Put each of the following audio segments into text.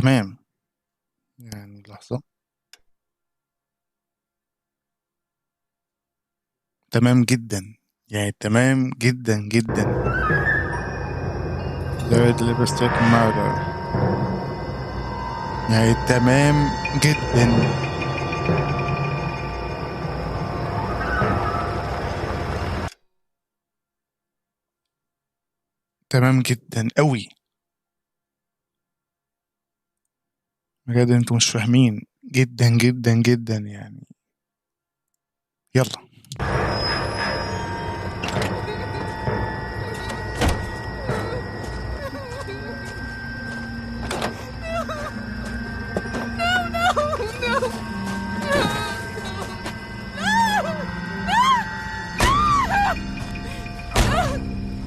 تمام. يعني لحظة. تمام جدا، يعني تمام جدا جدا. Red lipstick murder. يعني تمام جدا. تمام جدا قوي. بجد انتوا مش فاهمين جدا جدا جدا يعني. يلا.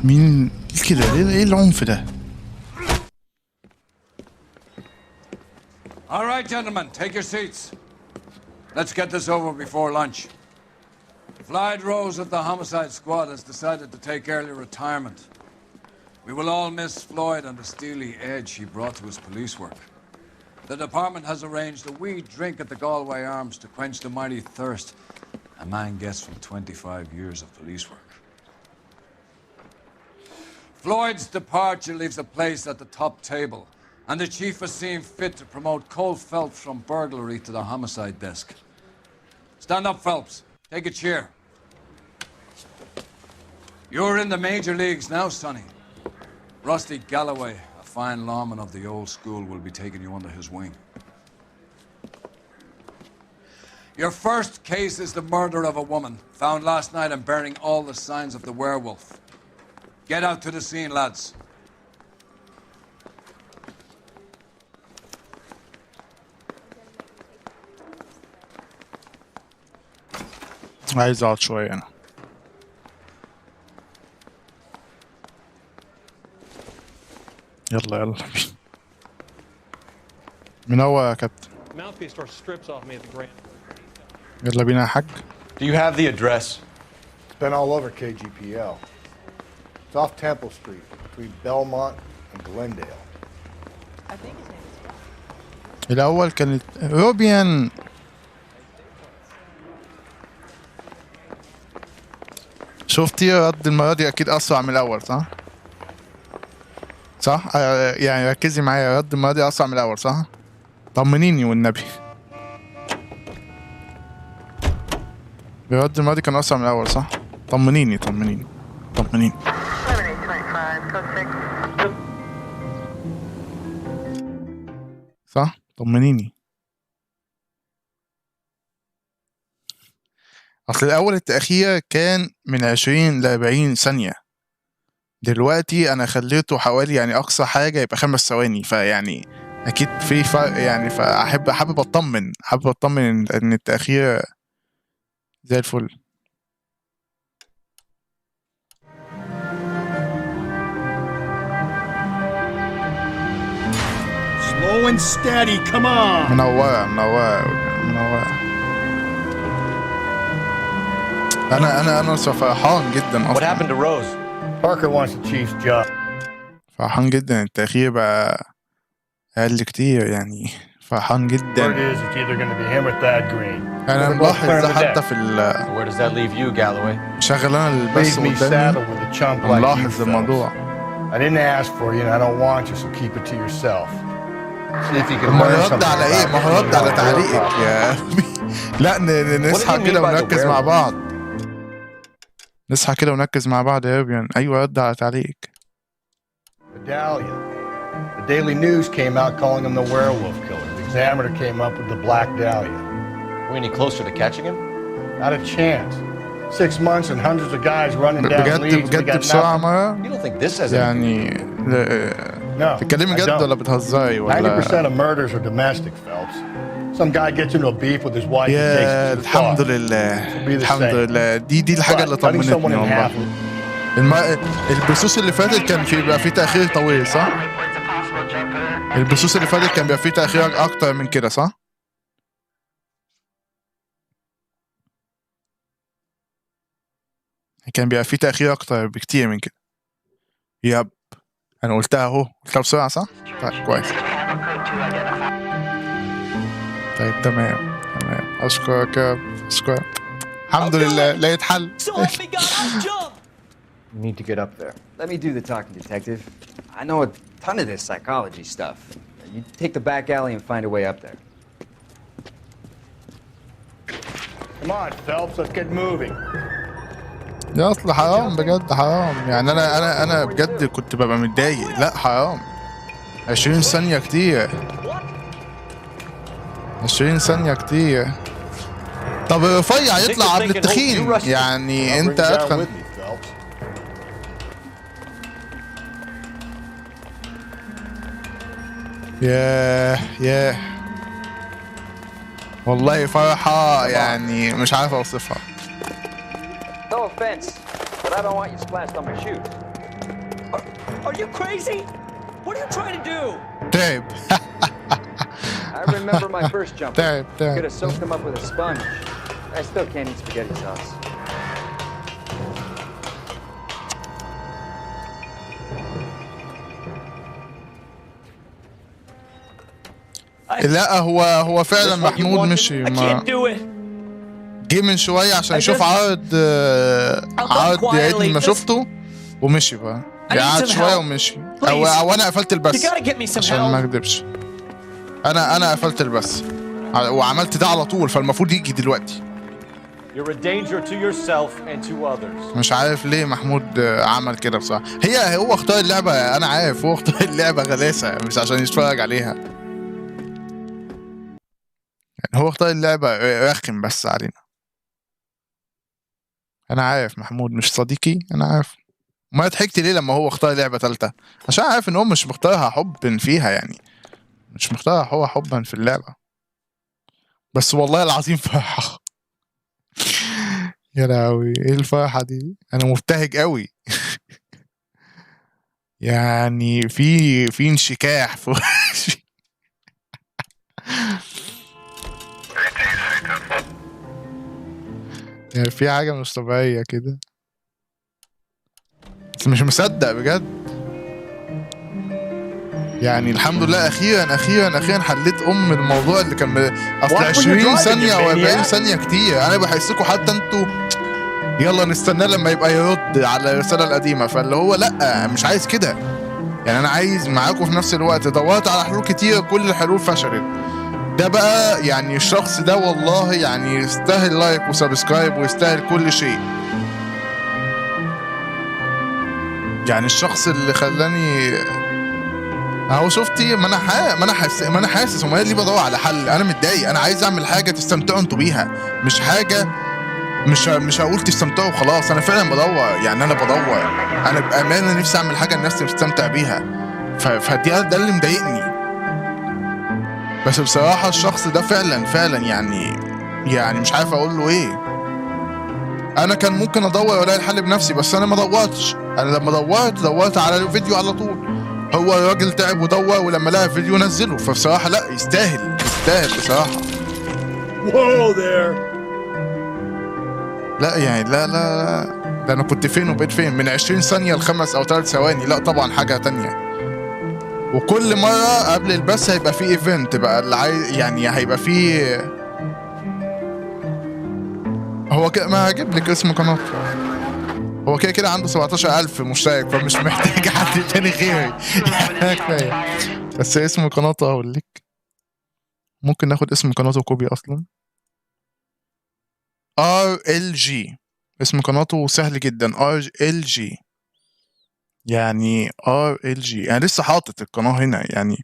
مين كده؟ ايه العنف ده؟ All right, gentlemen, take your seats. Let's get this over before lunch. Floyd Rose of the homicide squad has decided to take early retirement. We will all miss Floyd and the steely edge he brought to his police work. The department has arranged a wee drink at the Galway Arms to quench the mighty thirst a man gets from 25 years of police work. Floyd's departure leaves the place at the top table, and the chief has seen fit to promote Cole Phelps from burglary to the homicide desk. Stand up, Phelps. Take a chair. You're in the major leagues now, Sonny. Rusty Galloway, a fine lawman of the old school, will be taking you under his wing. Your first case is the murder of a woman, found last night and bearing all the signs of the werewolf. Get out to the scene, lads. عايز اقعد شوية انا. يلا يلا منور يا كابتن. يلا بينا يا حاج. Do you have the address? It's been all over KGPL. It's off Temple Street, between Belmont and Glendale. I think his name is الأول كانت روبيان. شفتي رد المرة دي أكيد أسرع من الأول صح؟ صح؟ يعني ركزي معايا، رد المرة دي أسرع من الأول صح؟ طمنيني والنبي. رد المرة دي كان أسرع من الأول صح؟ طمنيني طمنيني طمنيني. صح؟ طمنيني. أصل الأول التأخير كان من 20 ل40 ثانية، دلوقتي أنا خليته حوالي يعني أقصى حاجة يبقى 5 ثواني، فيعني أكيد في فرق يعني، حابب أطمن إن التأخير زي الفل. Slow and steady, come on. منورة. أنا فرحان جدا أصلا. What happened to Rose? Parker wants the chief's job. فرحان جدا، التأخير بقى أقل كتير يعني، فرحان جدا. أنا ملاحظ ده حتى في Where does that leave you, Galloway? شغل أنا البث قدامي، ملاحظ الموضوع. I didn't ask for you and I don't want you, so keep it to yourself. See if you can ما learn هرد something. على إيه؟ ما هرد على تعليقك يا لا نصحى كده ونركز مع بعض. نصحى كده ونركز مع بعض يا ربيان. أيوة رد على تعليقك. Medallion. The Daily News came out calling him the werewolf killer. The Examiner came up with the Black Dahlia. Are we any closer to catching him? Not a chance. 6 months and hundreds of guys running down leads. بجد بسرعة مرة. You don't think this has يعني تتكلمي جد ولا بتهزري ولا؟ 90% of murders are domestic, Phelps. Some guy gets into a beef with his wife and takes it to the الحمد لله دي الحاجة اللي طمنتني والله. البثوث اللي فاتت كان بيبقى فيه تأخير طويل صح؟ البثوث اللي فاتت كان بيبقى فيه تأخير أكتر من كده صح؟ كان بيبقى فيه تأخير أكتر بكتير من كده. يب أنا قلتها أهو، قلتها بسرعة صح؟ طيب كويس. طيب تمام اشكرك يا رب، اشكرك. الحمد لله لقيت حل. So help me God, I'll jump! You need to get up there. Let me do the talking, detective. I know a ton of this psychology stuff. You take the back alley and find a way up there. Come on, Phelps, let's get moving. يا اصل حرام بجد، حرام يعني. انا بجد كنت ببقى متضايق. لا حرام، 20 ثانية كتير، 20 ثانية كتير. طب الرفيع يطلع قبل التخين يعني، انت ادخل. ياه والله فرحة يعني مش عارف اوصفها. No offense, but I don't want you splashed on my shoes. Are you crazy? What are you trying to do? تعب. I remember my first jump. تعب. Could have soaked them up with a sponge. I still can't eat spaghetti sauce. لا هو فعلا محمود مشي، I can't do it. جه من شوية عشان يشوف عرض يعيد ما شفته ومشي بقى، قعد شوية ومشي. او انا قفلت البث عشان ما اكدبش. انا قفلت البث وعملت ده على طول، فالمفروض يجي دلوقتي. You're a danger to yourself and to others. مش عارف ليه محمود عمل كده بصراحة. هو اختار اللعبة، انا عارف هو اختار اللعبة غلاسة مش عشان يتفرج عليها يعني، هو اختار اللعبة رخم بس علينا. انا عارف محمود مش صديقي، انا عارف. ما ضحكت ليه لما هو اختار لعبة تالتة؟ عشان عارف ان هو مش مختارها حبا فيها يعني، مش مختارها هو حبا في اللعبة. بس والله العظيم فرحة. يا لهوي ايه الفرحة دي، انا مبتهج قوي. يعني في انشكاح في وشي. يعني في حاجة مش طبيعية كده، بس مش مصدق بجد يعني. الحمد لله اخيرا حليت الموضوع اللي كان اصل 20 ثانية او 40 ثانية كتير. انا بحسكوا حتى انتوا يلا نستناه لما يبقى يرد على الرسالة القديمة، فاللي هو لا مش عايز كده يعني. انا عايز معاكم في نفس الوقت. دورت على حلول كتير، كل الحلول فشلت. ده بقى يعني الشخص ده والله يعني يستاهل لايك وسبسكرايب ويستاهل كل شيء يعني. الشخص اللي خلاني اهو شفتي، ما انا حاسس امال ليه بدور على حل. انا متضايق، انا عايز اعمل حاجه تستمتعوا انتوا بيها، مش حاجه مش هقول تستمتعوا خلاص. انا فعلا بدور يعني، انا بامانه نفسي اعمل حاجه الناس تستمتع بيها. ده اللي مضايقني. بس بصراحه الشخص ده فعلا يعني مش عارف اقول له ايه. انا كان ممكن ادور والاقي الحل بنفسي، بس انا ما دورتش. انا لما دورت على الفيديو على طول. هو الراجل تعب ودور، ولما لقى فيديو نزله. فبصراحه لا يستاهل بصراحه. Whoa there! لا يعني لا ده انا كنت فين وبقيت فين من 20 ثانيه ل5 أو 3 ثواني. لا طبعا حاجه تانية. وكل مره قبل البث هيبقى فيه ايفنت بقى اللي عايز يعني، هيبقى فيه هو كده. ما هجيب لك اسم قناة. هو كده عنده 17,000 مشترك، فمش محتاج حد تاني غيري يعني كفايه. بس اسم قناته هقول لك. ممكن ناخد اسم قناته كوبي اصلا. RLG اسم قناته سهل جدا. RLG يعني RLG. انا لسه حاطط القناه هنا يعني.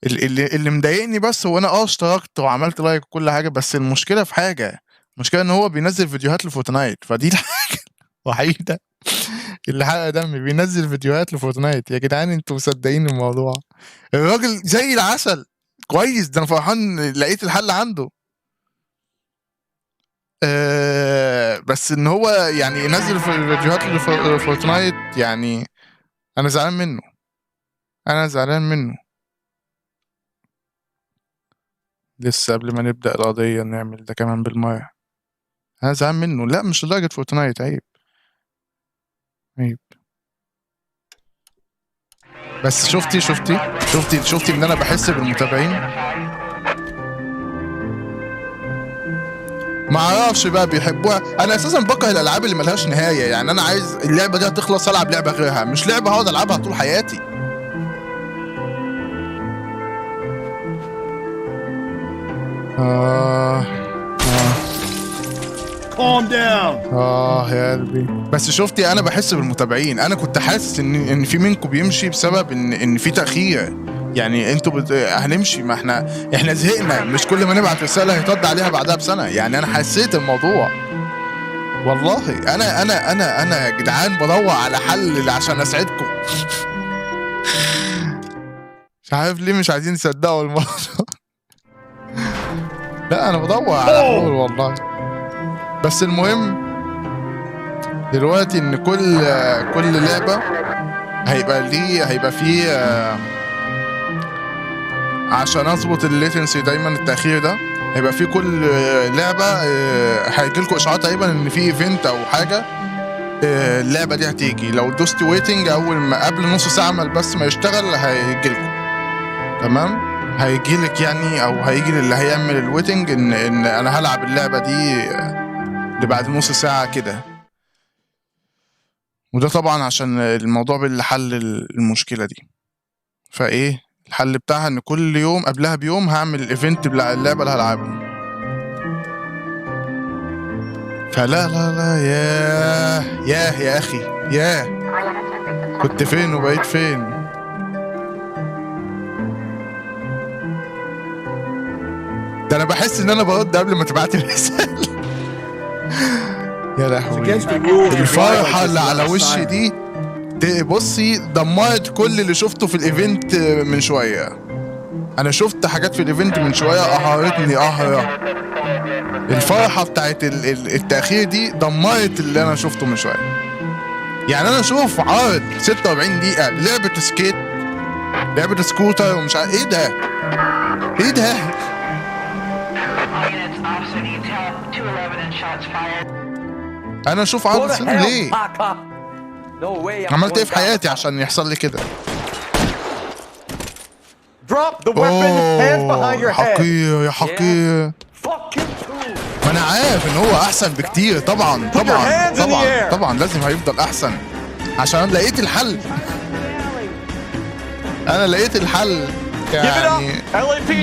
اللي مضايقني بس هو انا اشتركت وعملت لايك وكل حاجه، بس المشكله في حاجه. المشكله ان هو بينزل فيديوهات لفورتنايت، فدي الحاجه الوحيده اللي حرق دمي. بينزل فيديوهات لفورتنايت. يا جدعان انتوا مصدقين الموضوع؟ الراجل زي العسل كويس، ده انا فرحان لقيت الحل عنده. بس ان هو يعني ينزل في الفيديوهات لفورتنايت يعني انا زعلان منه. لسه قبل ما نبدأ القضية نعمل ده كمان بالمرة. انا زعلان منه. لا مش لدرجة فورتنايت، عيب. بس شفتي ان انا بحس بالمتابعين. ما اعرفش بقى بيحبوها. انا اساسا بكره الالعاب اللي ملهاش نهايه، يعني انا عايز اللعبه دي تخلص العب لعبه غيرها، مش لعبه هقعد العبها طول حياتي. Calm down. يا قلبي. بس شفتي انا بحس بالمتابعين، انا كنت حاسس ان في منكم بيمشي بسبب ان في تاخير، يعني انتوا هنمشي، ما احنا زهقنا، مش كل ما نبعت رساله هيترد عليها بعدها بسنه، يعني انا حسيت الموضوع والله. انا يا جدعان بدور على حل عشان اسعدكم. مش عارف ليه مش عايزين تصدقوا الموضوع. لا انا بدور على حلول والله. بس المهم دلوقتي ان كل لعبه هيبقى فيه عشان اظبط الليتنسي دايما التاخير ده، هيبقى فيه كل لعبه هيجيلكوا اشعار تقريبا ان في ايفنت او حاجه، اللعبه دي هتيجي. لو دوست ويتنج اول ما قبل نص ساعه ما البث ما يشتغل هيجيلكوا، تمام؟ هيجيلك يعني، او هيجي اللي هيعمل الويتنج ان انا هلعب اللعبه دي لبعد نص ساعه كده. وده طبعا عشان الموضوع باللي حل المشكله دي. فايه الحل بتاعها؟ ان كل يوم قبلها بيوم هعمل الايفنت بتاع اللعبه اللي هلعبها. فلا لا لا يا اخي كنت فين وبقيت فين؟ ده انا بحس ان انا برد قبل ما تبعت الرساله. يا لهوي، الفرحه اللي على وشي دي بصي دمرت كل اللي شفته في الايفنت من شويه. انا شفت حاجات في الايفنت من شويه قهرتني قهره. الفرحه بتاعت التاخير دي دمرت اللي انا شفته من شويه. يعني انا اشوف عرض 46 دقيقه لعبه سكيت، لعبه سكوتر ومش عارف ايه ده، ايه ده؟ انا اشوف عرض سنين ليه؟ عملت ايه في حياتي عشان يحصل لي كده؟ حقير يا حقير. ما انا عارف ان هو احسن بكتير، طبعا لازم هيفضل احسن، عشان انا لقيت الحل. يعني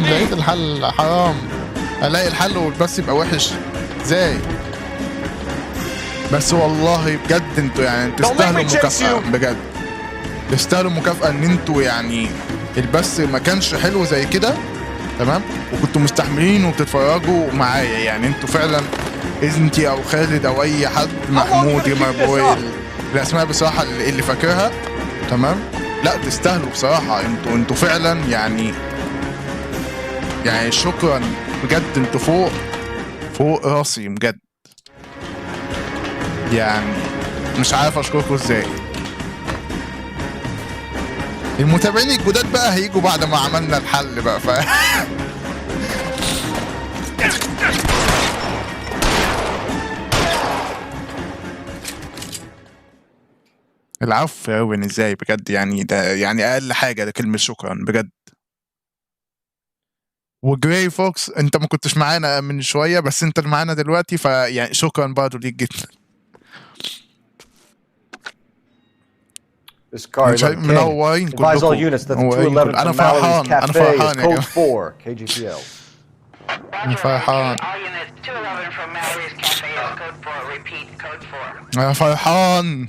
لقيت الحل. حرام الاقي الحل والبث يبقى وحش ازاي؟ بس والله بجد انتوا يعني تستاهلوا مكافأة، بجد تستاهلوا مكافأة ان انتوا يعني البث ما كانش حلو زي كده، تمام؟ وكنتوا مستحملين وبتتفرجوا معايا، يعني انتوا فعلا انتي او خالد او اي حد، محمود يمر الاسماء بصراحة اللي فاكرها، تمام؟ لا تستاهلوا بصراحة، انتوا فعلا يعني شكرا بجد، انتوا فوق راسي بجد، يعني مش عارف اشكركم ازاي. المتابعين الجداد بقى هيجوا بعد ما عملنا الحل بقى العفو يا روين، ازاي بجد؟ يعني ده يعني اقل حاجه، ده كلمه شكرا بجد. وجراي فوكس انت ما كنتش معانا من شويه، بس انت اللي معانا دلوقتي، فيعني شكرا برضه ليك جدا. This car is منورين كلكم. Advise all units that the 211 انا from فرحان، Mallory's انا Cafe فرحان is يا code جماعه. 4 KGPL. انا فرحان. انا فرحان.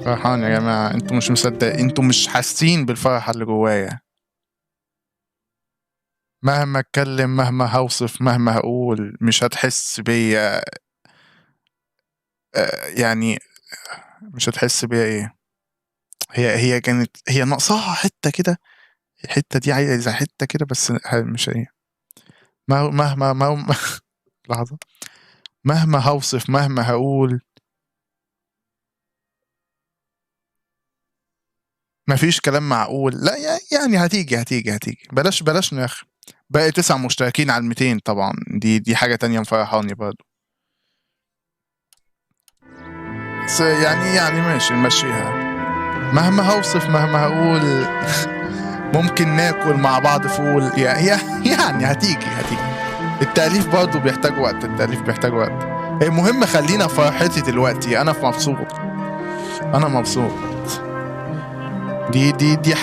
فرحان يا جماعة، انتوا مش مصدق، انتوا مش حاسين بالفرحة اللي جوايا. مهما اتكلم، مهما هوصف، مهما هقول، مش هتحس بيا. يعني مش هتحس بيا ايه. هي كانت ناقصاها حتة كده، الحتة دي عايزة حتة كده، بس مش هي. مهما لحظة، مهما هوصف، مهما هقول، مفيش كلام معقول. لا يعني هتيجي بلاش ناخ. باقي 9 مشتركين على 200 طبعا، دي حاجة تانية مفرحاني برضه. بس يعني ماشي نمشيها. مهما هوصف، مهما هقول ممكن ناكل مع بعض فول يعني هتيجي. التأليف برضه بيحتاج وقت، المهم خلينا في فرحتي دلوقتي. انا مبسوط. دي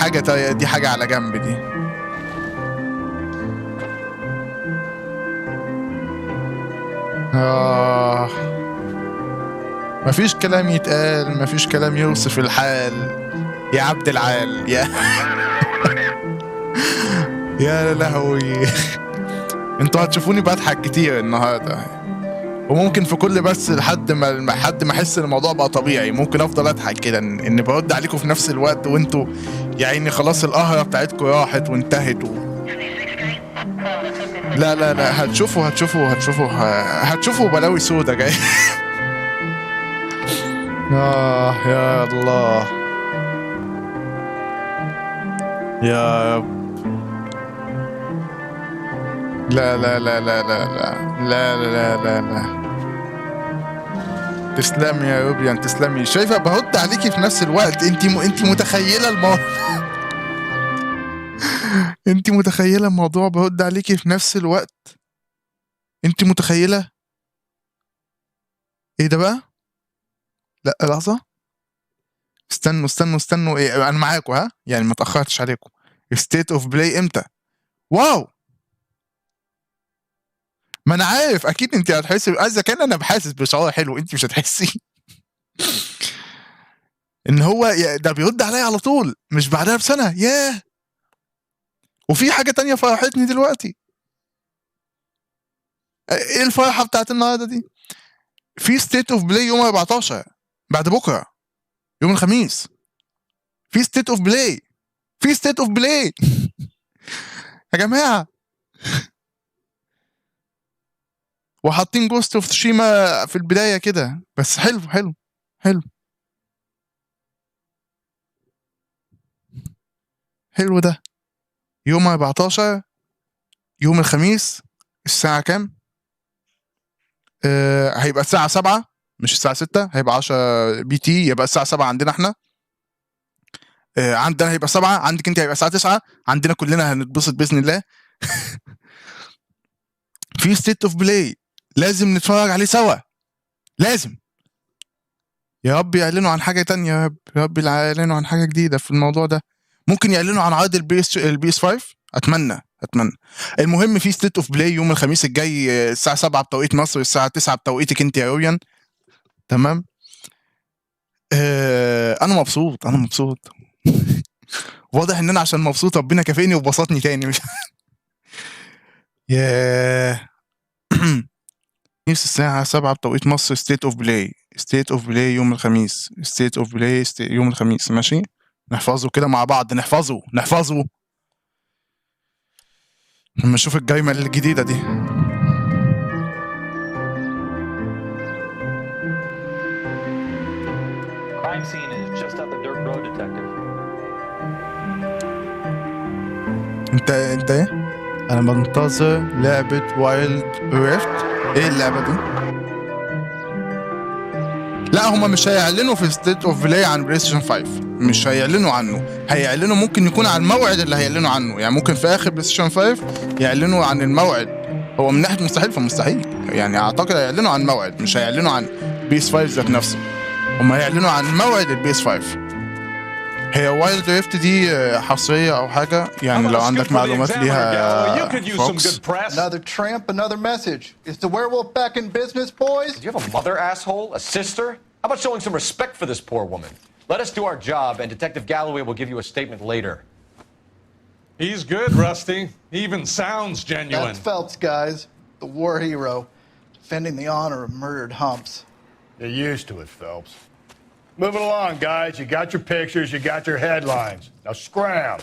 حاجة على جنب دي. مفيش كلام يتقال، مفيش كلام يوصف الحال يا عبد العال يا لهوي. انتوا هتشوفوني بضحك كتير النهارده، وممكن في كل بس لحد ما احس ان الموضوع بقى طبيعي ممكن افضل اضحك كده ان برد عليكم في نفس الوقت، وانتوا يعني خلاص القهرة بتاعتكم راحت وانتهت لا هتشوفوا بلاوي سودا جاي. يا الله يا رب. لا تسلمي يا روبيان، تسلمي. شايفه برد عليكي في نفس الوقت. انت متخيله الموضوع انت متخيله الموضوع برد عليكي في نفس الوقت. انت متخيله ايه ده بقى؟ لا لحظه، استنوا ايه، انا معاكم ها، يعني ما تاخرتش عليكم. ستيت اوف بلاي امتى؟ واو، ما انا عارف اكيد انت هتحسي اذا كان انا بحاسس بشعور حلو، انت مش هتحسي ان هو ده بيرد عليا على طول مش بعدها بسنه. ياه. وفي حاجه تانية فرحتني دلوقتي. ايه الفرحه بتاعت النهارده دي؟ في ستيت اوف بلاي يوم 14 بعد بكره يوم الخميس. في ستيت اوف بلاي يا جماعه. وحاطين جوست اوف تشيما في البدايه كده، بس حلو. حلو ده. يوم 14 يوم الخميس. الساعه كام؟ هيبقى الساعه 7 مش الساعه 6، هيبقى 10 بي تي، يبقى الساعه 7 عندنا احنا. عندنا هيبقى 7، عندك انت هيبقى الساعه 9، عندنا كلنا هنتبسط باذن الله. في ستيت اوف بلاي لازم نتفرج عليه سوا، لازم. يا رب يعلنوا عن حاجه تانية، يا رب يعلنوا عن حاجه جديده في الموضوع ده. ممكن يعلنوا عن عرض البي اس 5. اتمنى. المهم في ستيت اوف بلاي يوم الخميس الجاي الساعه 7 بتوقيت مصر، الساعه 9 بتوقيتك انت يا رويان. تمام. انا مبسوط واضح ان انا عشان مبسوط ربنا كافئني وبسطني تاني. مش ياه. نفس الساعة 7 بتوقيت مصر. ستيت اوف بلاي يوم الخميس. يوم الخميس. ماشي، نحفظه كده مع بعض، نحفظه لما نشوف الجايمة الجديدة دي. Crime scene is just up the dirt road, detective. انت ايه؟ انا منتظر لعبة وايلد ريفت. ايه اللعبة دي؟ لا هما مش هيعلنوا في ستيت اوف بلاي عن بلاي ستيشن 5، مش هيعلنوا عنه. هيعلنوا ممكن يكون عن الموعد اللي هيعلنوا عنه، يعني ممكن في اخر بلاي ستيشن 5 يعلنوا عن الموعد. هو من ناحية مستحيل فمستحيل، يعني اعتقد هيعلنوا عن موعد، مش هيعلنوا عن بي اس 5 ذات نفسه. هما هيعلنوا عن موعد البي اس 5. هي وايلد ريفت دي حصرية أو حاجة؟ يعني لو عندك معلومات ليها فوكس. Another tramp, another message. Is the werewolf back in business, boys? Do you have a mother, asshole? A sister? How about showing some respect for this poor woman? Let us do our job, and Detective Galloway will give you a statement later. He's good, Rusty. He even sounds genuine. That's Phelps, guys. The war hero. Defending the honor of murdered humps. You're used to it, Phelps. Moving along, guys. You got your pictures, you got your headlines. Now scram.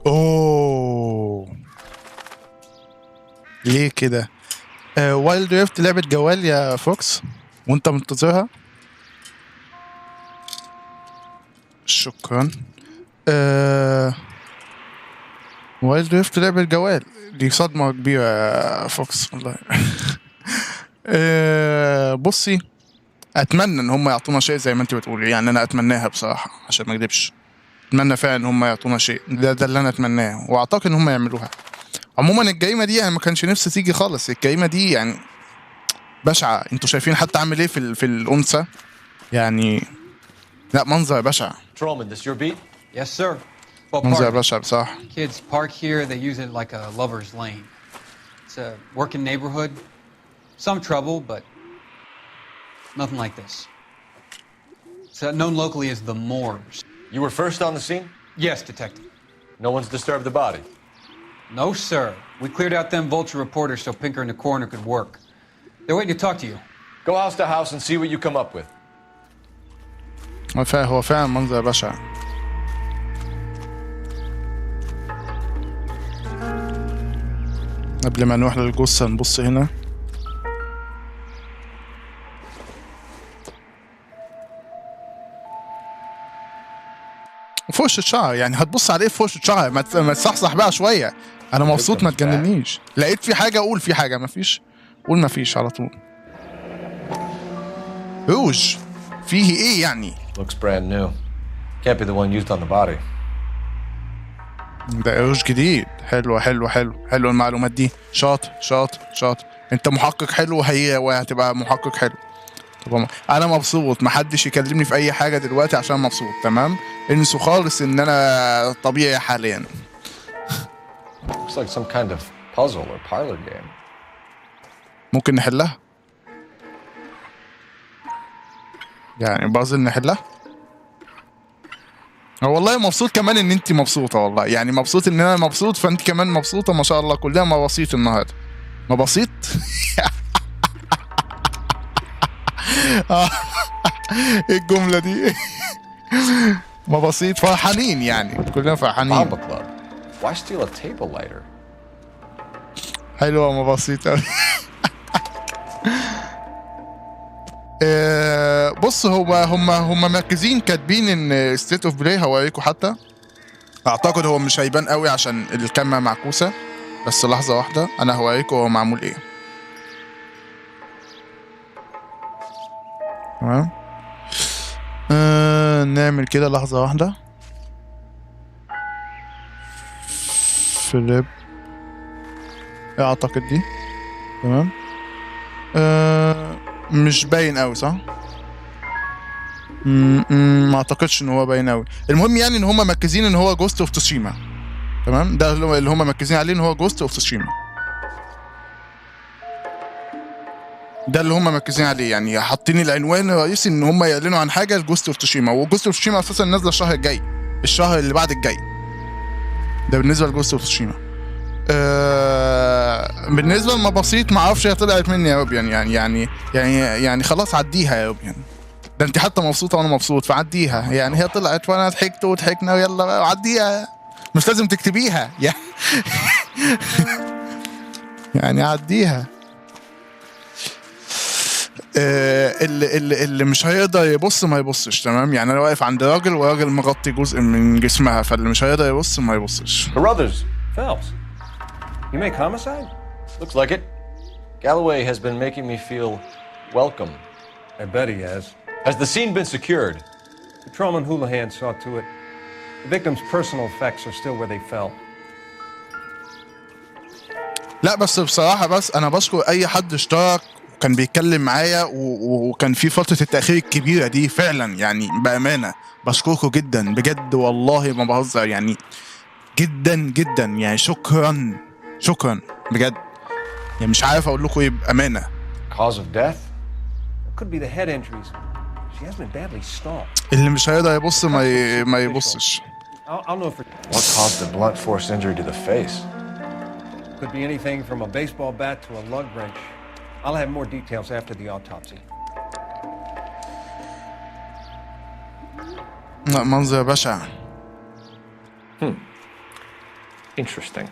اوه ليه كده؟ وايلد ريفت لعبة جوال يا فوكس وانت منتظرها. شكرا. وايلد ريفت لعبة جوال، دي صدمة كبيرة يا فوكس والله. بصي، اتمنى ان هم يعطونا شيء زي ما انت بتقولي، يعني انا اتمناها بصراحة عشان ما اكذبش. اتمنى فعلا ان هم يعطونا شيء، ده اللي انا اتمناه، واعتقد ان هم يعملوها. عموما الجريمة دي يعني ما كانش نفسي تيجي خالص، الجريمة دي يعني بشعة. انتوا شايفين حتى عامل ايه في الانثى يعني، لا منظر بشع. Patrolman, this your beat? Yes, sir. Well, منظر pardon me. بشع بصراحة. Kids park here, they use it like a lover's lane. It's a working neighborhood. Some trouble, but nothing like this. It's known locally as the Moors. You were first on the scene? Yes, detective. No one's disturbed the body? No, sir. We cleared out them vulture reporters so Pinker and the coroner could work. They're waiting to talk to you. Go house to house and see what you come up with. هو فعلا منظر بشع. قبل ما نروح للجثة نبص هنا. فرشة شعر، يعني هتبص عليه فرشة شعر، ما تصحصح بقى شوية. أنا مبسوط، ما تجننيش. لقيت في حاجة أقول في حاجة، مفيش قول مفيش على طول. روج فيه إيه يعني؟ Looks brand new. Can't be the one used on the body. ده روج جديد. حلو المعلومات دي. شاطر. أنت محقق حلو، وهتبقى محقق حلو. طبعا انا مبسوط، محدش يكلمني في اي حاجه دلوقتي عشان مبسوط. تمام، انسوا خالص ان انا طبيعي حاليا. Looks like some kind of puzzle or parlor game. ممكن نحلها، يعني بازل نحلها. والله مبسوط كمان ان انت مبسوطه، والله يعني مبسوط ان انا مبسوط، فانت كمان مبسوطه. ما شاء الله كلنا مبسيط النهارده. مبسيط. ايه الجملة دي؟ ما بسيط، فرحانين يعني، كلنا فرحانين. Why steal a table lighter? حلوة، ما بسيط أوي. بص، هم مركزين كاتبين ان ستيت اوف بلاي. هوريكم حتى، اعتقد هو مش هيبان قوي عشان الكاميرا معكوسة، بس لحظة واحدة انا هوريكم هو معمول ايه. تمام، نعمل كده لحظة واحدة. فيليب اعتقد دي تمام. مش باين قوي صح؟ ما اعتقدش ان هو باين قوي. المهم يعني ان هم مركزين ان هو جوست اوف توشيما. تمام، ده اللي هم مركزين عليه، ان هو جوست اوف توشيما. ده اللي هم مركزين عليه، يعني حاطين العنوان الرئيسي ان هم يعلنوا عن حاجه الجوست اوف توشيما. وجوست اوف توشيما اساسا نازله الشهر الجاي، الشهر اللي بعد الجاي. ده بالنسبه لجوست اوف توشيما. بالنسبه لمبسيط، ما اعرفش هي طلعت مني يا روبيان، يعني خلاص عديها يا روبيان. ده انت حتى مبسوطه وانا مبسوط، فعديها. يعني هي طلعت وانا ضحكت وضحكنا، ويلا عديها، مش لازم تكتبيها يعني عديها. اللي مش هيقدر يبص ما يبصش. تمام، يعني انا واقف عند راجل وراجل مغطي جزء من جسمها، فاللي مش هيقدر يبص ما يبصش. Carruthers, Phelps, you make homicide? Looks like it. Galloway has been making me feel welcome. I bet he has. Has the scene been secured? Patrolman Houlihan saw to it. The victim's personal effects are still where they fell. لا بس بصراحة، بس أنا بشكر أي حد اشترك كان بيتكلم معايا، وكان في فترة التأخير الكبيرة دي فعلا، يعني بأمانة بشكركم جدا بجد، والله ما بهزر، يعني جدا يعني شكرا بجد، يعني مش عارف أقول لكم إيه بأمانة. Cause of death? It could be the head injuries. She has been badly stalked. اللي مش هيقدر يبص ما يبصش. I'll know for... What caused the blunt force injury to the face? Could be anything from a baseball bat to a lug wrench. I'll have more details after the autopsy. لا، منظر بشع. Interesting.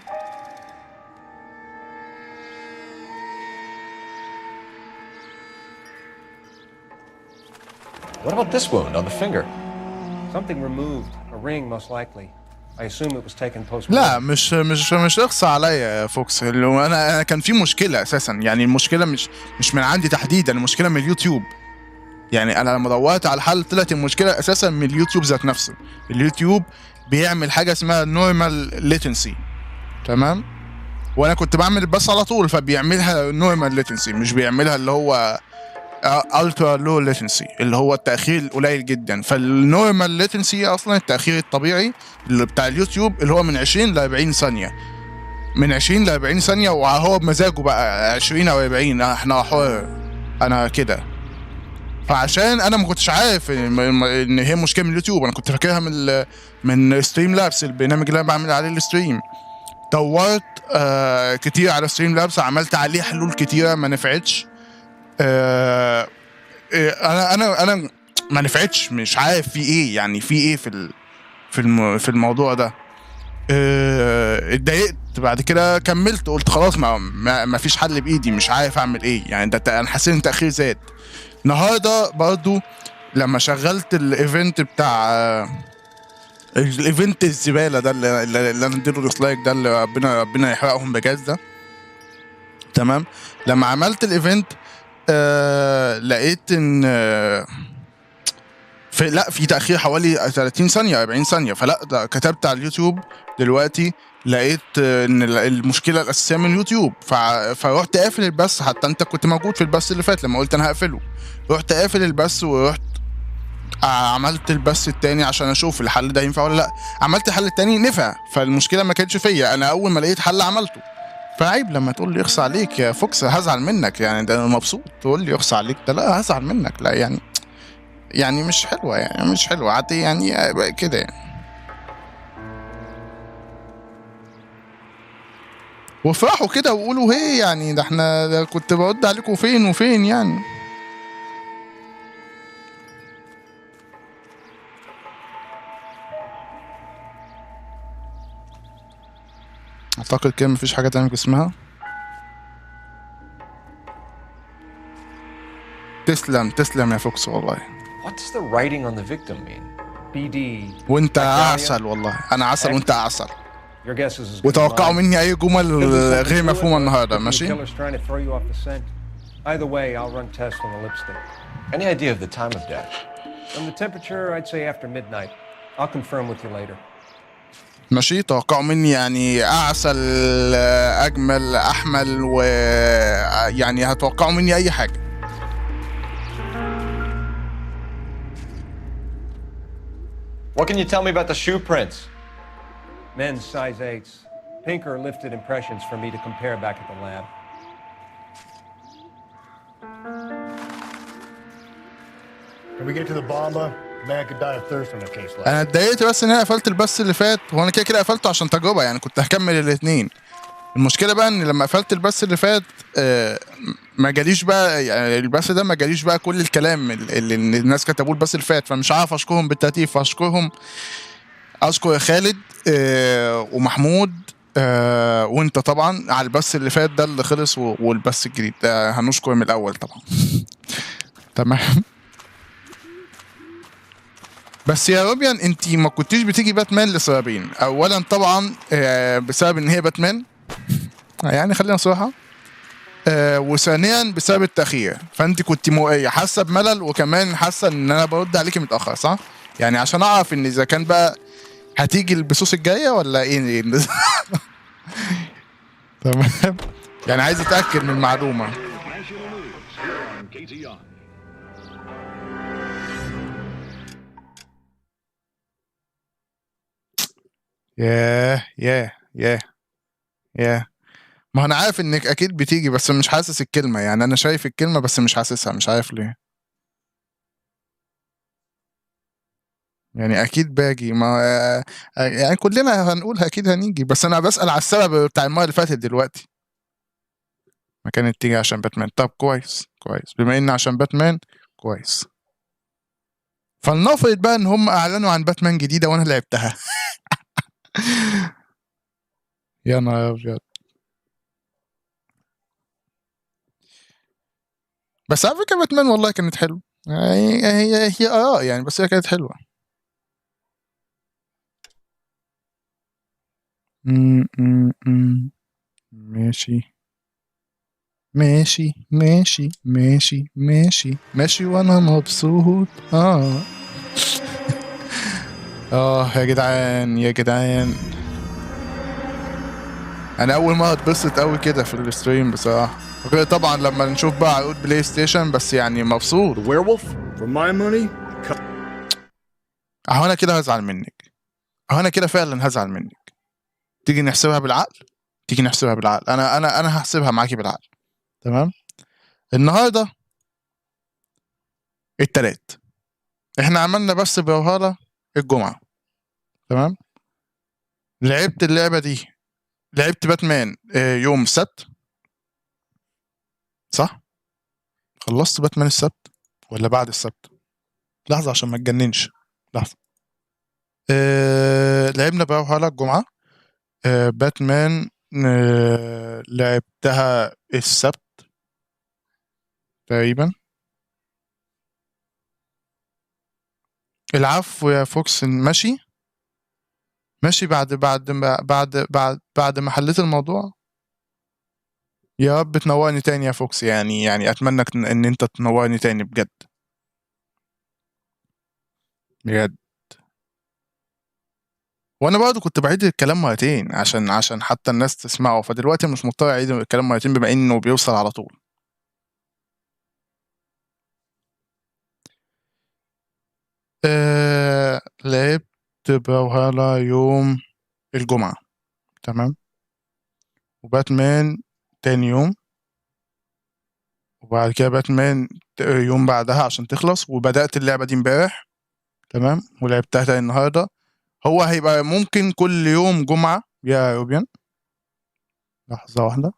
What about this wound on the finger? Something removed. A ring, most likely. I assume it was taken post. لا مش اقصى عليا يا فوكس، اللي هو انا كان في مشكله اساسا، يعني المشكله مش من عندي تحديدا، المشكله من اليوتيوب. يعني انا لما دورت على الحل طلعت المشكله اساسا من اليوتيوب ذات نفسه. اليوتيوب بيعمل حاجه اسمها نورمال ليتنسي، تمام؟ وانا كنت بعمل البث على طول، فبيعملها نورمال ليتنسي، مش بيعملها اللي هو الترا لو ليتنسي اللي هو التاخير القليل جدا. فالنورمال ليتنسي اصلا التاخير الطبيعي اللي بتاع اليوتيوب اللي هو من 20 ل 40 ثانيه، من 20 ل 40 ثانيه، وهو بمزاجه بقى 20 او 40، احنا حر انا كده. فعشان انا ما كنتش عارف ان هي مشكله من اليوتيوب، انا كنت فاكرها من ستريم لابس، البرنامج اللي انا بعمل عليه الستريم. دورت كتير على ستريم لابس، عملت عليه حلول كتيره ما نفعتش. انا ما نفعتش، مش عارف في ايه، يعني في ايه في الموضوع ده. اتضايقت بعد كده، كملت قلت خلاص ما فيش حل بايدي، مش عارف اعمل ايه يعني. ده انا حسيت ان التاخير زاد. النهارده برضو لما شغلت الايفنت بتاع الايفنت الزباله ده اللي انا اديله ديسلايك ده، اللي ربنا يحرقهم بجاز ده، تمام؟ لما عملت الايفنت لقيت ان في تاخير حوالي 30 ثانيه 40 ثانيه. فلا ده كتبت على اليوتيوب دلوقتي، لقيت ان المشكله الاساسيه من اليوتيوب. فروحت قافل البث. حتى انت كنت موجود في البث اللي فات لما قلت انا هقفله، رحت قافل البث ورحت عملت البث التاني عشان اشوف الحل ده ينفع ولا لا. عملت الحل التاني نفع، فالمشكله ما كانتش فيا انا. اول ما لقيت حل عملته. فعيب لما تقول لي اخص عليك يا فوكس، هزعل منك يعني. ده انا مبسوط تقول لي اخص عليك، ده لا هزعل منك، لا يعني مش حلوه، يعني مش حلوه عادي يعني كده يعني. وافرحوا كده وقولوا هي يعني، ده احنا ده كنت برد عليكم فين وفين يعني. اعتقد كده مفيش حاجه تانية اسمها. تسلم يا فوكس والله. What does the writing on the victim mean? BD. وانت عسل والله، انا عسل وانت عسل. Your guess is as good as وتوقعوا mine. مني اي جمل غير مفهومه النهارده، ماشي؟ Killer's trying to throw you off the scent. Either way, I'll run tests on the lipstick. Any idea of the time of death? From the temperature, I'd say after midnight. I'll confirm with you later. ماشي. توقعوا مني يعني اعسل، اجمل، احمل، و يعني هتوقعوا مني اي حاجه. What can you tell me about the shoe prints? Men's size 8s. Pinker lifted impressions for me to compare back at the lab. Can we get to the bomba? Man could die of thirst on a case like انا اتضايقت بس ان انا قفلت البث اللي فات، وانا كده قفلته عشان تجربه يعني، كنت هكمل الاثنين. المشكله بقى ان لما قفلت البث اللي فات ما جاليش بقى، يعني البث ده ما جاليش بقى كل الكلام اللي الناس كتبوه البث اللي فات، فمش عارف اشكرهم بالترتيب. فاشكرهم، اشكر خالد ومحمود وانت طبعا على البث اللي فات ده اللي خلص، والبث الجديد ده هنشكر من الاول طبعا. تمام. بس يا روبيان انت ما كنتيش بتيجي باتمان لسببين. اولا طبعا بسبب ان هي باتمان، يعني خلينا صراحه، وثانيا بسبب التاخير. فانت كنت حاسه بملل، وكمان حاسه ان انا برد عليكي متاخر، صح؟ يعني عشان اعرف ان اذا كان بقى هتيجي البثوث الجايه ولا ايه. تمام. يعني عايز اتاكد من المعلومه. ياه ما انا عارف انك اكيد بتيجي، بس مش حاسس الكلمه. يعني انا شايف الكلمه بس مش حاسسها، مش عارف ليه. يعني اكيد باجي، ما يعني كلنا هنقول اكيد هنيجي، بس انا بسأل على السبب بتاع المره اللي فاتت دلوقتي. ما كانت تيجي عشان باتمان. طب كويس بما ان عشان باتمان كويس. فلنفرض بقى ان هم اعلنوا عن باتمان جديده وانا لعبتها. يا نهار ابيض. بس على فكره باتمان والله كانت حلوه، هي اراء يعني، بس هي كانت حلوه. ماشي ماشي ماشي ماشي ماشي ماشي وانا مبسوط. يا جدعان يا جدعان، انا اول ما اتبسط قوي كده في الستريم بصراحه، غير طبعا لما نشوف بقى عقود بلاي ستيشن، بس يعني مبسوط. Werewolf? For my money? اهو انا كده هزعل منك، اهو انا كده فعلا هزعل منك. تيجي نحسبها بالعقل، تيجي نحسبها بالعقل. انا هحسبها معاكي بالعقل. تمام. النهارده التلات، احنا عملنا بس بوهارة الجمعة. تمام. لعبت اللعبة دي، لعبت باتمان يوم السبت صح؟ خلصت باتمان السبت ولا بعد السبت؟ لحظة عشان ما تجننش، لحظة. لعبنا بوهارة الجمعة. باتمان لعبتها السبت تقريبا. العفو يا فوكس. ماشي ماشي. بعد ما حليت الموضوع. يا رب تنورني تاني يا فوكس، يعني اتمنى ان انت تنورني تاني بجد بجد. وانا برضه كنت بعيد الكلام مرتين عشان حتى الناس تسمعه، فدلوقتي مش مضطر اعيد الكلام مرتين بما انه بيوصل على طول. لعبت بروهالا يوم الجمعة. تمام. وباتمان تاني يوم، وبعد كده باتمان يوم بعدها عشان تخلص، وبدأت اللعبة دي امبارح. تمام. ولعبتها تاني النهاردة. هو هيبقى ممكن كل يوم جمعة يا روبيان، لحظة واحدة،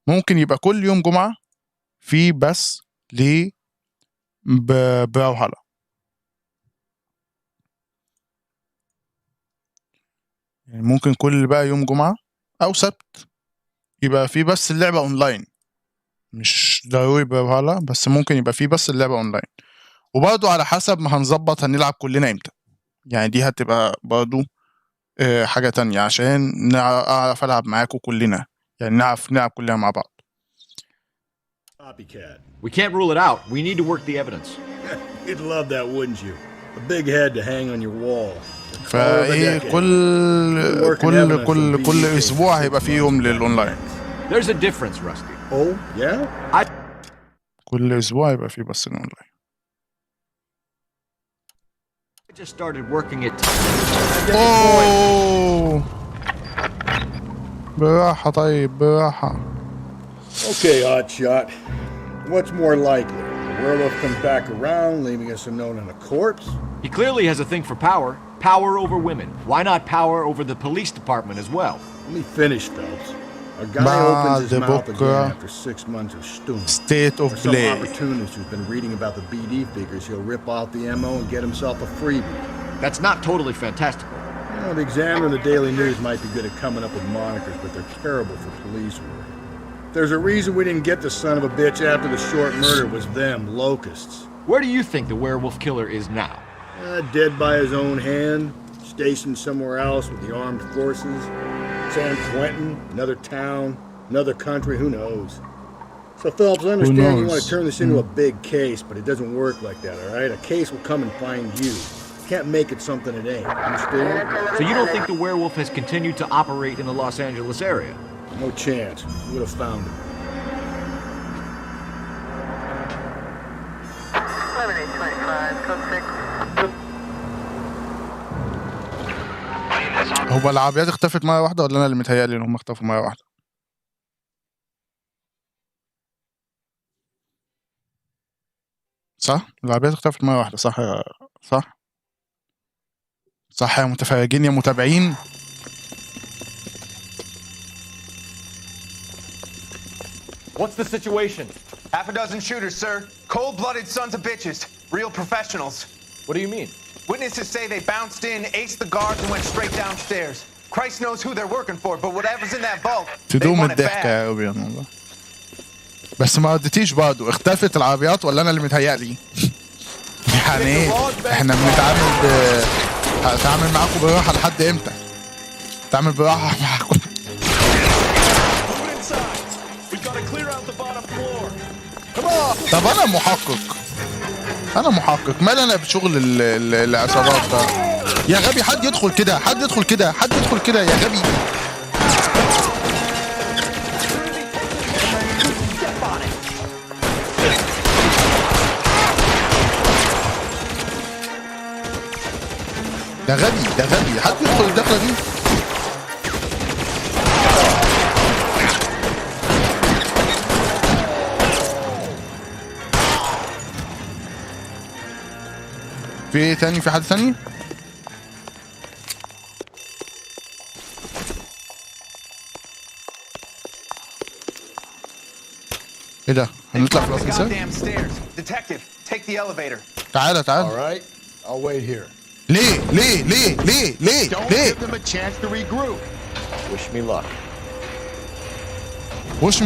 ممكن يبقى كل يوم جمعة في بس ل بروهالا. يعني ممكن كل بقى يوم جمعة أو سبت يبقى في بس اللعبة أونلاين، مش ضروري بروهالا، بس ممكن يبقى في بس اللعبة أونلاين. وبرضه على حسب ما هنظبط هنلعب كلنا امتى، يعني دي هتبقى برضه حاجة تانية عشان أعرف ألعب معاكم كلنا، يعني نعرف نلعب كلنا مع بعض. Copycat. We can't rule it out. We need to work the evidence. You'd love that, wouldn't you? A big head to hang on your wall. فايه كل اسبوع هيبقى فيه يوم للاونلاين. There's a difference, Rusty. Oh, yeah? كل اسبوع هيبقى فيه بس الاونلاين. I just started working it. براحة طيب براحة. Okay, Hotshot. What's more likely? The werewolf comes back around, leaving us unknown in a corpse? He clearly has a thing for power. Power over women. Why not power over the police department as well? Let me finish, Phelps. A guy opens his mouth again after 6 months of stewing. State of Some play. opportunist who's been reading about the BD figures, he'll rip off the MO and get himself a freebie. That's not totally fantastical. You know, the Examiner and the Daily News might be good at coming up with monikers, but they're terrible for police work. There's a reason we didn't get the son of a bitch after the short murder was them, locusts. Where do you think the werewolf killer is now? Dead by his own hand, stationed somewhere else with the armed forces. San Quentin, another town, another country, who knows? So Phelps, I understand you want to turn this into a big case, but it doesn't work like that, all right? A case will come and find you. Can't make it something it ain't, understand? So you don't think the werewolf has continued to operate in the Los Angeles area? No chance. We would have found him. هو العربيات اختفت مرة واحدة ولا أنا اللي متهيألي إن هم اختفوا مرة واحدة؟ صح؟ العربيات اختفت مرة واحدة صح صح؟ صح يا متفرجين يا متابعين. What's the situation? Half a dozen shooters, sir. Cold-blooded sons of bitches. Real professionals. What do you mean? Witnesses say they bounced in, aced the guards, and went straight downstairs. Christ knows who they're working for, but whatever's in that vault, they تدوم want it الضحكة bad. يا روبيان والله. بس ما ردتيش برضه، اختفت العربيات ولا أنا اللي متهيألي؟ يعني إيه؟ إحنا بنتعامل هتعامل معاكم بالراحة لحد إمتى؟ تعمل براحه معاكم. طب انا محقق مال انا بشغل العصابات ده يا غبي. حد يدخل كده يا غبي. ده غبي حد يدخل الدخله دي. في ايه تاني؟ في حد تاني؟ ايه ده؟ هنطلع في الاسانسير؟ تعالى All right, I'll wait here. ليه؟ Don't give them a chance to regroup. Wish me luck. وش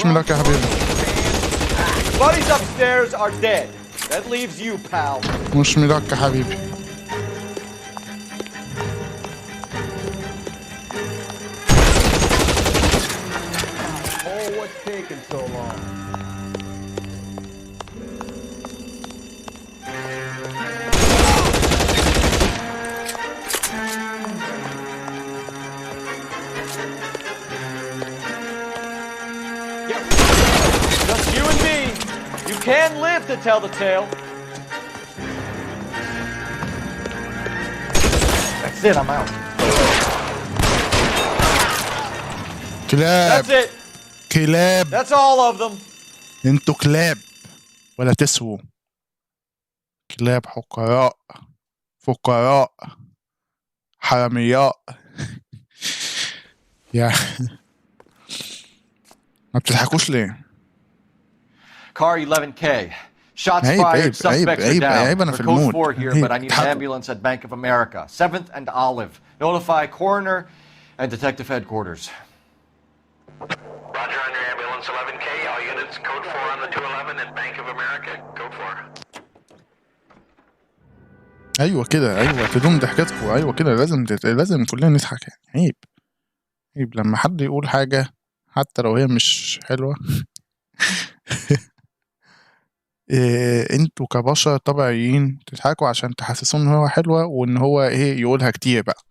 مي لاك يا حبيبي. Buddies upstairs are dead. That leaves you, pal. وش مي لاك يا حبيبي. Oh, what's taking so long? Just you and me. You can live to tell the tale. That's it, I'm out. كلاب. That's it. كلاب. That's all of them. انتوا كلاب ولا تسووا. كلاب فقراء حرامياء. يا ما بتضحكوش ليه؟ Car 11K. Shots fired. Suspects are down. أنا في We're code المود. 4 here, but I need an ambulance at Bank of America. 7th and Olive. Notify coroner and detective headquarters. Roger on your ambulance 11K. All units code 4 on the 211 and Bank of America. Code 4. ايوه كده تدوم ضحكتكم. ايوه كده لازم كلنا نضحك يعني. عيب لما حد يقول حاجه حتى لو هي مش حلوه. انتوا كبشر طبيعيين تضحكوا عشان تحسسوا ان هو حلوه وان هو ايه يقولها كتير بقى.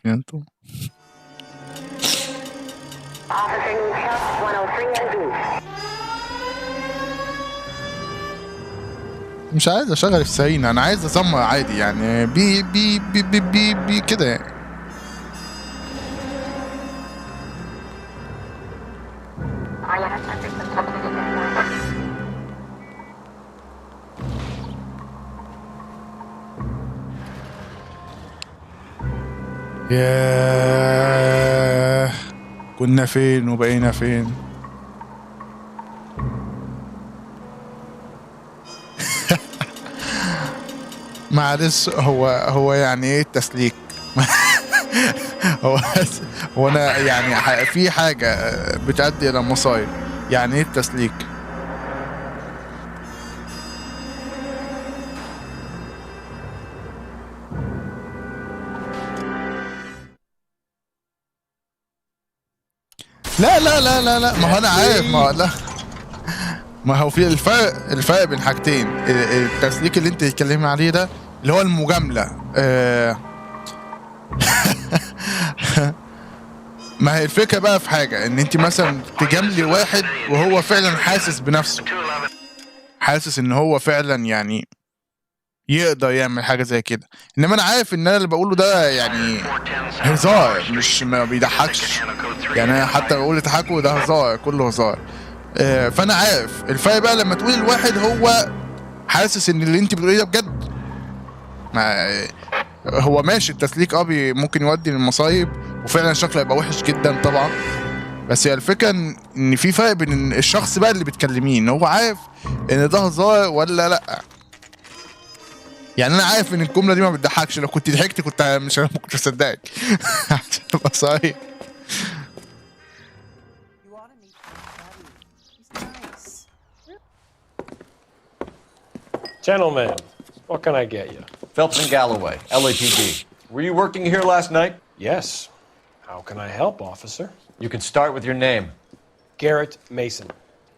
انتوا مش عايز اشغل في سعين، انا عايز اسمع عادي يعني بي بي بي بي بي, بي كده يعني. ياه كنا فين وبقينا فين. معلش هو يعني ايه التسليك؟ هو انا يعني في حاجه بتؤدي الى مصايب. يعني ايه التسليك؟ لا ما هو انا عارف. ما هو في الفرق بين حاجتين. التسليك اللي انت بتتكلمي عليه ده اللي هو المجامله. ما هي الفكره بقى في حاجه ان انت مثلا تجاملي واحد وهو فعلا حاسس بنفسه، حاسس ان هو فعلا يعني يقدر يعمل حاجه زي كده. انما انا عارف ان انا اللي بقوله ده يعني هزار مش ما بيضحكش يعني. انا حتى بقول اضحكوا ده هزار، كله هزار. فانا عارف الفرق بقى لما تقول الواحد هو حاسس ان اللي انت بتقوليه ده بجد. ما هو ماشي التسليك ممكن يودي للمصايب وفعلا شكله يبقى وحش جدا طبعا. بس هي الفكره ان في فرق بين الشخص بقى اللي بتكلميه ان هو عارف ان ده هزار ولا لا. يعني انا عارف ان الجمله دي ما بتضحكش، لو كنت ضحكت كنت مش كنت اصدقك. عشان ابقى صحيح. Gentlemen, what can I get you? Phelps and Galloway, LAPD. Were you working here last night? Yes. How can I help, officer? You can start with your name. Garrett Mason.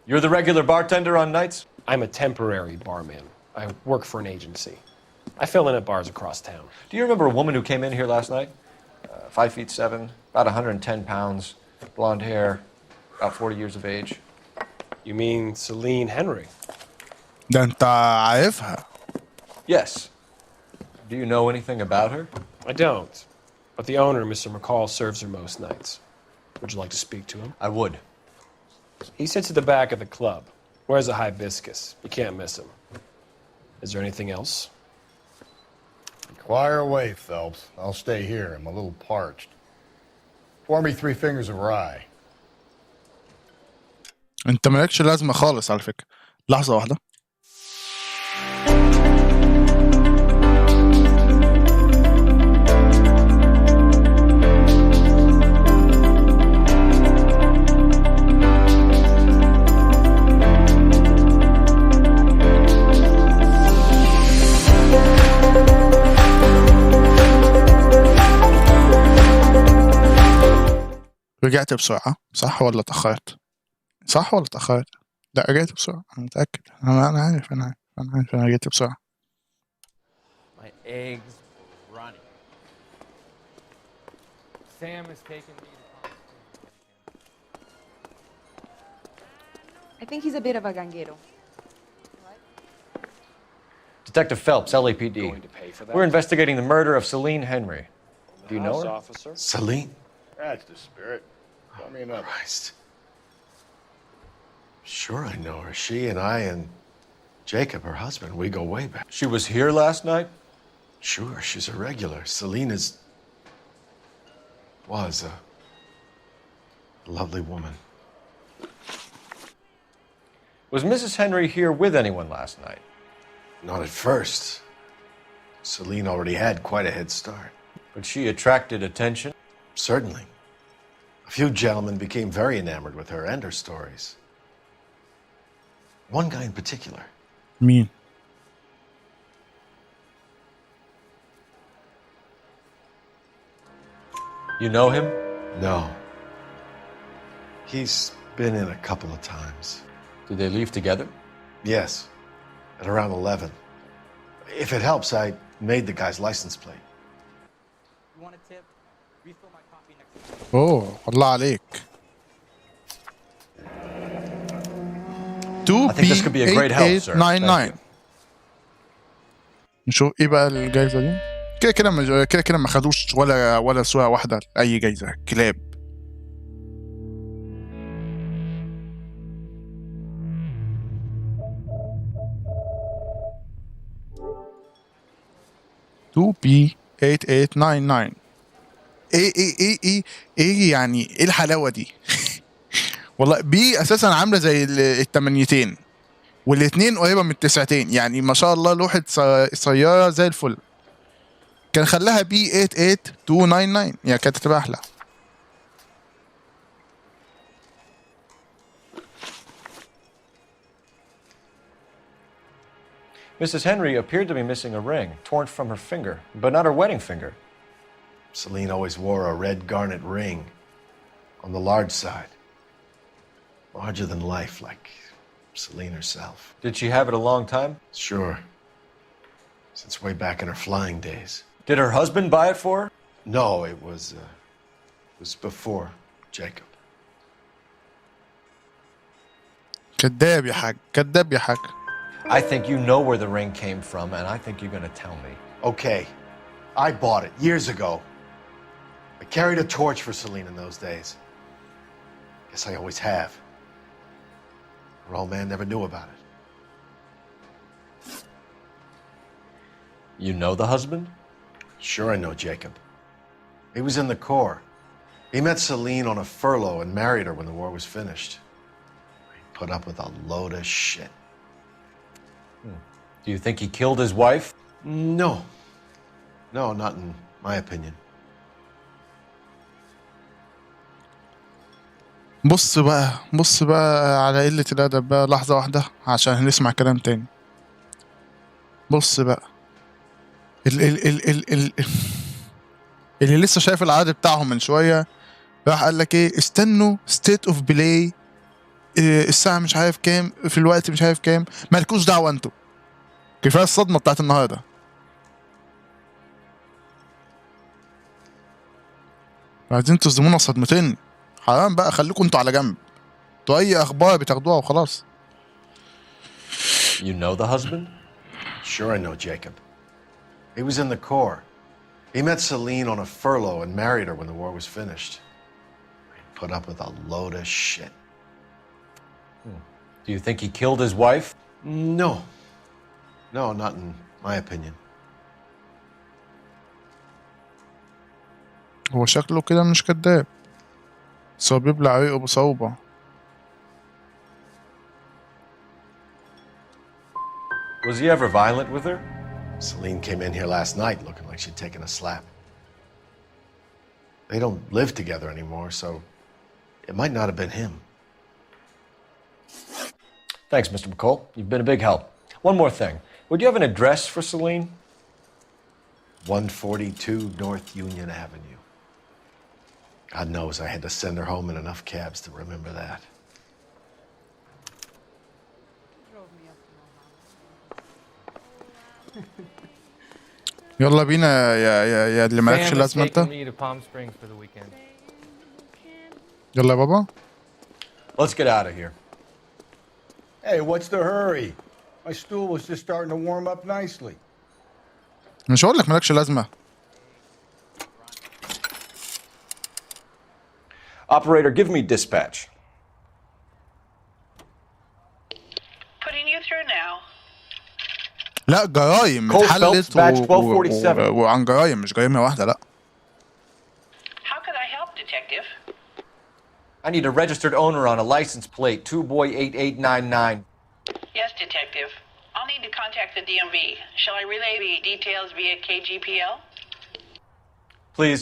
You're the regular bartender on nights? I'm a temporary barman. I work for an agency. I fill in at bars across town. Do you remember a woman who came in here last night? 5'7", about 110 pounds, blonde hair, about 40 years of age. You mean Celine Henry? ده انت عارفها. Yes. Do you know anything about her? I don't. But the owner, Mr. McCall, serves her most nights. Would you like to speak to him? I would. He sits at the back of the club. Wears a hibiscus. You can't miss him. Is there anything else? Inquire away, Phelps. I'll stay here. I'm a little parched. Pour me 3 fingers of rye. انت مالكش لازمة خالص على فكرة. لحظة واحدة. رجعت بسرعة صح ولا اتأخرت؟ صح ولا اتأخرت؟ لا رجعت بسرعة أنا متأكد أنا عارف أنا رجعت بسرعة. My eggs running. Sam has taken me to I think he's a bit of a ganguero. Detective Phelps, LAPD. We're investigating the murder of Celine Henry. Do you know her? Officer. Celine? That's the spirit. Tell me another. Christ. Sure I know her. She and I and Jacob, her husband, we go way back. She was here last night? Sure, she's a regular. Celine was a lovely woman. Was Mrs. Henry here with anyone last night? Not at first. Celine already had quite a head start. But she attracted attention? Certainly. A few gentlemen became very enamored with her and her stories. One guy in particular. مين؟ You know him? No. He's been in a couple of times. Did they leave together? Yes. At around 11. If it helps, I made the guy's license plate. You want a tip? Refill my coffee next time. أوه الله عليك. I think this could be a great help, sir. 8899. نشوف ايه بقى الجايزة دي. كده ما خدوش ولا سواء واحدة أي جايزة كلاب. تو بي 8899. ايه يعني ايه الحلاوة دي؟ والله بي اساسا عامله زي التمانيتين والاثنين قريبه من التسعتين يعني ما شاء الله لوحه سياره زي الفل. كان خلاها بي 88299 يعني كانت تبقى احلى. Mrs. Henry appeared to be missing a ring, torn from her finger, but not her wedding finger. Celine always wore a red garnet ring on the large side. Larger than life, like Celine herself. Did she have it a long time? Sure. Since way back in her flying days. Did her husband buy it for her? No, it was before Jacob. كذاب يا حاج كذاب يا حاج. I think you know where the ring came from, and I think you're going to tell me. Okay. I bought it years ago. I carried a torch for Celine in those days. Guess I always have. Her old man never knew about it. You know the husband? Sure I know Jacob. He was in the Corps. He met Celine on a furlough and married her when the war was finished. He put up with a load of shit. Do you think he killed his wife? No. No, not in my opinion. بص بقى على قلة الأدب بقى لحظة واحدة عشان هنسمع كلام تاني. بص بقى اللي لسه شايف العدد بتاعهم من شويه راح قال لك ايه، استنوا ستيت اوف بلاي الساعه مش عارف كام في الوقت مش عارف كام، مالكوش دعوه انتوا، كفايه الصدمه بتاعت النهارده. عايزين تصدمونا صدمتين، حرام بقى، خليكم انتوا على جنب، انتوا اي اخبار بتاخدوها وخلاص. You know the husband? Sure I know Jacob. He was in the Corps. He met Celine on a furlough and married her when the war was finished. He put up with a load of shit. Do you think he killed his wife? No. No, not in my opinion. هو شكله كده مش كداب، بس هو بيبلع ريقه بصعوبة. Was he ever violent with her? Celine came in here last night looking like she'd taken a slap. They don't live together anymore, so it might not have been him. Thanks, Mr. McCall. You've been a big help. One more thing. Would you have an address for Celine? 142 North Union Avenue. God knows I had to send her home in enough cabs to remember that. يلا بينا يا اللي مالكش لازمة انت. يلا يا بابا. Let's get out of here. Hey, what's the hurry? My stool was just starting to warm up nicely. مش هقول لك مالكش لازمة. Operator, give me dispatch. Putting you through now. لا جرايم اتحلت وعن جرايم مش جريمة واحدة لا. How could I help, detective? I need a registered owner on a license plate 2boy8899. Yes, detective. I'll need to contact the DMV. Shall I relay the details via KGPL? Please.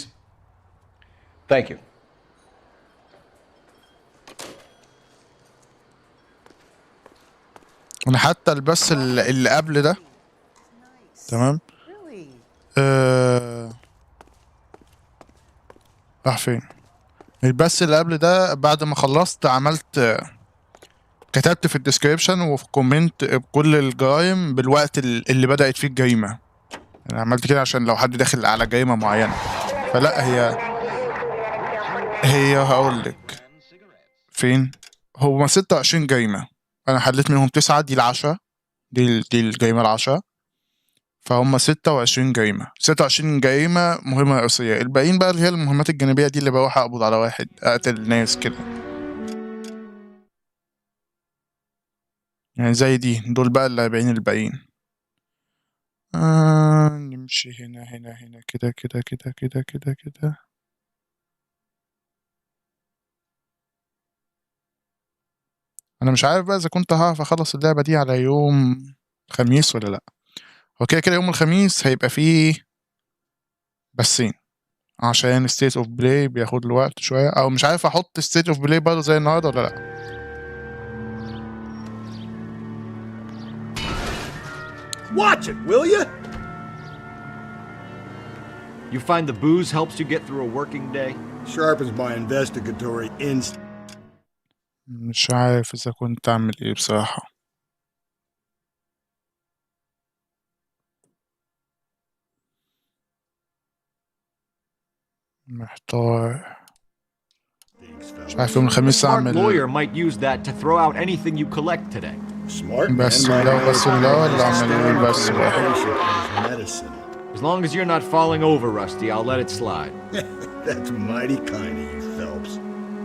Thank you. انا حتى البث اللي قبل ده تمام راح فين البث اللي قبل ده، بعد ما خلصت عملت كتبت في الديسكريبشن وفي كومنت بكل الجرائم بالوقت اللي بدأت فيه الجريمة. انا عملت كده عشان لو حد داخل على جريمة معينة، فلا هي هقول لك فين. هو 26 جريمة، انا حليت منهم 9، دي ال10، دي الجريمة ال10، فهم 26 جريمة. 26 جريمة مهمة رئيسية، الباقيين بقى اللي هي المهمات الجانبية دي اللي بروح اقبض على واحد، اقتل ناس كده، يعني زي دي، دول بقى ال40 الباقيين. نمشي هنا كده كده كده كده كده كده. انا مش عارف بقى اذا كنت هعرف اخلص اللعبة دي على يوم الخميس ولا لا. هو كده يوم الخميس هيبقى فيه بسين عشان ستيت اوف بلاي بياخد له وقت شوية، او مش عارف احط ستيت اوف بلاي برضه زي النهارده ولا لا. Watch it, will you? You find the booze helps you get through a working day? Sharpens my investigatory instinct. مش عارف اذا كنت اعمل ايه بصراحة. محتار، مش عارف يوم الخميس اعمل. Lawyer might use that to throw out anything you collect today. Smart. بس لا ولا اعمل بس As long as you're not falling over, Rusty, I'll let it slide. That's mighty kind of you, Phelps.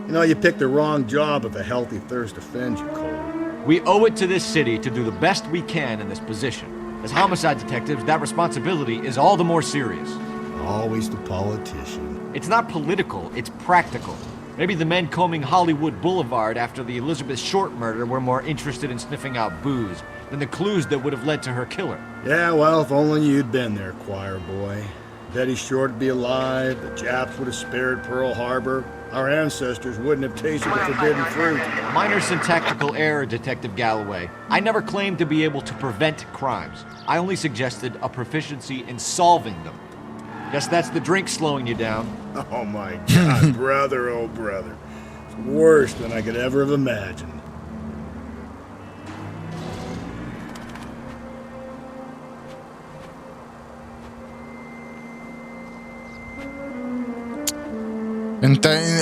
You know, you picked the wrong job if a healthy thirst offends you, Cole. We owe it to this city to do the best we can in this position. As homicide detectives, that responsibility is all the more serious. Always the politician. It's not political, it's practical. Maybe the men combing Hollywood Boulevard after the Elizabeth Short murder were more interested in sniffing out booze than the clues that would have led to her killer. Yeah, well, if only you'd been there, choir boy. Betty Short would be alive, the Japs would have spared Pearl Harbor, our ancestors wouldn't have tasted the forbidden fruit. Minor syntactical error, Detective Galloway. I never claimed to be able to prevent crimes. I only suggested a proficiency in solving them. Guess that's the drink slowing you down. Oh my God, brother, oh brother. It's worse than I could ever have imagined.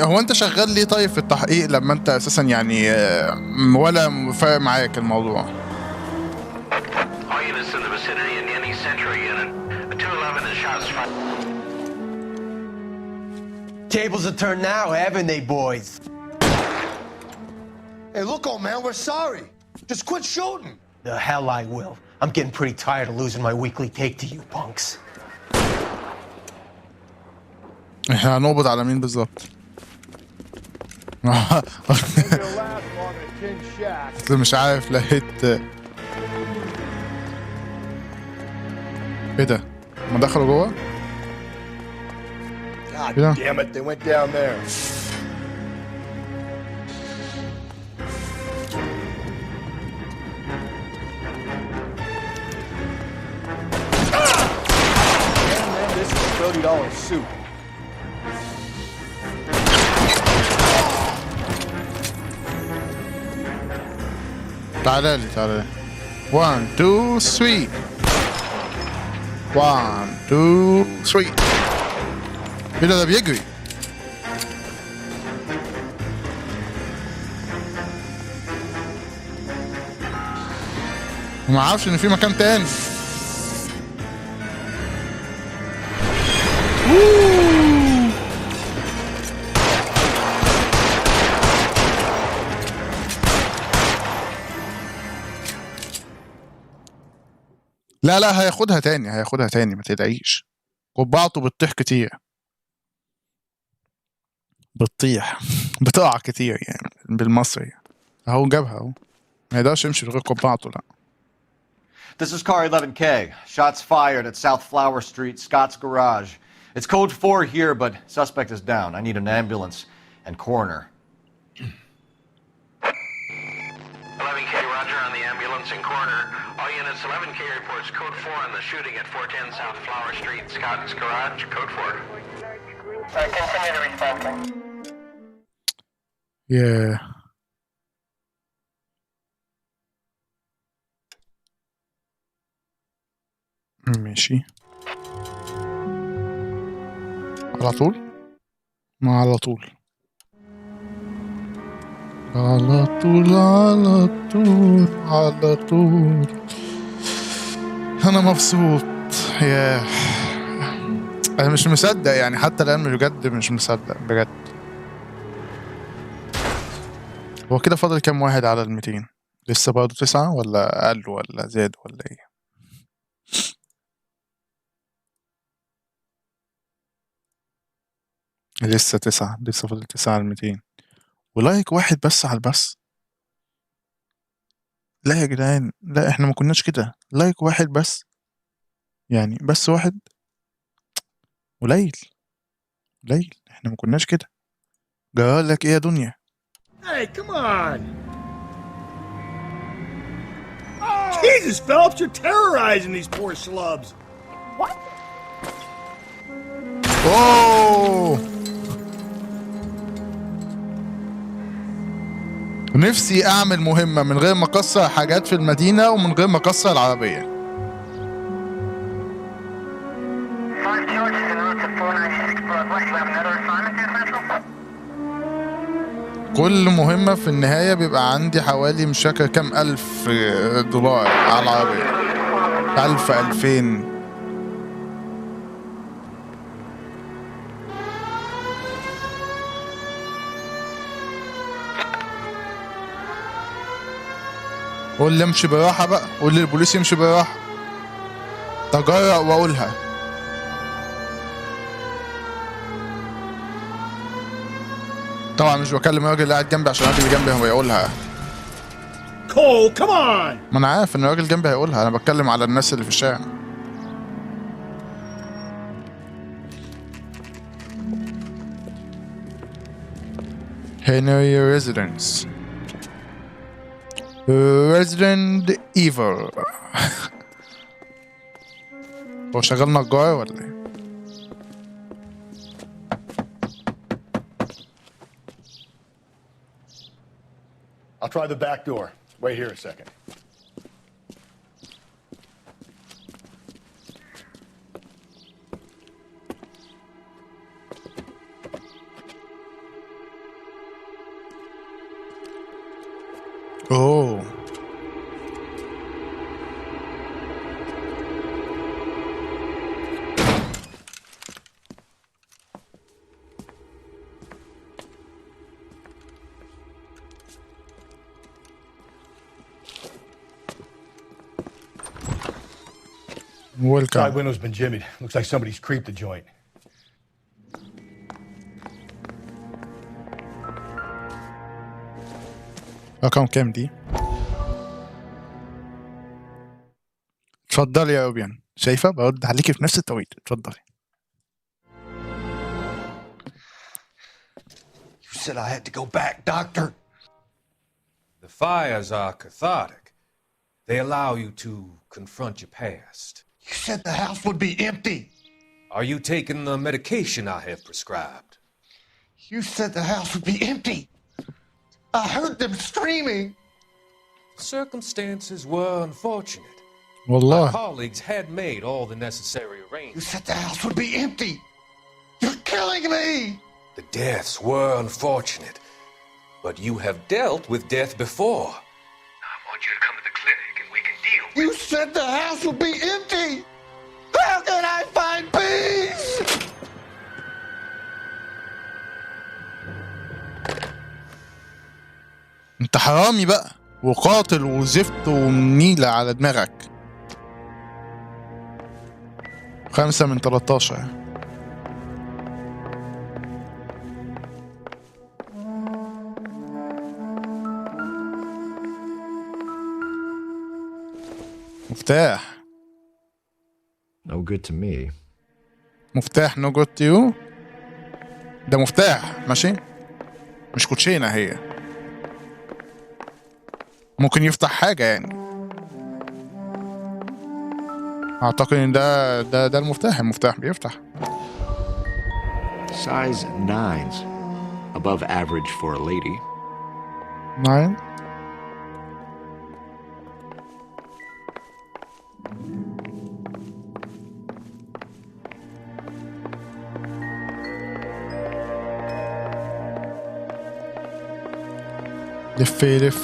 هو انت شغال ليه طيب في التحقيق لما انت اساسا يعني ولا فارق معاك الموضوع؟ Tables have turned now, haven't they, boys? Hey, look, old man, we're sorry. Just quit shooting. The hell I will. I'm getting pretty tired of losing my weekly take to you punks. احنا هنقبض على مين بالظبط؟ مش عارف لقيت ايه ده؟ ما دخلوا جوه؟ God damn it, they went down there. Damn, man, this is $30 soup. تعالى لي تعالى لي 1 2 3 1 2 3 ايه ده بيجري وما اعرفش ان في مكان تاني لا هياخدها تاني ما تدعيش قبعته بتطيح كتير بتقع كتير يعني بالمصري اهو جابها اهو ما يقدرش يمشي غير قبعته لا. This is car 11K. Shots fired at South Flower Street, Scott's Garage. It's code 4 here, but suspect is down. I need an ambulance and coroner. 11K, roger on the ambulance and coroner. All units, 11K reports code 4 on the shooting at 410 South Flower Street, Scott's Garage, code 4. Continue to respond. Yeah. ماشي على طول ما على طول على طول انا مبسوط يا انا مش مصدق يعني حتى الان بجد مش مصدق بجد. هو كده فاضل كام واحد على 200 لسه برضه 9 ولا اقل ولا زاد ولا ايه؟ لسه 9 لسه فاضل 9 على 200 ولايك واحد بس على البث. لا يا جدعان لا احنا ما كناش كده لايك واحد بس يعني بس واحد قليل احنا ما كناش كده. قال لك ايه يا دنيا؟ Hey, come on! Oh. Jesus, Phelps, you're terrorizing these poor schlubs. What? اوه نفسي اعمل مهمة من غير ما اكسر حاجات في المدينة ومن غير ما اكسر العربية. كل مهمة في النهاية بيبقى عندي حوالي مش فاكر كام ألف دولار على العربية 1000 2000. قول لي امشي براحة بقى قول لي البوليس يمشي براحة تجرأ واقولها. طبعا مش بكلم الراجل اللي قاعد جنبي عشان الراجل اللي جنبي هو يقولها. كول كمان ما انا عارف ان الراجل جنبي هيقولها انا بتكلم على الناس اللي في الشارع. Henry Residence Resident Evil. هو شغال نجار ولا ايه؟ I'll try the back door. Wait here a second. Oh. Welcome. Side window's been jimmied. Looks like somebody's creeped the joint. رقم كام دي؟ اتفضلي يا اوبيان. شايفه برد عليكي في نفس التوقيت. اتفضلي. You said I had to go back, Doctor. The fires are cathartic. They allow you to confront your past. You said the house would be empty. Are you taking the medication I have prescribed? You said the house would be empty. I heard them screaming. Circumstances were unfortunate. والله. My colleagues had made all the necessary arrangements. You said the house would be empty. You're killing me. The deaths were unfortunate, but you have dealt with death before. I want you to come to the clinic and we can deal with it. You said the house would be empty. How can I find peace? انت حرامي بقى وقاتل وزفت ومنيلة على دماغك. 5 من 13. مفتاح. No good to me. مفتاح no good to you. ده مفتاح ماشي، مش كوتشينة هي. ممكن يفتح حاجة يعني. أعتقد إن ده المفتاح بيفتح. Size 9s. Above average for a lady. 9.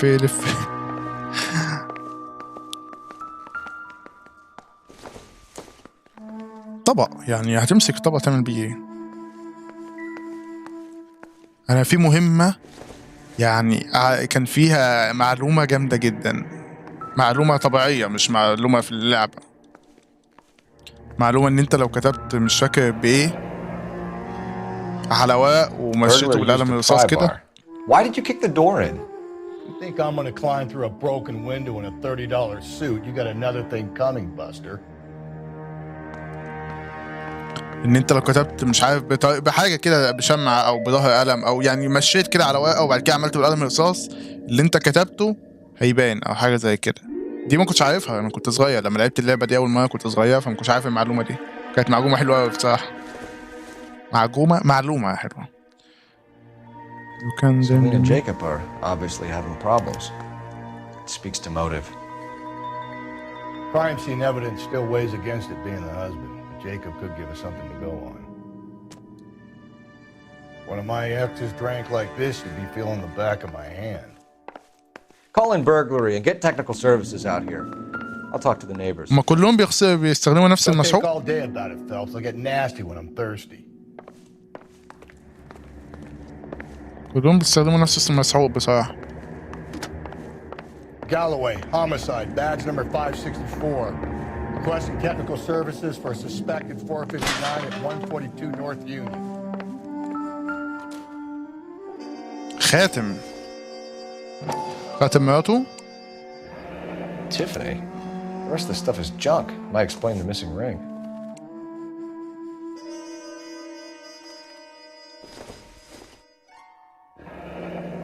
لف. طبق، يعني هتمسك طبق تعمل بيه ايه؟ انا في مهمة يعني كان فيها معلومة جامدة جدا، معلومة طبيعية مش معلومة في اللعبة. معلومة ان انت لو كتبت مش فاكر بايه على ورق ومشيته بالقلم الرصاص كده. Why did you kick the door in? You think I'm gonna climb through a broken window in a $30 suit? You got another thing coming, Buster. ان انت لو كتبت مش عارف بحاجه كده بشمعه او بظهر قلم او يعني مشيت كده على ورقه وبعد كده عملت بالقلم الرصاص اللي انت كتبته هيبان او حاجه زي كده. دي ما كنتش عارفها، انا كنت صغير لما لعبت اللعبه دي اول مره كنت صغير، فما كنتش عارف المعلومه دي. كانت معلومه حلوه قوي بصراحه. معلومه حلوه. Celine and Jacob are obviously having problems. It speaks to motive. Crime scene evidence still weighs against it being the husband. Jacob could give us something to go on. One of my exes drank like this, you'd be feeling the back of my hand. Call in burglary and get technical services out here. I'll talk to the neighbors. ما كلهم بيستخدموا نفس المشروب. Don't think all day about it, Phelps. I get nasty when I'm thirsty. كلهم بيستخدموا نفس المسحوق بصراحة. Galloway, homicide, badge number 564. Requesting technical services for a suspected 459 at 142 North Union. خاتم مراته. Tiffany. The rest of the stuff is junk. Might explain the missing ring.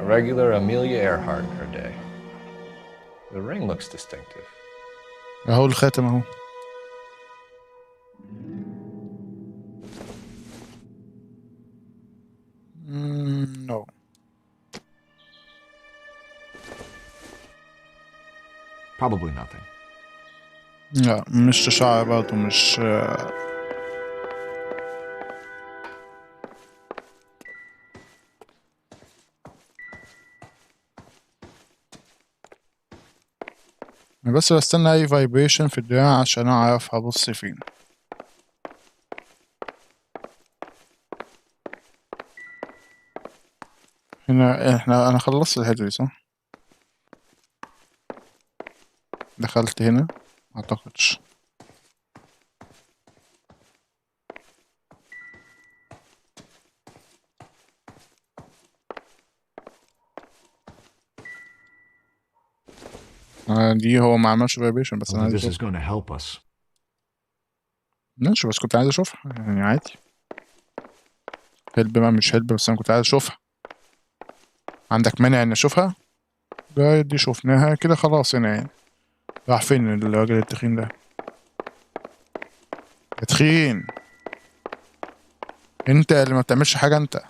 A regular Amelia Earhart in her day. The ring looks distinctive. اهو الخاتم اهو. No. Probably nothing. لا مش تشعر برضه مش بس بستنى اي فايبريشن في الدراع عشان اعرف هبص فين. هنا انا خلصت الحتة دي صح؟ دخلت هنا اعتقدش. دي هو ما عملش فايبريشن بس انا عايز اشوفها. ماشي بس كنت عايز اشوفها يعني عادي. هلب ما مش هلب بس انا كنت عايز اشوفها. عندك مانع ان اشوفها؟ دي شوفناها كده خلاص هنا يعني. راح فين الراجل التخين ده؟ تخين انت اللي ما بتعملش حاجة انت.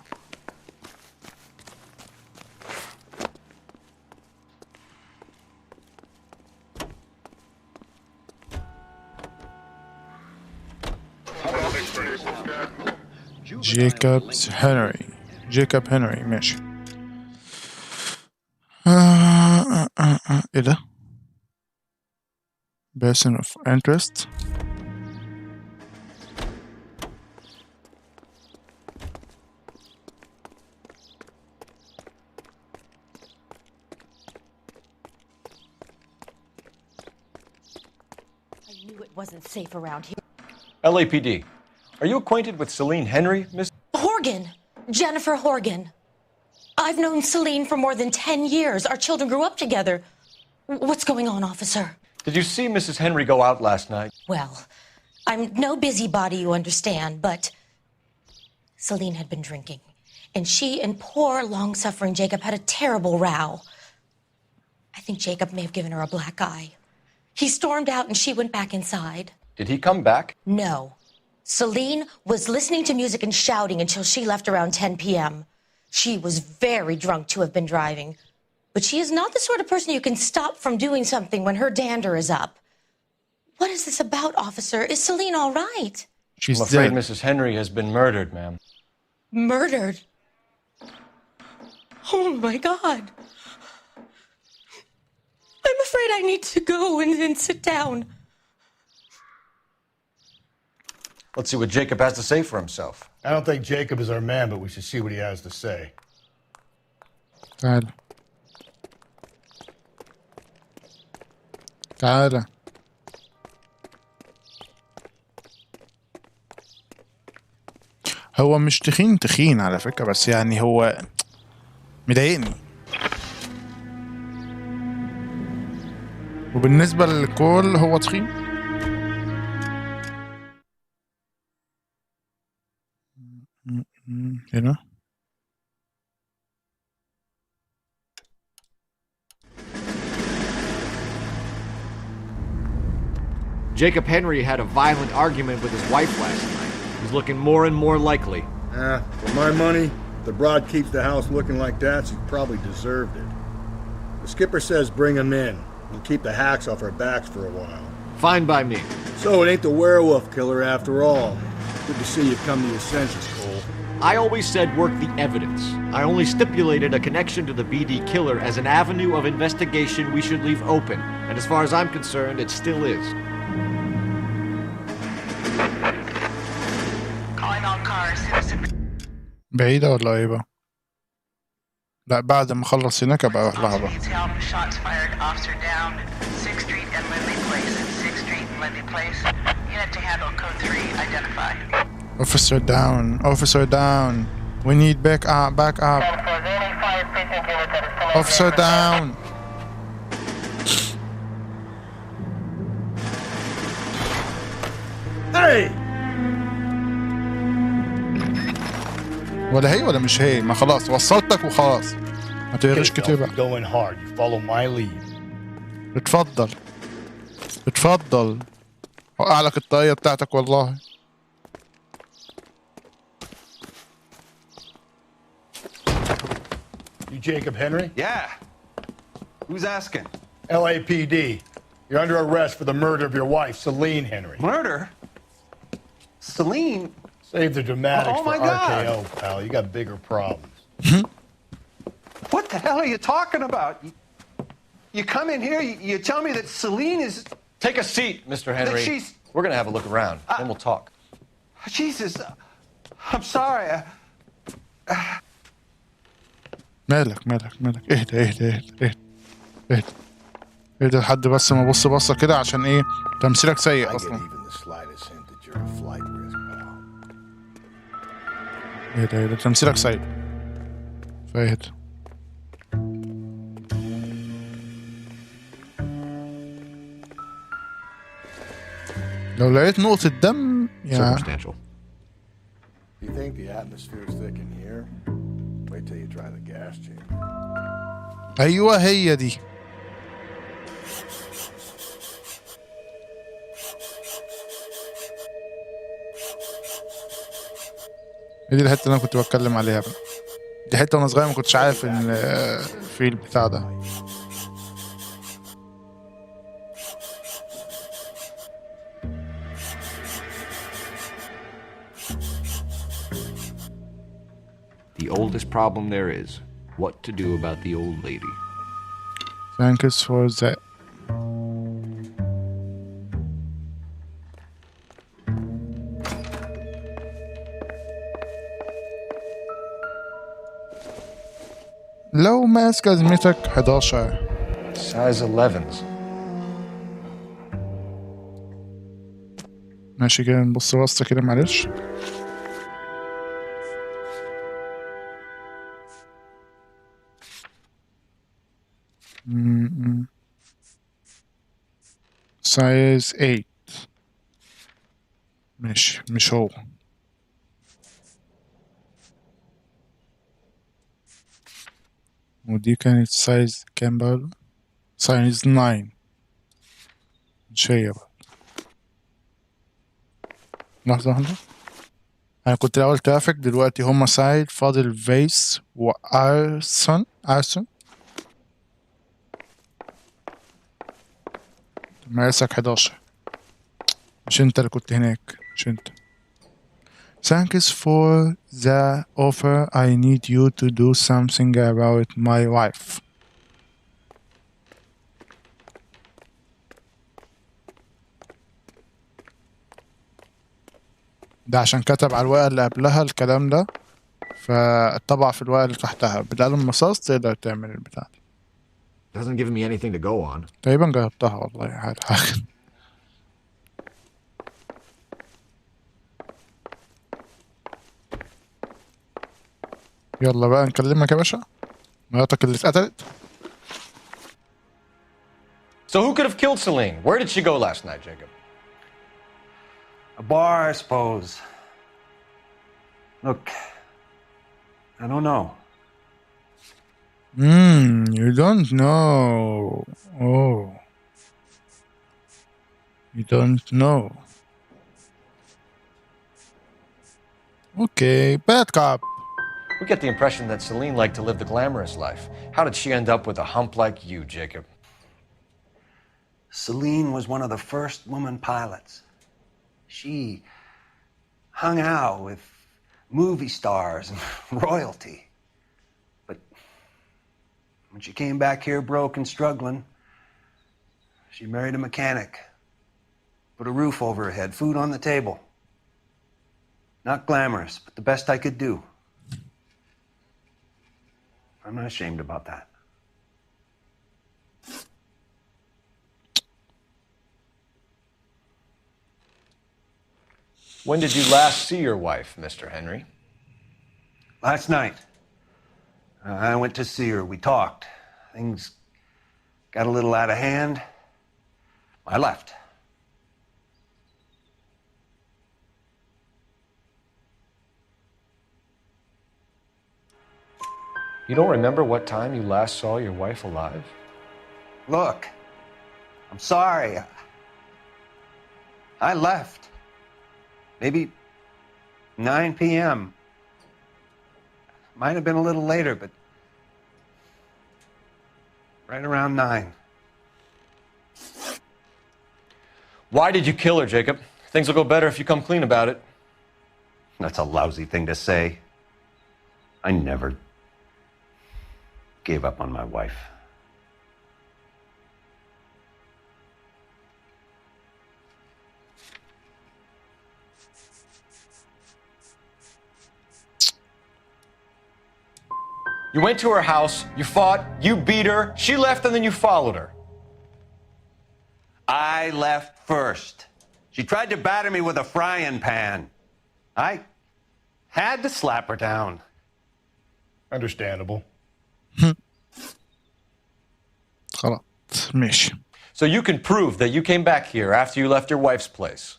جيكوب هنري ماشي. ايه ده؟ person of interest. I knew it wasn't safe around here. LAPD. Are you acquainted with Celine Henry, Miss? Horgan. Jennifer Horgan. I've known Celine for more than 10 years. Our children grew up together. What's going on, officer? Did you see Mrs. Henry go out last night? Well, I'm no busybody, you understand, but Celine had been drinking, and she and poor, long-suffering Jacob had a terrible row. I think Jacob may have given her a black eye. He stormed out and she went back inside. Did he come back? No. Celine was listening to music and shouting until she left around 10 p.m. She was very drunk to have been driving. But she is not the sort of person you can stop from doing something when her dander is up. What is this about, officer? Is Celine all right? I'm afraid Mrs. Henry has been murdered, ma'am. Murdered? Oh, my God. I'm afraid I need to go and sit down. Let's see what Jacob has to say for himself. I don't think Jacob is our man, but we should see what he has to say. تعال تعال. هو مش تخين على فكرة، بس يعني هو مضايقني. وبالنسبة للكل هو تخين. هنا Jacob Henry had a violent argument with his wife last night. He's looking more and more likely. For my money, if the broad keeps the house looking like that, she probably deserved it. The skipper says bring him in. We'll keep the hacks off our backs for a while. Fine by me. So it ain't the werewolf killer after all. Good to see you come to your senses, Cole. I always said work the evidence. I only stipulated a connection to the BD killer as an avenue of investigation we should leave open. And as far as I'm concerned, it still is. Calling all cars. Citizen. بعيدة ولا قريبة؟ لا بعد ما اخلص هناك ابقى اروح لها بقى. Shots fired. Officer down. 6th Street and Lindley Place. 6th Street and Lindley Place. Unit to handle code 3. Identify. Officer down. Officer down. We need back up. Back up. Officer down. Hey! ولا هي ولا مش هي؟ ما خلاص وصلتك وخلاص. ما تغيرش كتير بقى. Going hard. You follow my lead. اتفضل. اتفضل. وقع لك الطاقية بتاعتك والله. You Jacob Henry? Yeah. Who's asking? LAPD. You're under arrest for the murder of your wife, Celine, Henry. Murder? Celine? Save the dramatics Oh, for my God. RKO, pal. You got bigger problems. What the hell are you talking about? You come in here, you tell me that Celine is... Take a seat, Mr. Henry. she's- We're gonna have a look around, then we'll talk. Jesus, I'm sorry. مالك اهدى لحد بس ما ابص بصه كده عشان ايه تمثيلك سيء اصلا. Even the slightest hint that you're a flight risk, pal. اهدى تمثيلك سيء. فاهد. لو لقيت نقطة دم يعني Circumstantial. You think the atmosphere's thick in here? Wait till you try the gas chamber. ايوه هي دي. دي الحتة اللي انا كنت بتكلم عليها بقى. دي حتة وانا صغير ما كنتش عارف ان في البتاع ده. The oldest problem there is, what to do about the old lady. Thanks for that. لو ماسك أزمتك 11 Size 11s. ماشي كده نبص بصة كده معلش. Size 8 مش هو. ودي كانت سايز كام بقى؟ سايز 9 مش هي بقى. لحظة أنا كنت الأول ترافيك دلوقتي هما سايد فاضل فيس وأرسون مقاسك 11 مش انت اللي كنت هناك مش انت. Thanks for the offer. I need you to do something about my wife. ده عشان كتب على الورقة اللي قبلها الكلام ده فطبع في الورقة اللي تحتها بالقلم رصاص تقدر تعمل البتاع دي. Doesn't give me anything to go on. تقريبا جربتها والله حاجة. يلا بقى نكلمك يا باشا مراتك اللي اتقتلت. So who could have killed Celine? Where did she go last night, Jacob? A bar, I suppose. Look, I don't know. You don't know. Oh. You don't know. Okay, bad cop. We get the impression that Celine liked to live the glamorous life. How did she end up with a hump like you, Jacob? Celine was one of the first woman pilots. She hung out with movie stars and royalty. But when she came back here broke and struggling, she married a mechanic. Put a roof over her head, food on the table. Not glamorous, but the best I could do. I'm not ashamed about that. When did you last see your wife, Mr. Henry? Last night. I went to see her. We talked. Things got a little out of hand. I left. You don't remember what time you last saw your wife alive? Look, I'm sorry. I left. Maybe 9 p.m. Might have been a little later, but right around 9. Why did you kill her, Jacob? Things will go better if you come clean about it. That's a lousy thing to say. I never gave up on my wife. You went to her house, you fought, you beat her, she left, and then you followed her. I left first. She tried to batter me with a frying pan. I had to slap her down. Understandable. خلاص ماشي. So you can prove that you came back here after you left your wife's place.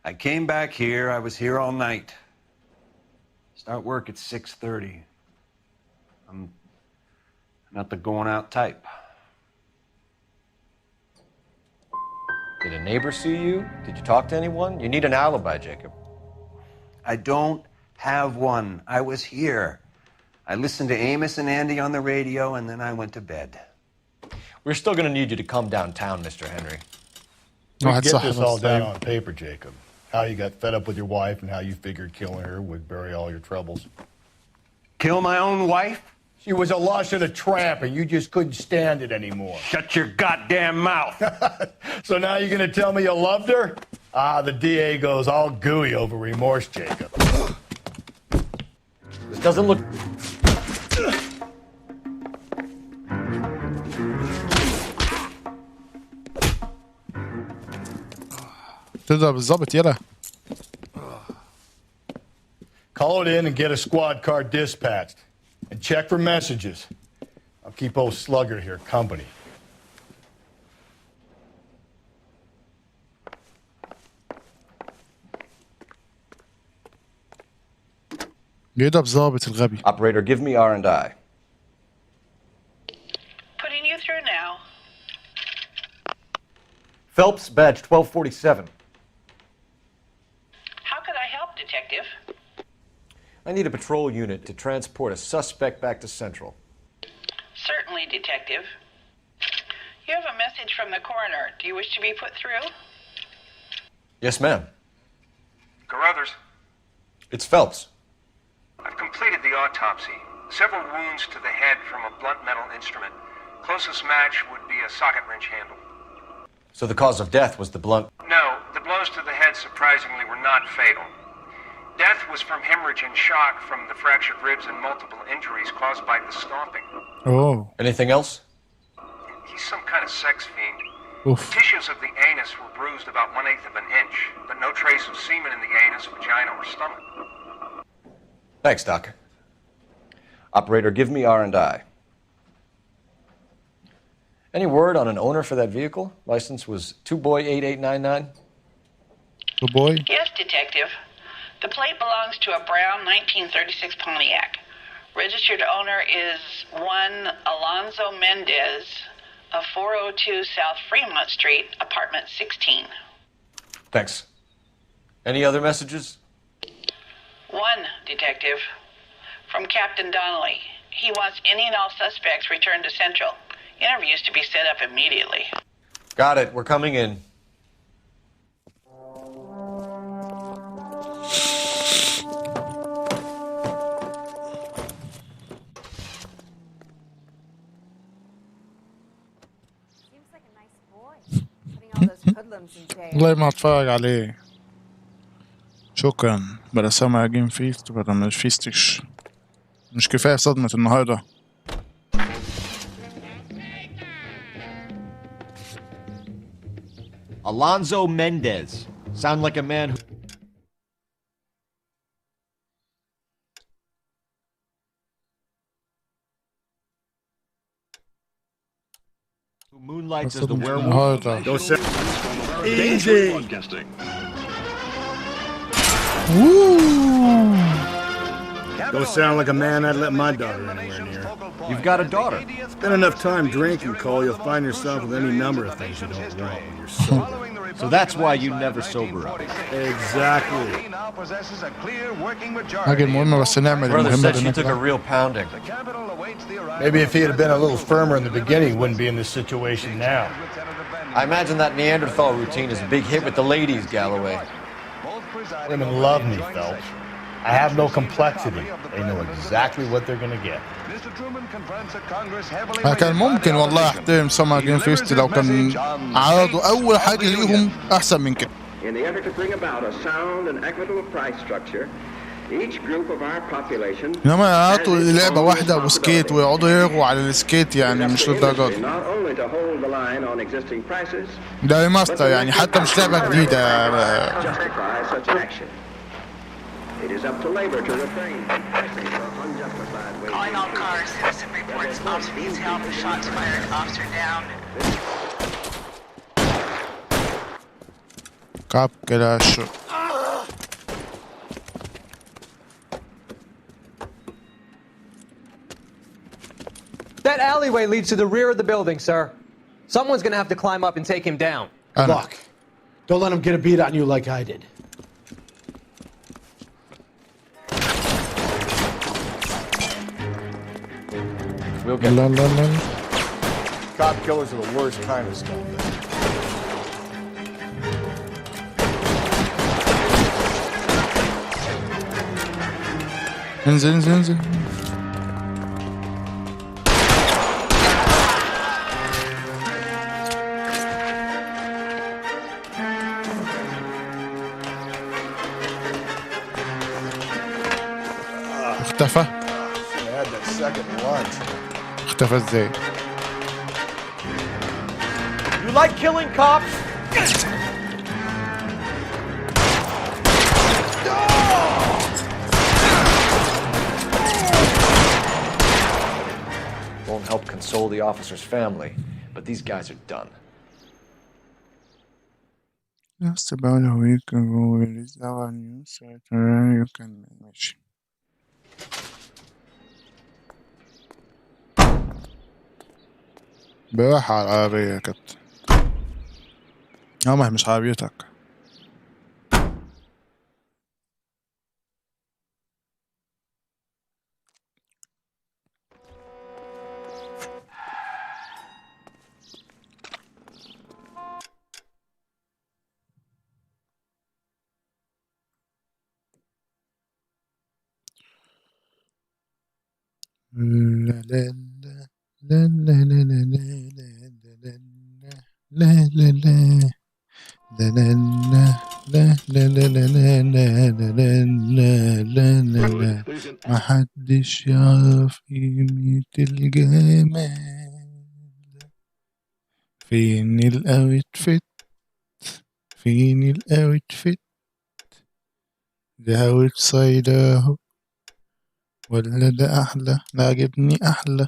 I came back here. I was here all night. Start work at 6:30. I'm not the going out type. Did a neighbor see you? Did you talk to anyone? You need an alibi, Jacob. I don't have one. I was here. I listened to Amos and Andy on the radio, and then I went to bed. We're still going to need you to come downtown, Mr. Henry. We get this all down on paper, Jacob. How you got fed up with your wife and how you figured killing her would bury all your troubles. Kill my own wife? She was a lush and a tramp, and you just couldn't stand it anymore. Shut your goddamn mouth. So now you're going to tell me you loved her? Ah, the DA goes all gooey over remorse, Jacob. This doesn't look... تضرب بالظبط يلا. Call it in and get a squad car dispatched. And check for messages. I'll keep old Slugger here company. يضرب ظابط الغبي. Operator, give me R&I. Putting you through now. Phelps, badge 1247. How could I help, Detective? I need a patrol unit to transport a suspect back to Central. Certainly, Detective. You have a message from the coroner. Do you wish to be put through? Yes, ma'am. Carruthers, It's Phelps. I've completed the autopsy. Several wounds to the head from a blunt metal instrument. Closest match would be a socket wrench handle. So the cause of death was the blunt... No, the blows to the head surprisingly were not fatal. Death was from hemorrhage and shock from the fractured ribs and multiple injuries caused by the stomping. Oh. Anything else? He's some kind of sex fiend. Oof. The tissues of the anus were bruised about 1/8 of an inch, but no trace of semen in the anus, vagina, or stomach. Thanks, Doc. Operator, give me R&I. Any word on an owner for that vehicle? License was 2boy8899. The boy? Yes, Detective. The plate belongs to a brown 1936 Pontiac. Registered owner is one Alonzo Mendez of 402 South Fremont Street, apartment 16. Thanks. Any other messages? One, Detective. From Captain Donnelly. He wants any and all suspects returned to Central. Interviews to be set up immediately. Got it. We're coming in. والله ما هتفرج عليه. شكرا بلا سمع جيم فيست بلا ما فيستش. مش كفاية صدمة النهاردة. Alonzo Mendez. Sound like a man who moonlights as the werewolf. Don't say easy. Woo! Don't sound like a man I'd let my daughter anywhere near. You've got a daughter. Spend enough time drinking, Cole, you'll find yourself with any number of things you don't want when you're sober. So that's why you never sober up. Exactly. حاجة المهمة بس نعمل Brother المهمة said she took a real pounding. Maybe if he had been a little firmer in the beginning, he wouldn't be in this situation now. I imagine that Neanderthal routine is a big hit with the ladies, Galloway. Women love me, Phelps. I have no complexity. They know exactly what they're gonna get. كان ممكن والله احترم سمر جيم فيست لو كان عرضوا اول حاجه ليهم احسن من كده. In the effort to bring about a sound and equitable price structure, each group of our population انما يعطوا لعبه واحده وسكيت ويقعدوا يرغوا على السكيت يعني مش للدرجه دي. not only to hold the line on existing prices, ده ريماستر يعني حتى مش لعبه جديده. justify such action. It is up to labor to refrain from pressing for unjustified wages. Calling all cars, citizen reports, officer needs help, shots fired, officer down. كاب كده شو. That alleyway leads to the rear of the building, sir. Someone's gonna have to climb up and take him down. Look, don't let him get a beat on you like I did. We'll get Cop killers are the worst kind of scumbag. انزل انزل انزل. اختفى. اختفى ازاي؟ You like killing cops? Won't help console the officer's family, but these guys are done. Just about a week ago, we released our new site where you can manage. براحة على العربية يا كابتن. ما هي مش عربيتك. لا لا لا لا لا لا لا لا لا لا لا لا لا لا لا ما حدش يعرف قيمة الجمال. فين الاوتفيت فين الاوتفيت ده اوت سايد اهو ولا ده احلى لا عجبني احلى.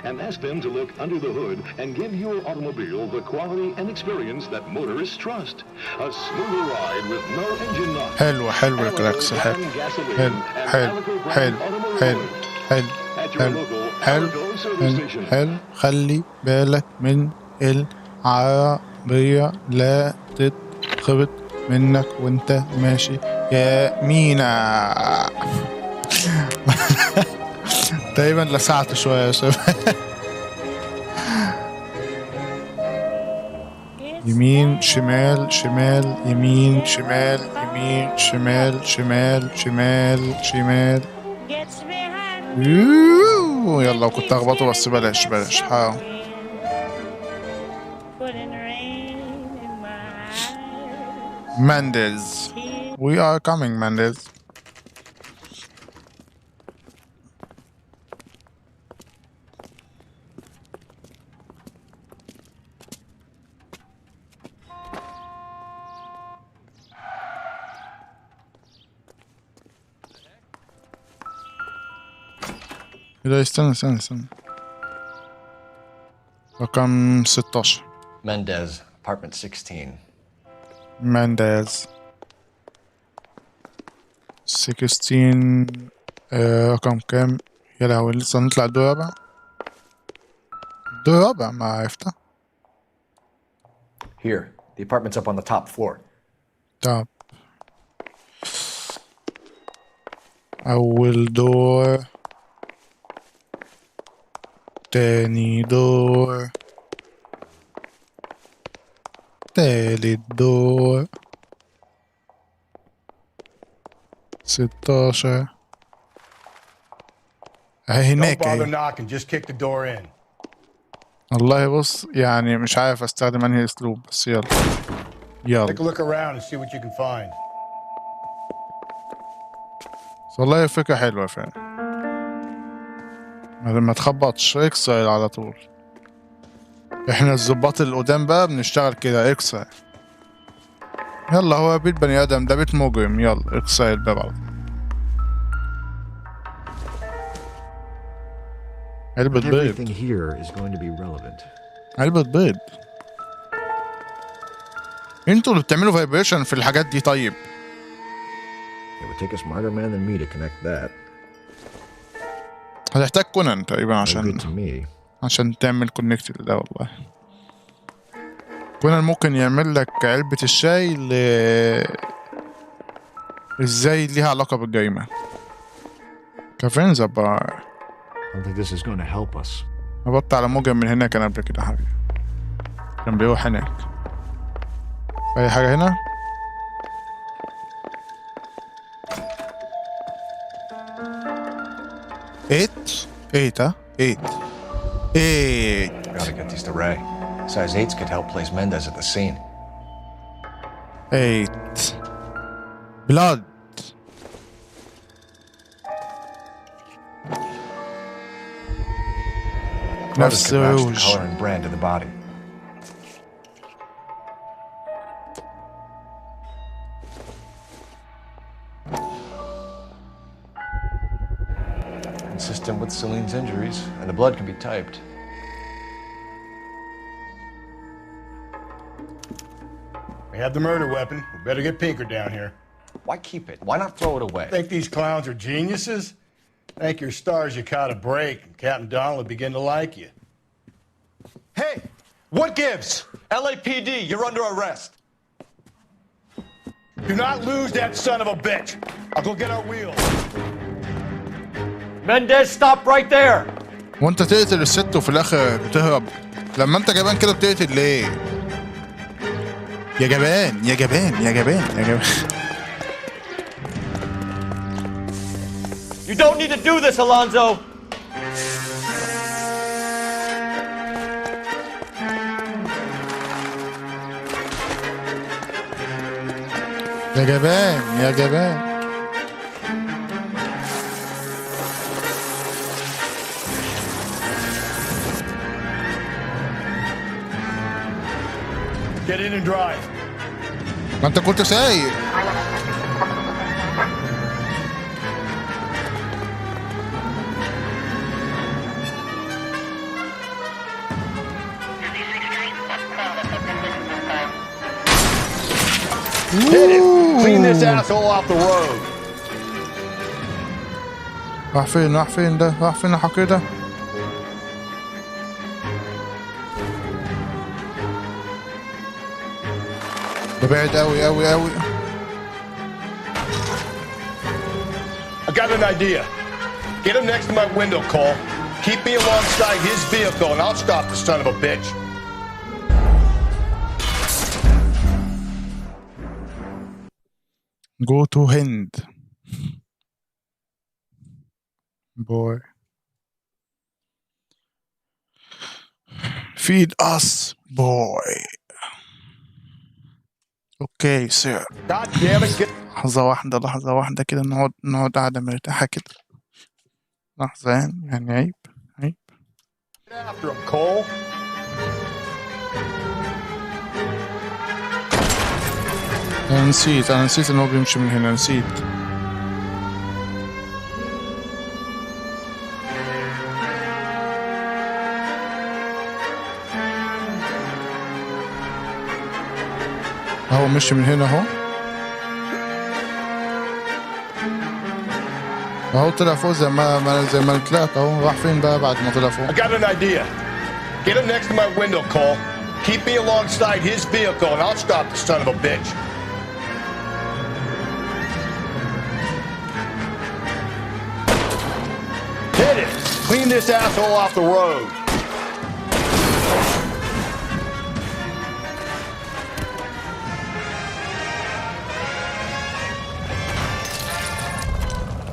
And ask them to look under the hood and give your automobile the quality and experience that motorists trust. A smoother ride with no engine knock. حلو حلو الكلاكس حلو حلو حلو حلو حلو حلو حلو حلو حلو. خلي بالك من العربية لا تتخبط منك وانت ماشي يا مينا. تقريبا لسعت شوية يا شباب. يمين شمال شمال يمين شمال يمين شمال شمال شمال شمال. يلا كنت اخبطه بس بلاش بلاش. Mendez. We are coming, Mendez. لا استنى رقم 16. Mendez, apartment 16. Mendez 16. رقم كام؟ يا لهوي لسه نطلع الدور الرابع. الدور الرابع ما عرفتها. Here, the apartment's up on the top floor. Top. أول دور تاني دور تالت دور 16 اهي هناك Don't bother اهي. knocking, just kick the door in. والله بص يعني مش عارف استخدم انهي اسلوب بس يلا Take a يلا. look around and see what you can find. بس والله فكرة حلوة فعلا. ما تخبطش اكسر على طول. احنا الظباط القدام بقى بنشتغل كده اكسر. يلا هو بيت بني ادم ده بيت مجرم يلا اكسر الباب على طول. علبة بيض. Everything here is going to be relevant. علبة بيض. انتوا اللي بتعملوا فايبريشن في الحاجات دي طيب. It would take a smarter man than me to connect that. هتحتاج كونان تقريبا No عشان good to me. عشان تعمل كونكت ده والله. كونان ممكن يعمل لك علبة الشاي ازاي ليها علاقة بالجريمة. كافينزا بار. I don't think this is going to help us. نبط على مجرم من هنا كان قبل كده حبيبي. كان بيروح هناك. أي حاجة هنا؟ Eight, huh? Eight. Gotta get these to Ray. Size 8s could help place Mendez at the scene. 8. Blood. Notice could match the Nefs color and brand of the body. Consistent with Celine's injuries, and the blood can be typed. We have the murder weapon. We better get Pinker down here. Why keep it? Why not throw it away? Think these clowns are geniuses? Thank your stars you caught a break, and Captain Donald will begin to like you. Hey, what gives? LAPD, you're under arrest. Do not lose that son of a bitch. I'll go get our wheels. Mendez, stop right there. وانت تقتل الست وفي الاخر بتهرب. لما انت جبان كده بتقتل ليه؟ يا جبان يا جبان يا جبان يا جبان. You don't need to do this, Alonzo. يا جبان يا جبان. Get in and drive. ما انت كنت سايق. Hit it. Clean this asshole off the road. راح فين راح فين ده راح فين الحقير ده؟ ده بعيد أوي أوي أوي. I got an idea. Get him next to my window, Cole. Keep me alongside his vehicle and I'll stop the son of a bitch. Go to Hind. Boy. Feed us, boy. اوكي سير. God damn it. لحظة واحدة كده نقعد قاعدة مرتاحة كده. لحظة يعني عيب. After him, Cole. أنا نسيت إن هو بيمشي من هنا نسيت. هو مشي من هنا اهو طلع فوق زي ما طلعت اهو. راح فين بقى بعد ما طلع فوق؟ I got an idea. Get him next to my window, Cole. Keep me alongside his vehicle and I'll stop the son of a bitch. Hit it. Clean this asshole off the road.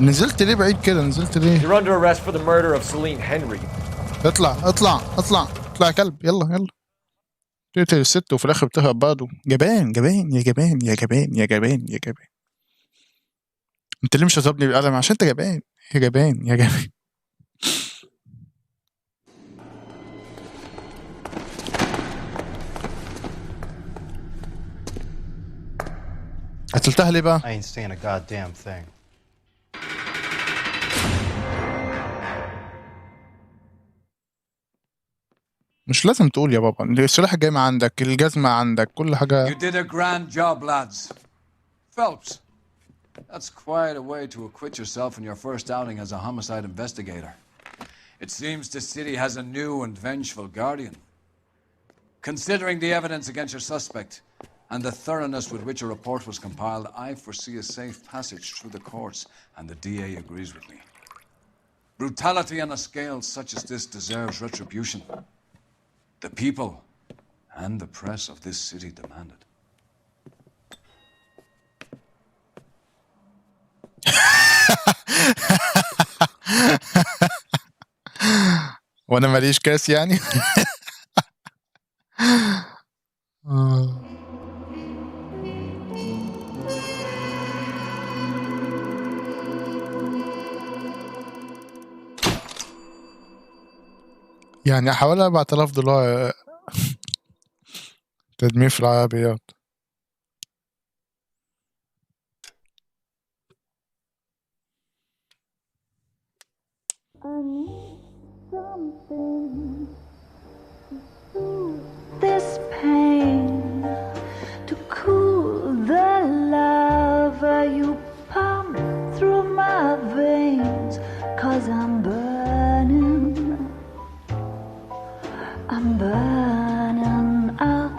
نزلت ليه بعيد كده؟ نزلت ليه؟ You're under arrest for the murder of Celine Henry. اطلع اطلع اطلع اطلع يا كلب، يلا يلا. تقتل الست وفي الاخر بتهرب برضه. جبان جبان يا جبان يا جبان يا جبان يا جبان. انت ليه مش هتضربني بالقلم؟ عشان انت جبان يا جبان يا جبان. قتلتها ليه بقى؟ I ain't saying a goddamn thing. مش لازم تقول يا بابا، السلاح الجاي عندك، الجزمة عندك، كل حاجة. You did a grand job, lads. Phelps, that's quite a way to acquit yourself in your first outing as a homicide investigator. It seems the city has a new and vengeful guardian. Considering the evidence against your suspect and the thoroughness with which a report was compiled, I foresee a safe passage through the courts, and the DA agrees with me. Brutality on a scale such as this deserves retribution. The people and the press of this city demand it. وانا ماليش كاس يعني. يعني حوالي $4000 تدمير في العربيات. This pain to cool the lava you pump through my veins, 'cause I'm burning up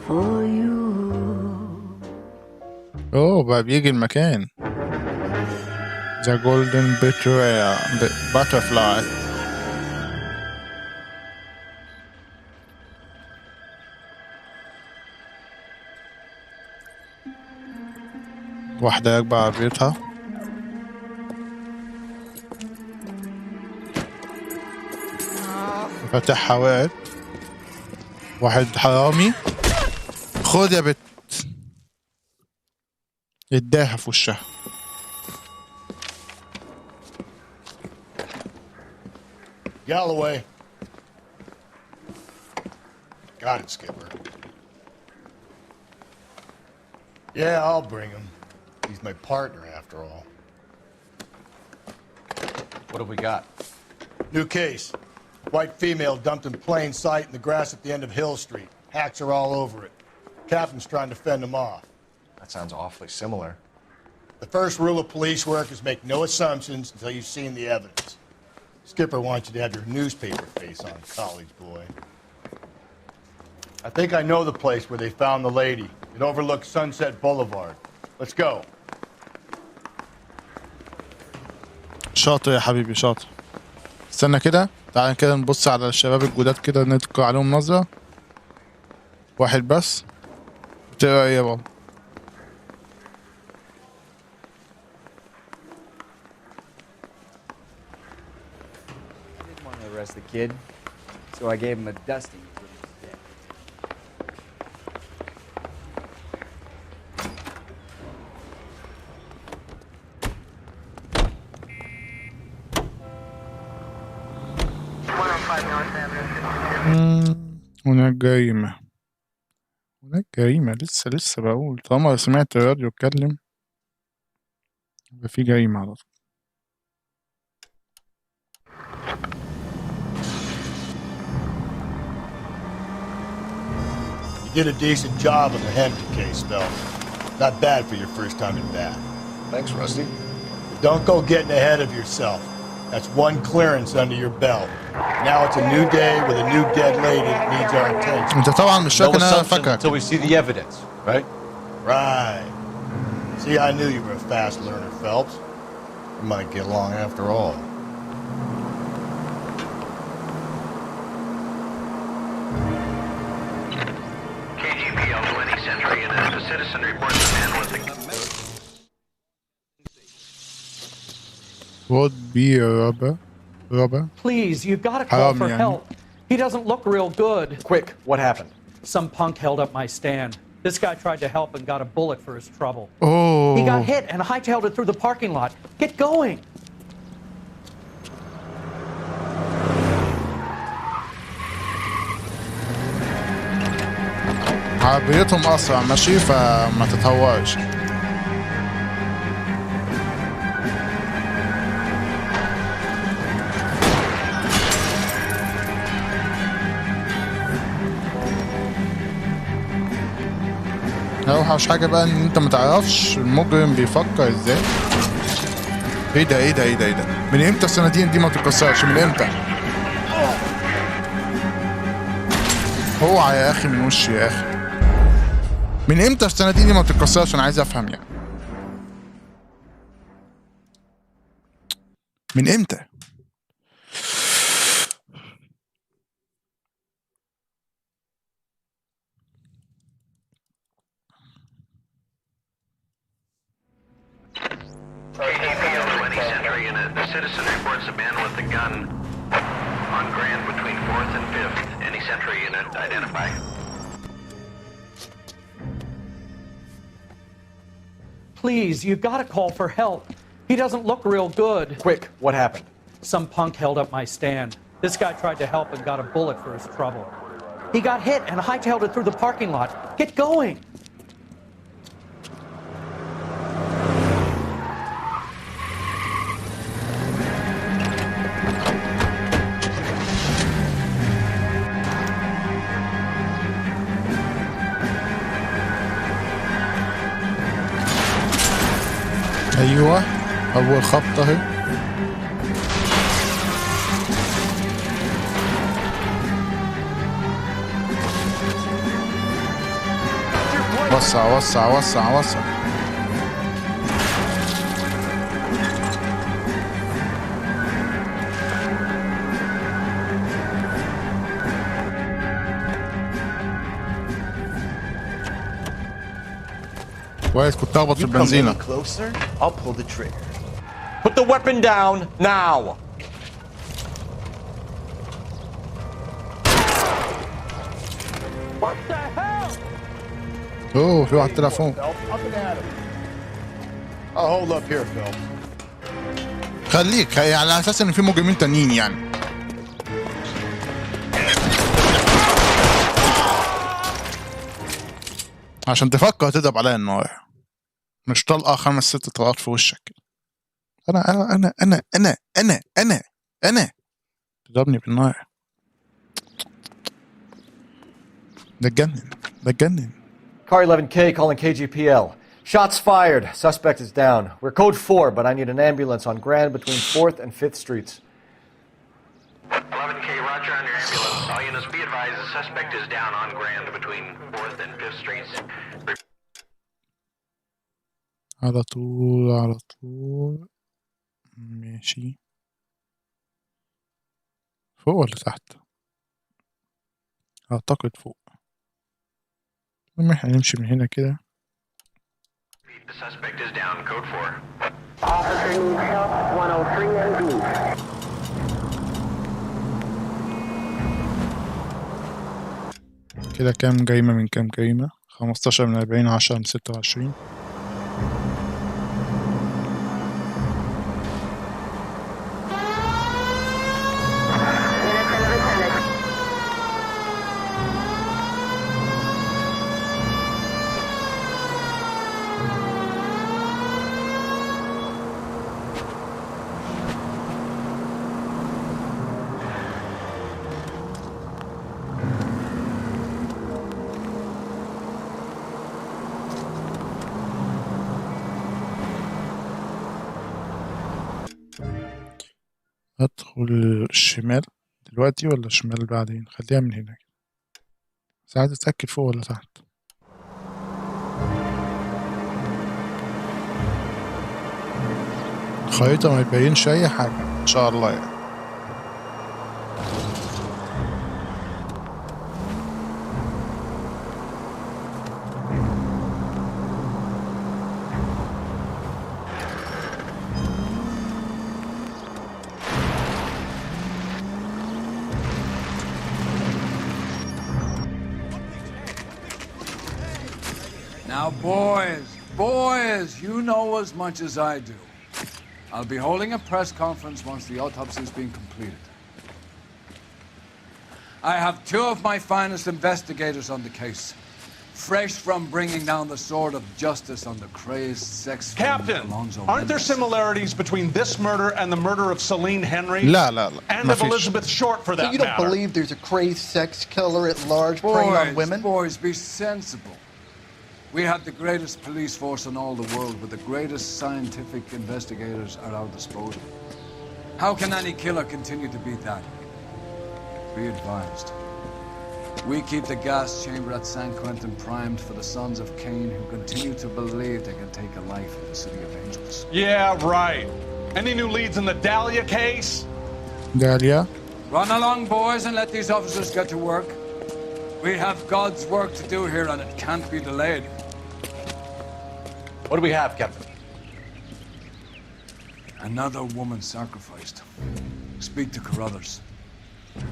for you. اوه بقى بيجي المكان. The Golden Butterfly. واحدة راكبة عربيتها. فاتحها وقعت. واحد حرامي. خد يا بت. اداها في وشها. Galloway. Got it, Skipper. Yeah, I'll bring him. He's my partner, after all. What have we got? New case. White female dumped in plain sight in the grass at the end of Hill Street. Hacks are all over it. Captain's trying to fend them off. That sounds awfully similar. The first rule of police work is make no assumptions until you've seen the evidence. Skipper wants you to have your newspaper face on, college boy. I think I know the place where they found the lady. It overlooks Sunset Boulevard. Let's go. شاطر يا حبيبي شاطر. استنى كده، تعال كده نبص على الشباب الجداد كده، نتقى عليهم نظرة. واحد بس. بتقرا ايه يا بابا؟ Arrest the kid, so I gave him a dusting. هناك جريمة. هناك جريمة. لسه بقول طالما سمعت الراديو اتكلم يبقى في جريمة على طول. You did a decent job on the Hampton case, Phelps. Not bad for your first time in bat. Thanks, Rusty. But don't go getting ahead of yourself. That's one clearance under your belt. Now it's a new day with a new dead lady that needs our attention. انت طبعا مش فاكر ان انا فاكرك. Until we see the evidence, right? Right. See, I knew you were a fast learner, Phelps. We might get along after all. KGPL 20 Century Unit. A citizen reports a man with a... would be robber. Please, you gotta call for help. He doesn't look real good. Quick, what happened? Some punk held up my stand. This guy tried to help and got a bullet for his trouble. Oh. He got hit and hightailed it through the parking lot. Get going. عربيتهم أسرع ماشي فما تتهورش. اوحش حاجة بقى ان انت متعرفش المجرم بيفكر ازاي. ايه ده ايه ده ايه ده ايه ده؟ من امتى الصناديق دي ما بتتكسرش؟ من امتى؟ اوعى يا اخي من وشي يا اخي. من امتى الصناديق دي ما بتتكسرش؟ انا عايز افهم يعني. من امتى؟ The citizen reports a man with a gun on Grand between 4th and 5th. Any Sentry unit identify. Please, you gotta call for help. He doesn't look real good. Quick, what happened? Some punk held up my stand. This guy tried to help and got a bullet for his trouble. He got hit and hightailed it through the parking lot. Get going. ايوه اول خبطة اهي. وسع وسع وسع وسع. كويس كنت اخبط في البنزينة. I'll pull the trigger. Put the weapon down now. What the hell? اوه في واحد طلع فوق. I'll hold up here, Phil. خليك يعني على اساس ان في مجرمين تانيين يعني. عشان تفكر تضرب عليا النار، مش طلقة 5-6 طلقات في وشك. أنا تضربني بالنار. ده اتجنن. Car 11K calling KGPL. Shots fired. Suspect is down. We're code 4, but I need an ambulance on Grand between 4th and 5th Streets. 11K, roger on your ambulance. All units be advised, the suspect is down on Grand between 4th and 5th Streets. على طول ماشي. فوق ولا تحت؟ اعتقد فوق. المهم احنا نمشي من هنا كده. The suspect is down, code 4. Officer needs help, 103 MD. كده كام جريمة من كام جريمة؟ 15 من 40، 10 من 26. ادخل الشمال دلوقتي ولا الشمال بعدين؟ خليها من هنا. بس عايز اتاكد فوق ولا تحت. الخريطة ما يبينش اي حاجة ان شاء الله يعني. Now, boys, you know as much as I do. I'll be holding a press conference once the autopsy is being completed. I have two of my finest investigators on the case, fresh from bringing down the sword of justice on the crazed sex Captain, Alonzo aren't there Mendez. similarities between this murder and the murder of Celine Henry? لا لا لا And ما of فيش. Elizabeth Short, for that So you don't matter. believe there's a crazed sex killer at large preying on women? Boys, be sensible. We have the greatest police force in all the world, with the greatest scientific investigators at our disposal. How can any killer continue to beat that? Be advised. We keep the gas chamber at San Quentin primed for the sons of Cain who continue to believe they can take a life in the City of Angels. Yeah, right. Any new leads in the Dahlia case? Dahlia. Run along, boys, and let these officers get to work. We have God's work to do here, and it can't be delayed. What do we have, Captain? Another woman sacrificed. Speak to Carruthers.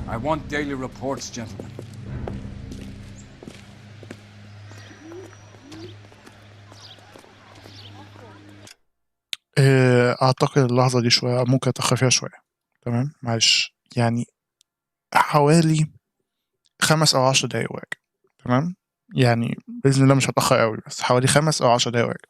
I want daily reports, gentlemen. اعتقد اللحظة دي شوية ممكن اتأخر فيها شوية. تمام معلش يعني حوالي 5 أو 10 دقايق واجي. تمام يعني بإذن الله مش هتأخر قوي بس حوالي 5 أو 10 دقايق واجي.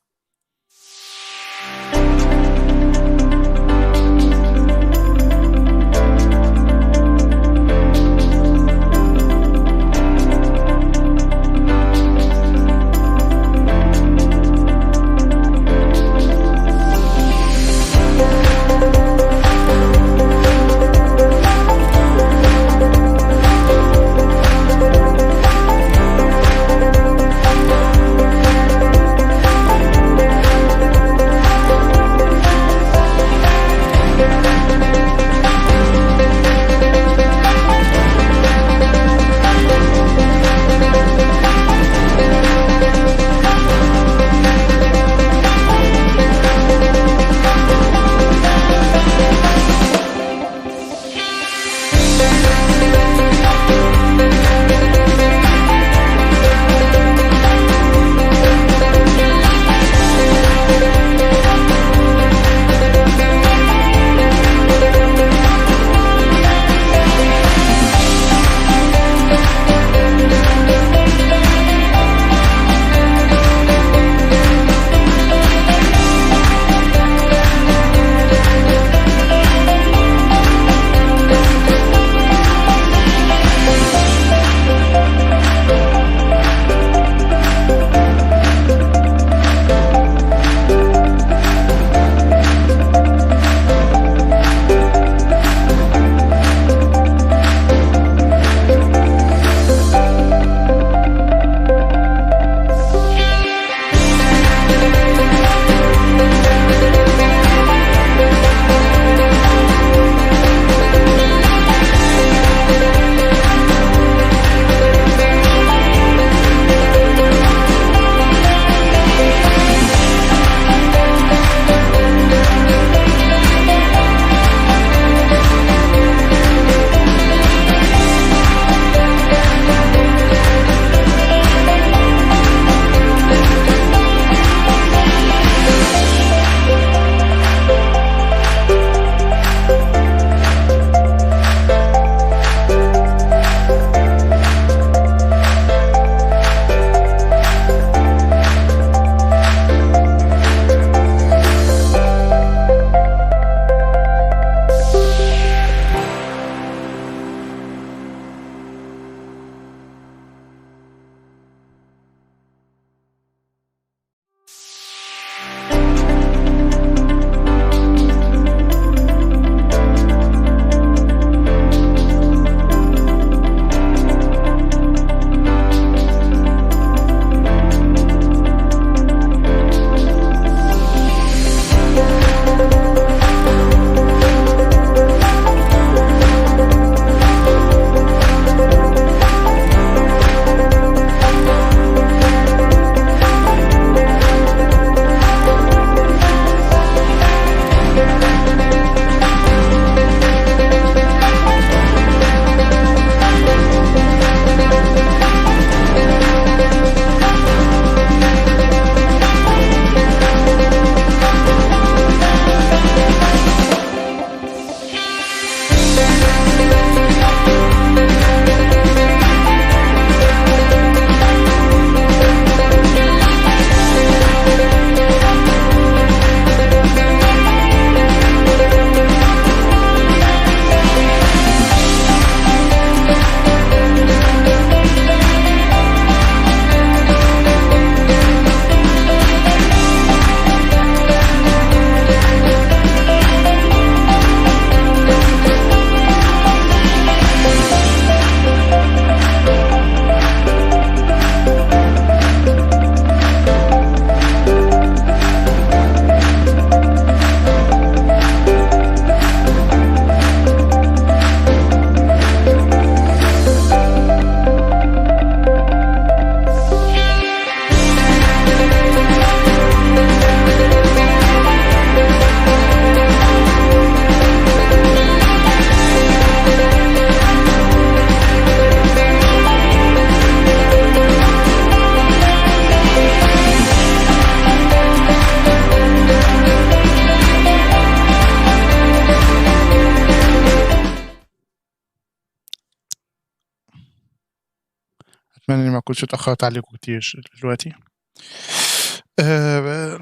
اتمنى اني ما كنتش اتاخرت عليكم كتير دلوقتي.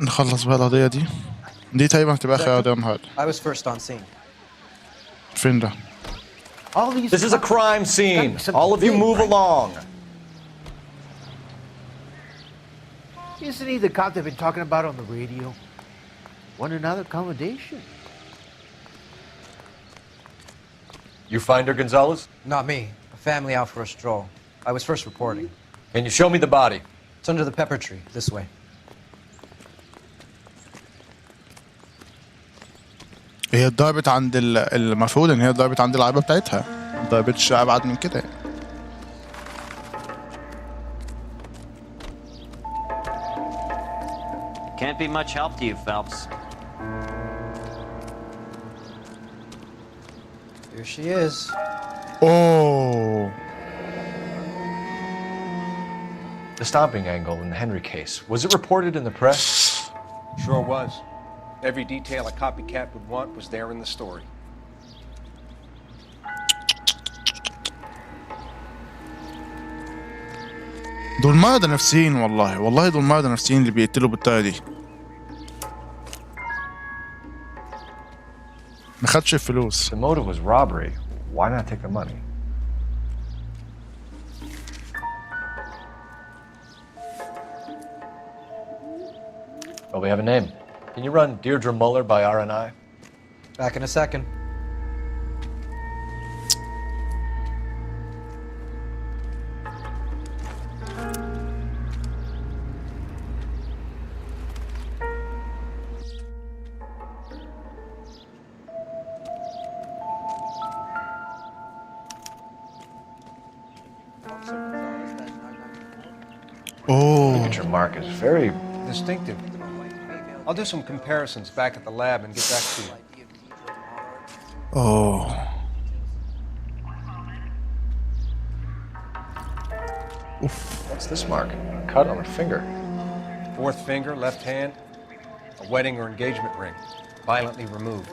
نخلص بقى القضيه دي تقريبا هتبقى اخر قضيه النهارده. I was first on scene. فين ده؟ This is a crime scene. All of you move along. Isn't he the cop they've been talking about on the radio? Want another accommodation? You find her, Gonzalez? Not me. A family out for a stroll. I was first reporting. Can you show me the body? It's under the pepper tree, this way. هي اتضربت عند المفروض ان هي اتضربت عند العربه بتاعتها، ما ضربتش ابعد من كده. Can't be much help to you, Phelps. Here she is. Oh. The stomping angle in the Henry case, was it reported in the press? Sure was. Every detail a copycat would want was there in the story. دول مرضى نفسيين والله دول مرضى نفسيين اللي بيقتلوا بالطريقة دي. ما خدش الفلوس. The motive was robbery. Why not take the money? Well, we have a name. Can you run Deirdre Muller by RNI? Back in a second. Oh. Signature mark is very distinctive. I'll do some comparisons back at the lab and get back to you. Oh. Oof. What's this mark? A cut on a finger. Fourth finger, left hand, a wedding or engagement ring, violently removed.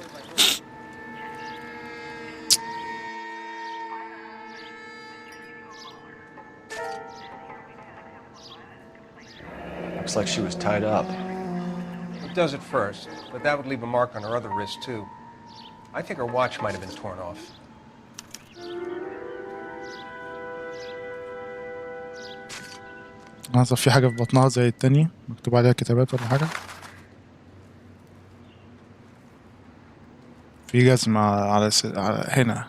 Looks like she was tied up. It does at first, but that would leave a mark on her other wrist too. I think her watch might have been torn off. لحظة، في حاجة في بطنها زي التانية مكتوب عليها كتابات ولا حاجة. في جزمة على هنا.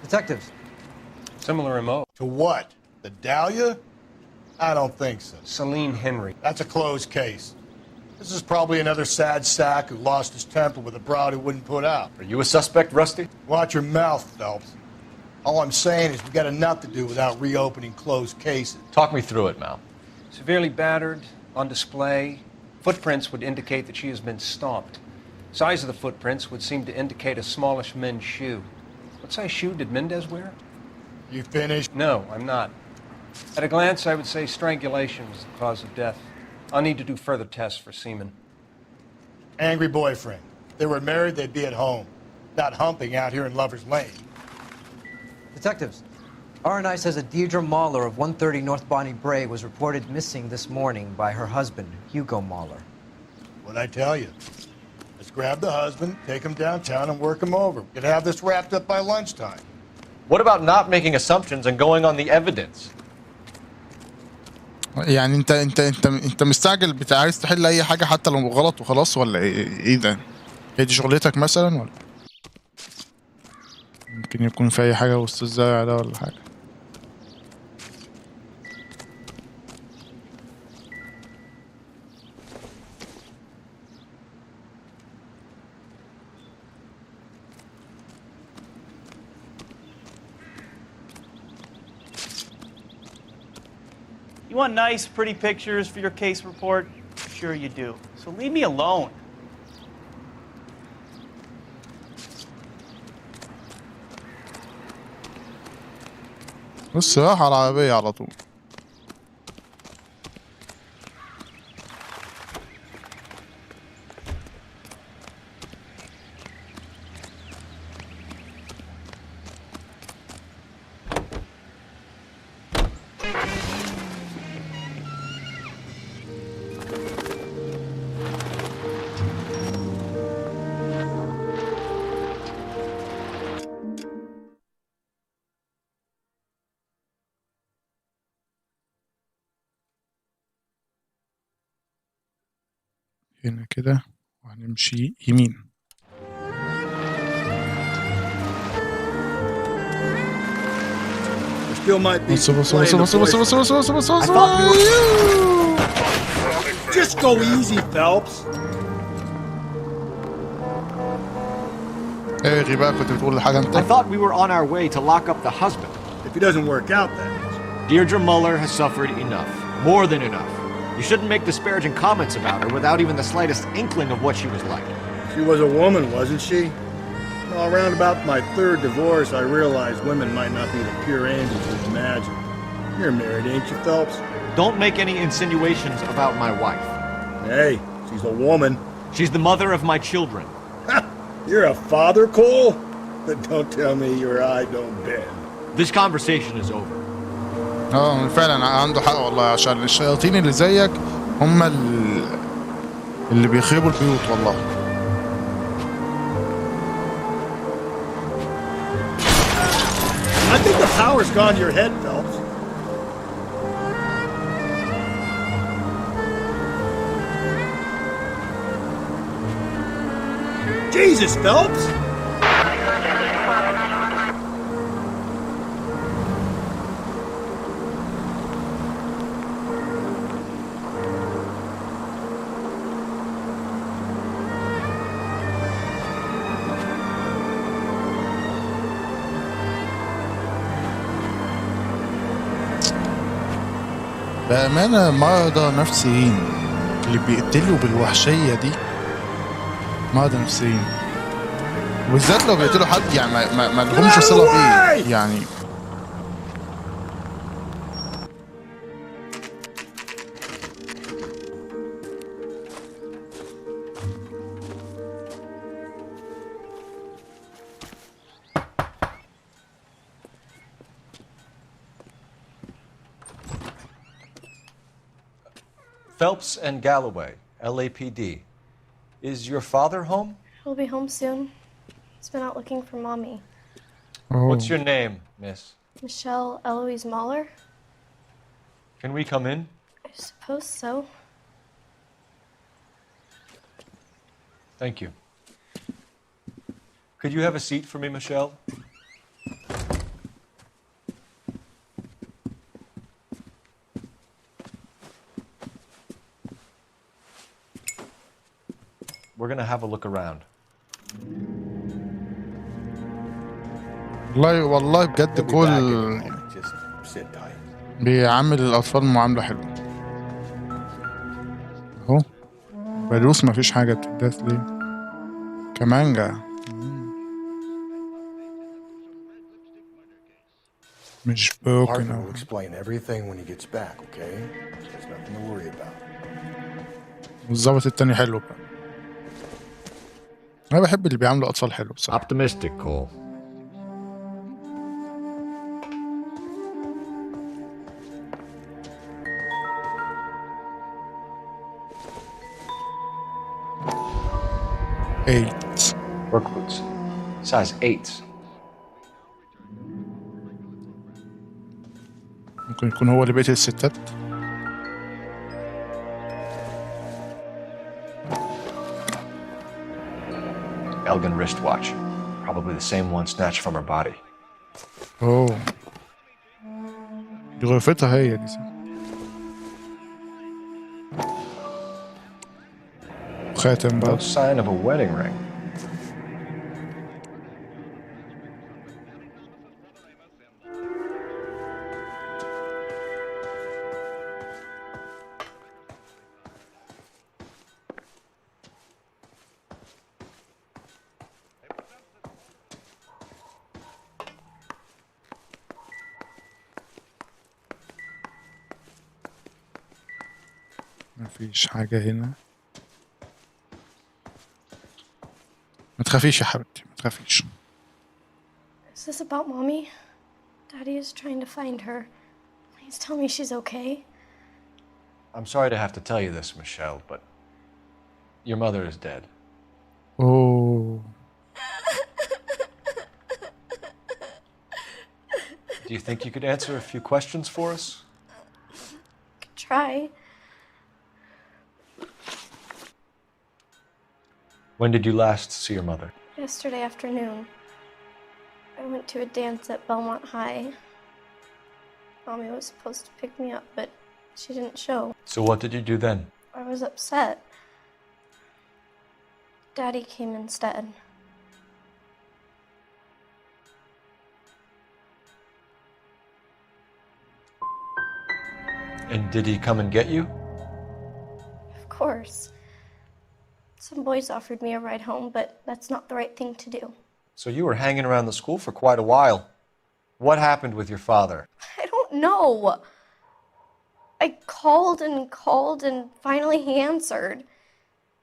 Detectives. Similar remote. To what? The Dahlia? I don't think so. Celine Henry. That's a closed case. This is probably another sad sack who lost his temper with a broad who wouldn't put out. Are you a suspect, Rusty? Watch your mouth, Phelps. All I'm saying is we got enough to do without reopening closed cases. Talk me through it, Mal. Severely battered, on display. Footprints would indicate that she has been stomped. Size of the footprints would seem to indicate a smallish men's shoe. What size shoe did Mendez wear? You finished? No, I'm not. At a glance, I would say strangulation was the cause of death. I'll need to do further tests for semen. Angry boyfriend. If they were married, they'd be at home, not humping out here in Lover's Lane. Detectives, RNI says a Deirdre Mahler of 130 North Bonnie Bray was reported missing this morning by her husband, Hugo Mahler. What'd I tell you? Let's grab the husband, take him downtown, and work him over. We could have this wrapped up by lunchtime. What about not making assumptions and going on the evidence? يعني انت مستعجل، عايز تحل اي حاجه حتى لو غلط وخلاص، ولا ايه ده؟ هي دي شغلتك مثلا، ولا ممكن يكون في اي حاجه وسط الزرع ده ولا حاجه؟ You want nice, pretty pictures for your case report? Sure you do. So leave me alone. بص راح على العربية على طول. هنا كده وهنمشي يمين. بص بص بص بص بص بص بص بص بص بص. Just go easy, Phelps. ايه بقى كنت بتقول حاجة انت؟ I thought we were on our way to lock up the husband. If he doesn't work out, that is. Deirdre Muller has suffered enough. More than enough. You shouldn't make disparaging comments about her without even the slightest inkling of what she was like. She was a woman, wasn't she? Well, around about my third divorce, I realized women might not be the pure angels we imagine. You're married, ain't you, Phelps? Don't make any insinuations about my wife. Hey, she's a woman. She's the mother of my children. You're a father, Cole? But don't tell me your eye don't bend. This conversation is over. فعلا عنده حق والله، عشان الشياطين اللي زيك هم اللي بيخربوا البيوت والله. I think the power's gone to your head, Phelps. Jesus, Phelps! بأمانة مرضى نفسيين اللي بيقتلوا بالوحشية دي، مرضى نفسيين، وبالذات لو بيقتلوا حد يعني ما لهمش صلة بيه يعني. Phelps and Galloway, LAPD. Is your father home? He'll be home soon. He's been out looking for Mommy. What's your name, miss? Michelle Eloise Mahler? Can we come in? I suppose so. Thank you. Could you have a seat for me, Michelle? We're gonna have a look around. والله بجد كل بيعامل الأطفال معاملة حلوة. اهو فلوس مفيش حاجة بتداس ليه؟ كمانجا. مش broken. Will explain everything when he gets back, okay? There's nothing to worry about. والظابط التاني حلو بقى. أنا بحب اللي بيعاملوا أطفال حلو بصراحة. Optimistic, Cole. Eight. Work boots. Size 8. ممكن يكون هو اللي بيقتل الستات. Elgin wristwatch. Probably the same one snatched from her body. اوه دي غرفتها هي دي. خاتم بقى. No sign of a wedding ring. مفيش حاجة هنا. ما تخافيش يا حبيبتي، ما تخافيش. Is this about Mommy? Daddy is trying to find her. Please tell me she's okay. I'm sorry to have to tell you this, Michelle, but your mother is dead. Oh. Do you think you could answer a few questions for us? Could try. When did you last see your mother? Yesterday afternoon. I went to a dance at Belmont High. Mommy was supposed to pick me up, but she didn't show. So what did you do then? I was upset. Daddy came instead. And did he come and get you? Of course. Some boys offered me a ride home, but that's not the right thing to do. So you were hanging around the school for quite a while. What happened with your father? I don't know. I called and finally he answered.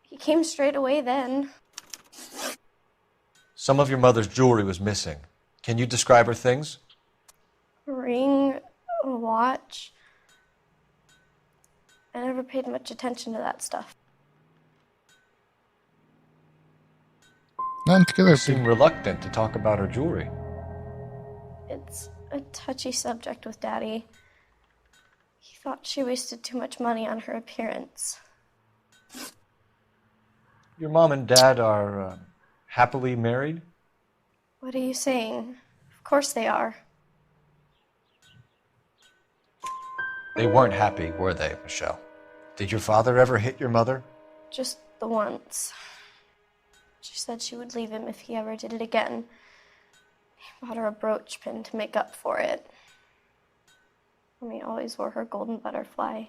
He came straight away then. Some of your mother's jewelry was missing. Can you describe her things? A ring, a watch. I never paid much attention to that stuff. You seem reluctant to talk about her jewelry. It's a touchy subject with Daddy. He thought she wasted too much money on her appearance. Your mom and dad are happily married? What are you saying? Of course they are. They weren't happy, were they, Michelle? Did your father ever hit your mother? Just the once. She said she would leave him if he ever did it again. He bought her a brooch pin to make up for it. Mommy always wore her golden butterfly.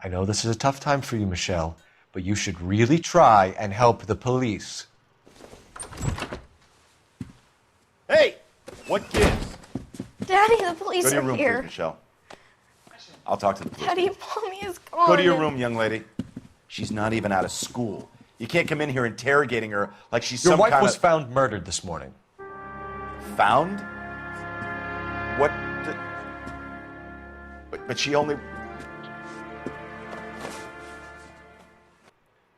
I know this is a tough time for you, Michelle, but you should really try and help the police. Hey! What gives? Daddy, the police Go to your are room, here. please, Michelle. I'll talk to the police. Daddy, Mommy is gone. Go to your room, young lady. She's not even out of school. You can't come in here interrogating her like she's Your some wife kind was of... found murdered this morning. Found? What? But she only...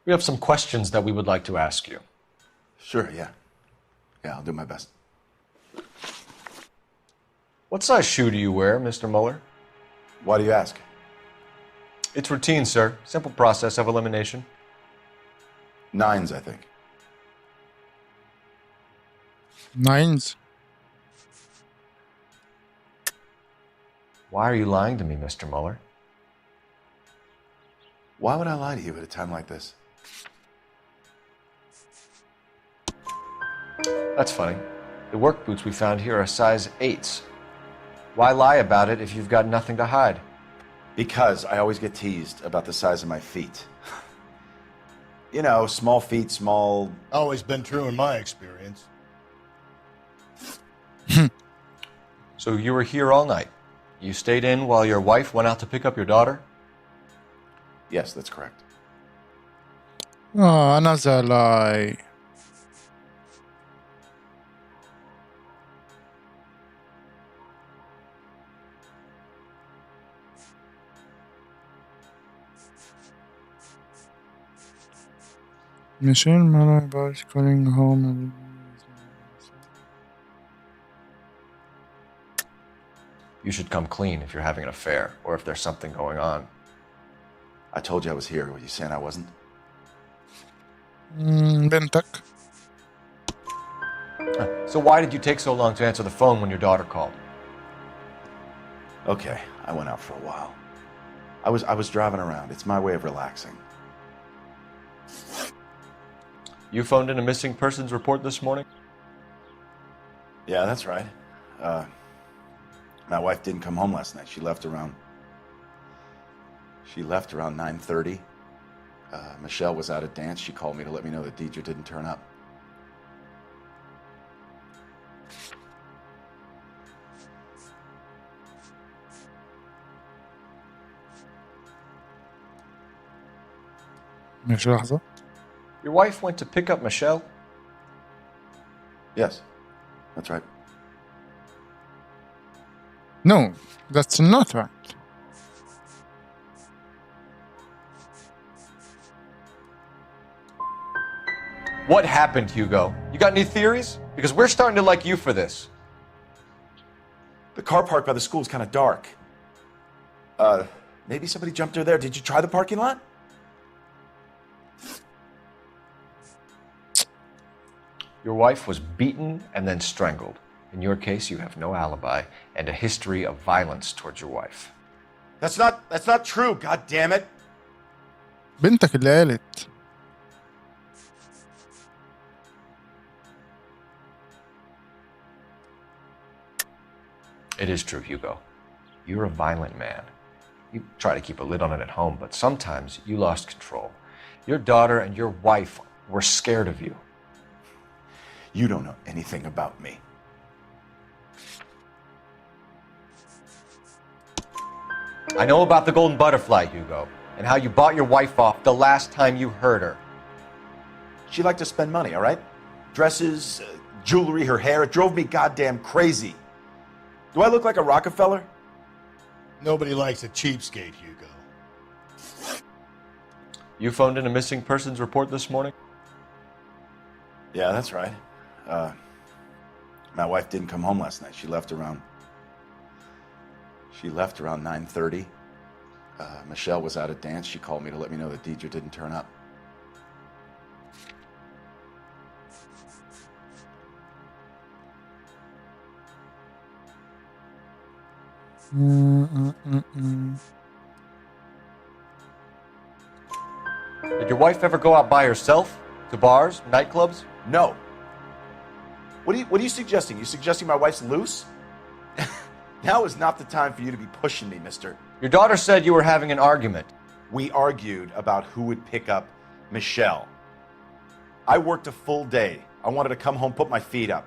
We have some questions that we would like to ask you. Sure, yeah. Yeah, I'll do my best. What size shoe do you wear, Mr. Mueller? Why do you ask? It's routine, sir. Simple process of elimination. 9s, I think. 9s? Why are you lying to me, Mr. Mueller? Why would I lie to you at a time like this? That's funny. The work boots we found here are size 8s. Why lie about it if you've got nothing to hide? Because I always get teased about the size of my feet. You know, small feet, small... Always been true in my experience. So you were here all night? You stayed in while your wife went out to pick up your daughter? Yes, that's correct. أنا زعلان. Michelle Mueller about calling home. You should come clean if you're having an affair or if there's something going on. I told you I was here. Were you saying I wasn't? بنتك. So why did you take so long to answer the phone when your daughter called? Okay, I went out for a while. I was driving around. It's my way of relaxing. You phoned in a missing persons report this morning? Yeah, that's right. My wife didn't come home last night. She left around 9:30. Michelle was out at dance. She called me to let me know that Deidre didn't turn up. ماشي لحظة. Your wife went to pick up Michelle? Yes, that's right. No, that's not right. What happened, Hugo? You got any theories? Because we're starting to like you for this. The car park by the school is kind of dark. Maybe somebody jumped her there. Did you try the parking lot? Your wife was beaten and then strangled. In your case, you have no alibi and a history of violence towards your wife. That's not true, god damn it. بنتك اللي قالت. It is true, Hugo. You're a violent man. You try to keep a lid on it at home, but sometimes you lost control. Your daughter and your wife were scared of you. You don't know anything about me. I know about the golden butterfly, Hugo, and how you bought your wife off the last time you heard her. She liked to spend money, all right? Dresses, jewelry, her hair. It drove me goddamn crazy. Do I look like a Rockefeller? Nobody likes a cheapskate, Hugo. You phoned in a missing persons report this morning? Yeah, that's right. My wife didn't come home last night. She left around 9:30. Michelle was out at dance. She called me to let me know that Deidre didn't turn up. Did your wife ever go out by herself? To bars, nightclubs? No. What are you suggesting? You suggesting my wife's loose? Now is not the time for you to be pushing me, mister. Your daughter said you were having an argument. We argued about who would pick up Michelle. I worked a full day. I wanted to come home, put my feet up.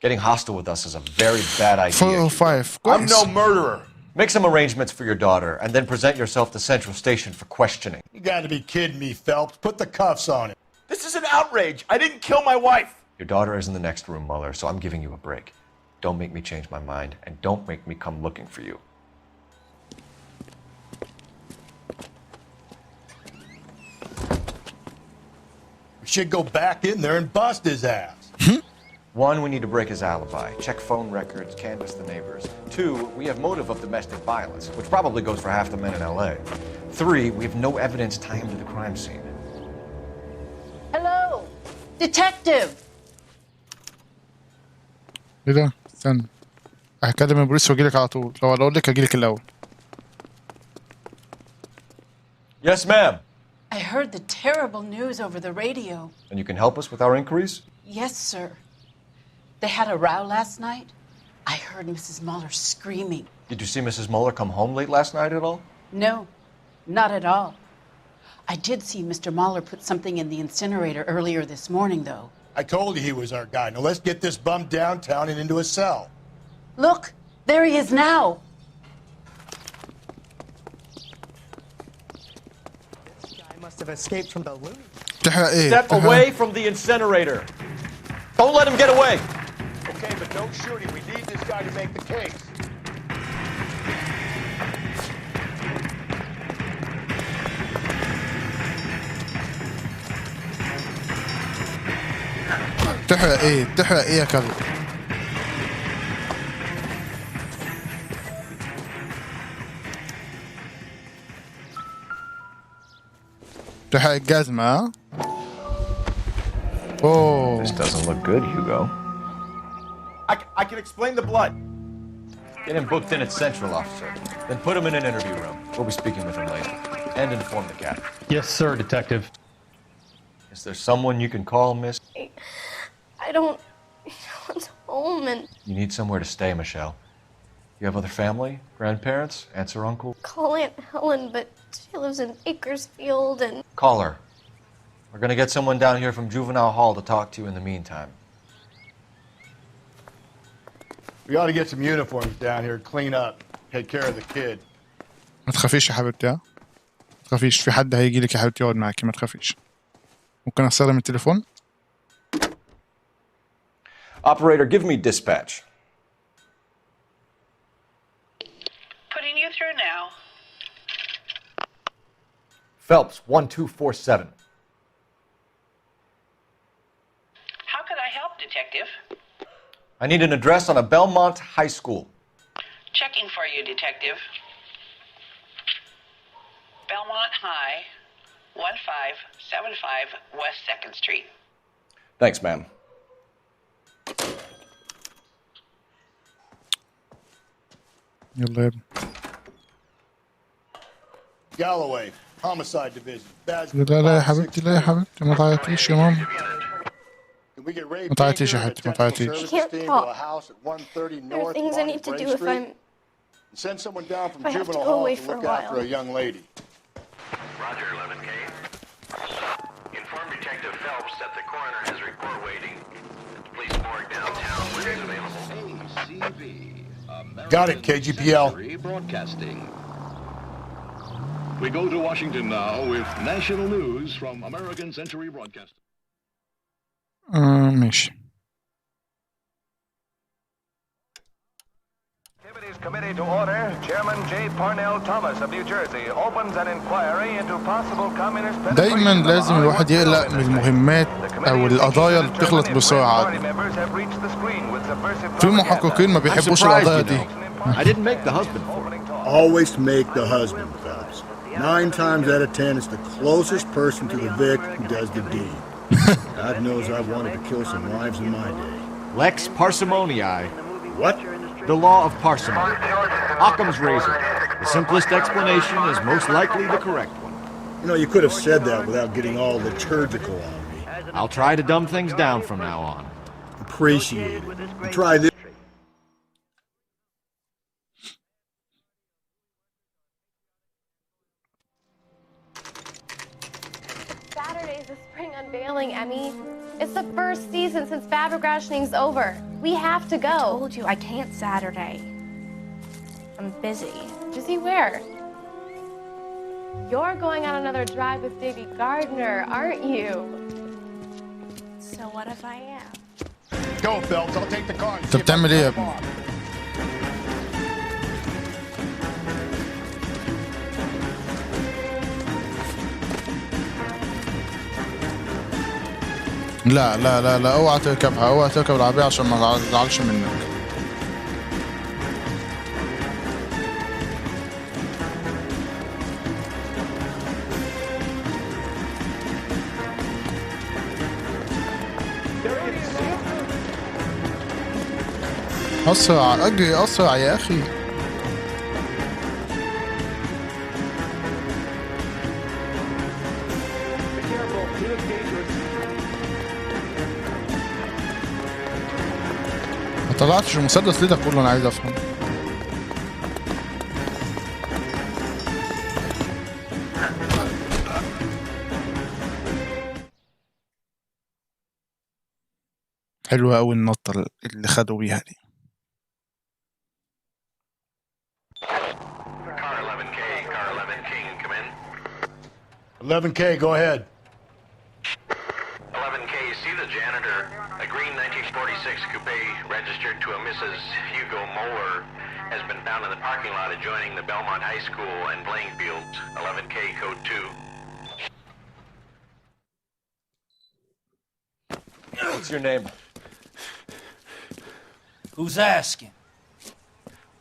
Getting hostile with us is a very bad idea. 405. I'm no murderer. Make some arrangements for your daughter and then present yourself to Central Station for questioning. You gotta be kidding me, Phelps. Put the cuffs on him. This is an outrage. I didn't kill my wife. Your daughter is in the next room, Mueller, so I'm giving you a break. Don't make me change my mind, and don't make me come looking for you. We should go back in there and bust his ass. One, we need to break his alibi, check phone records, canvass the neighbors. Two, we have motive of domestic violence, which probably goes for half the men in LA. Three, we have no evidence tying him to the crime scene. Hello, detective. ايه ده؟ استنى. هكلم البوليس واجيلك على طول. لو اقول لك اجيلك الاول. Yes, ma'am. I heard the terrible news over the radio. And you can help us with our inquiries? Yes, sir. They had a row last night. I heard Mrs. Mueller screaming. Did you see Mrs. Mueller come home late last night at all? No, not at all. I did see Mr. Mueller put something in the incinerator earlier this morning, though. I told you he was our guy. Now let's get this bum downtown and into a cell. Look, there he is now. This guy must have escaped from the loony. Step away from the incinerator. Don't let him get away. Okay, but don't shoot him. We need this guy to make the case. تحرق ايه؟ تحرق ايه يا كلب؟ تحرق الجزمة ها؟ Oh. This doesn't look good, Hugo. I can explain the blood. Get him booked in at Central, officer. Then put him in an interview room. We'll be speaking with him later. And inform the captain. Yes, sir, detective. Is there someone you can call, miss? I don't want home and You need somewhere to stay, Michelle. You have other family? Grandparents? Aunts or uncle? call Aunt Helen, but she lives in Bakersfield and Call her. We're gonna get someone down here from Juvenile Hall to talk to you in the meantime. We ought to get some uniforms down here, clean up, take care of the kid. ما تخافيش يا حبيبتي ها؟ ما تخافيش، في حد هيجي لك يا حبيبتي يقعد معاكي، ما تخافيش. ممكن استخدم التليفون؟ Operator, give me dispatch. Putting you through now. Phelps, 1247. How could I help, detective? I need an address on a Belmont High School. Checking for you, detective. Belmont High, 1575 West 2nd Street. Thanks, ma'am. يلا يا ابني. Galloway, Homicide Division. لا لا يا حبيبتي، لا يا حبيبتي، ما تعيطيش يا ماما. ما تعيطيش يا حبيبتي، ما تعيطيش. I can't talk. There are things I need to do if I'm... Send someone down from I have to juvenile go hall away to for a look after while. a young lady. Roger, 11K. Inform Detective Phelps that the coroner has report waiting at the police morgue downtown when he's available. ACB. Got it, KGPL. Broadcasting. We go to Washington now with national news from American Century Broadcasting. ماشي. Committee to order. Chairman J. Parnell Thomas of New Jersey opens an inquiry into possible communist دايما لازم الواحد يقلق من المهمات او القضايا اللي بتخلص بسرعه دي. في محققين ما بيحبوش القضايا دي. I didn't make the husband for it. Always make the husband, Phelps. 9 times out of 10, it's the closest person to the Vic who does the deed. God knows I've wanted to kill some wives in my day. Lex parsimoniae. What? The law of parsimony. Occam's razor. The simplest explanation is most likely the correct one. You know, you could have said that without getting all liturgical on me. I'll try to dumb things down from now on. Appreciate it. And try this. Saturday's the spring unveiling, Emmy. It's the first season since fabric rationing's over. We have to go. I told you I can't Saturday. I'm busy. Busy where? You're going on another drive with Davy Gardner, aren't you? So what if I am? Go, Phelps. I'll take the car. انت بتعمل ايه يا ابني؟ لا لا لا لا، اوعى تركبها، اوعى تركب العربية عشان ما تزعلش منك. أسرع، أجري أسرع يا أخي. ما طلعتش المسدس ليه ده كله؟ أنا عايز أفهم. حلوة أوي النطة اللي خدوا بيها دي. Car 11K, car 11K, come in. 11K, go ahead. 11K, see the janitor. A green 1946 coupe registered to a Mrs. Hugo Moeller has been found in the parking lot adjoining the Belmont High School and playing fields. 11K, code 2. What's your name? Who's asking?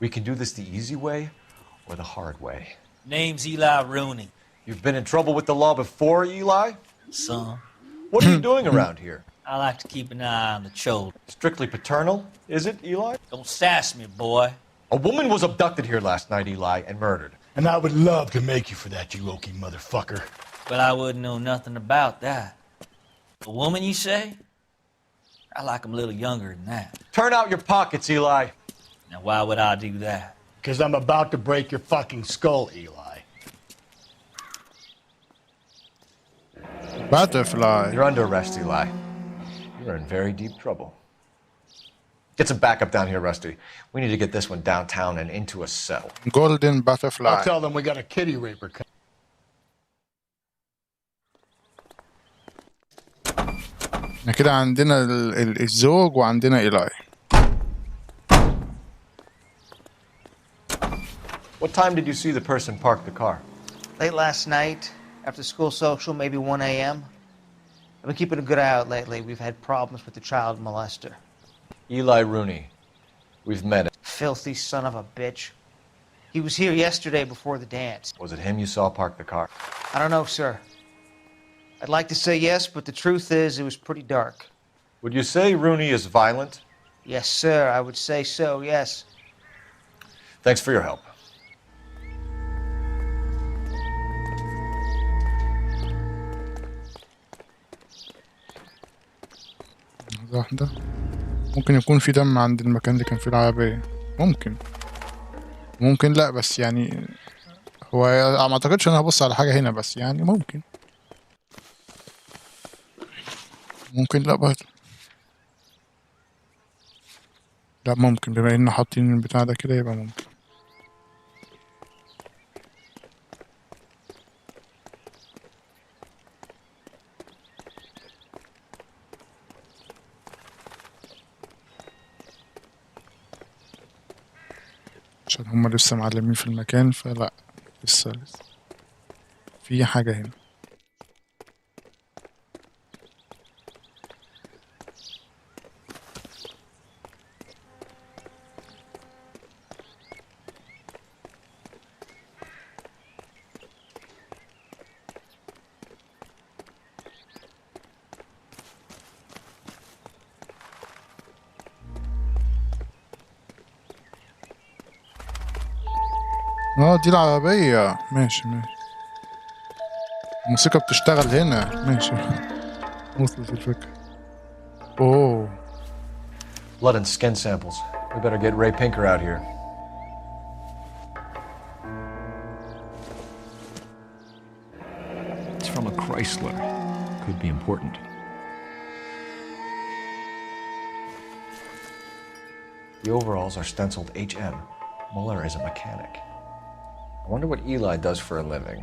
We can do this the easy way or the hard way. Name's Eli Brownie. You've been in trouble with the law before, Eli? Son. What are you doing around here? I like to keep an eye on the children. Strictly paternal, is it, Eli? Don't sass me, boy. A woman was abducted here last night, Eli, and murdered. And I would love to make you for that, you low-key motherfucker. But I wouldn't know nothing about that. A woman, you say? I like them a little younger than that. Turn out your pockets, Eli. Now, why would I do that? Because I'm about to break your fucking skull, Eli. Butterfly. You're under arrest, Eli. You're in very deep trouble. Get some backup down here, Rusty. We need to get this one downtown and into a cell. Golden butterfly. I'll tell them we got a kitty raper coming. كده عندنا الزوج وعندنا إيلاي. What time did you see the person park the car? Late last night, after school social, maybe 1 a.m. I've been keeping a good eye out lately. We've had problems with the child molester. Eli Brownie. We've met him. Filthy son of a bitch. He was here yesterday before the dance. Was it him you saw park the car? I don't know, sir. I'd like to say yes, but the truth is it was pretty dark. Would you say Rooney is violent? Yes, sir. I would say so, yes. Thanks for your help. واحدة. ممكن يكون في دم عند المكان اللي كان فيه العربية. ممكن لا، بس يعني هو ما اعتقدش انا هبص على حاجة هنا، بس يعني ممكن لا برضه. لا ممكن، بما ان حاطين البتاع ده كده يبقى ممكن. عشان هما لسه معلمين في المكان، فلا لسه في حاجة هنا. دي العربية. ماشي. الموسيقى بتشتغل هنا. ماشي، وصلت الفكرة. اوه. Blood and skin samples. We better get Ray Pinker out here. It's from a Chrysler. Could be important. The overalls are stenciled HM. Muller is a mechanic. I wonder what Eli does for a living.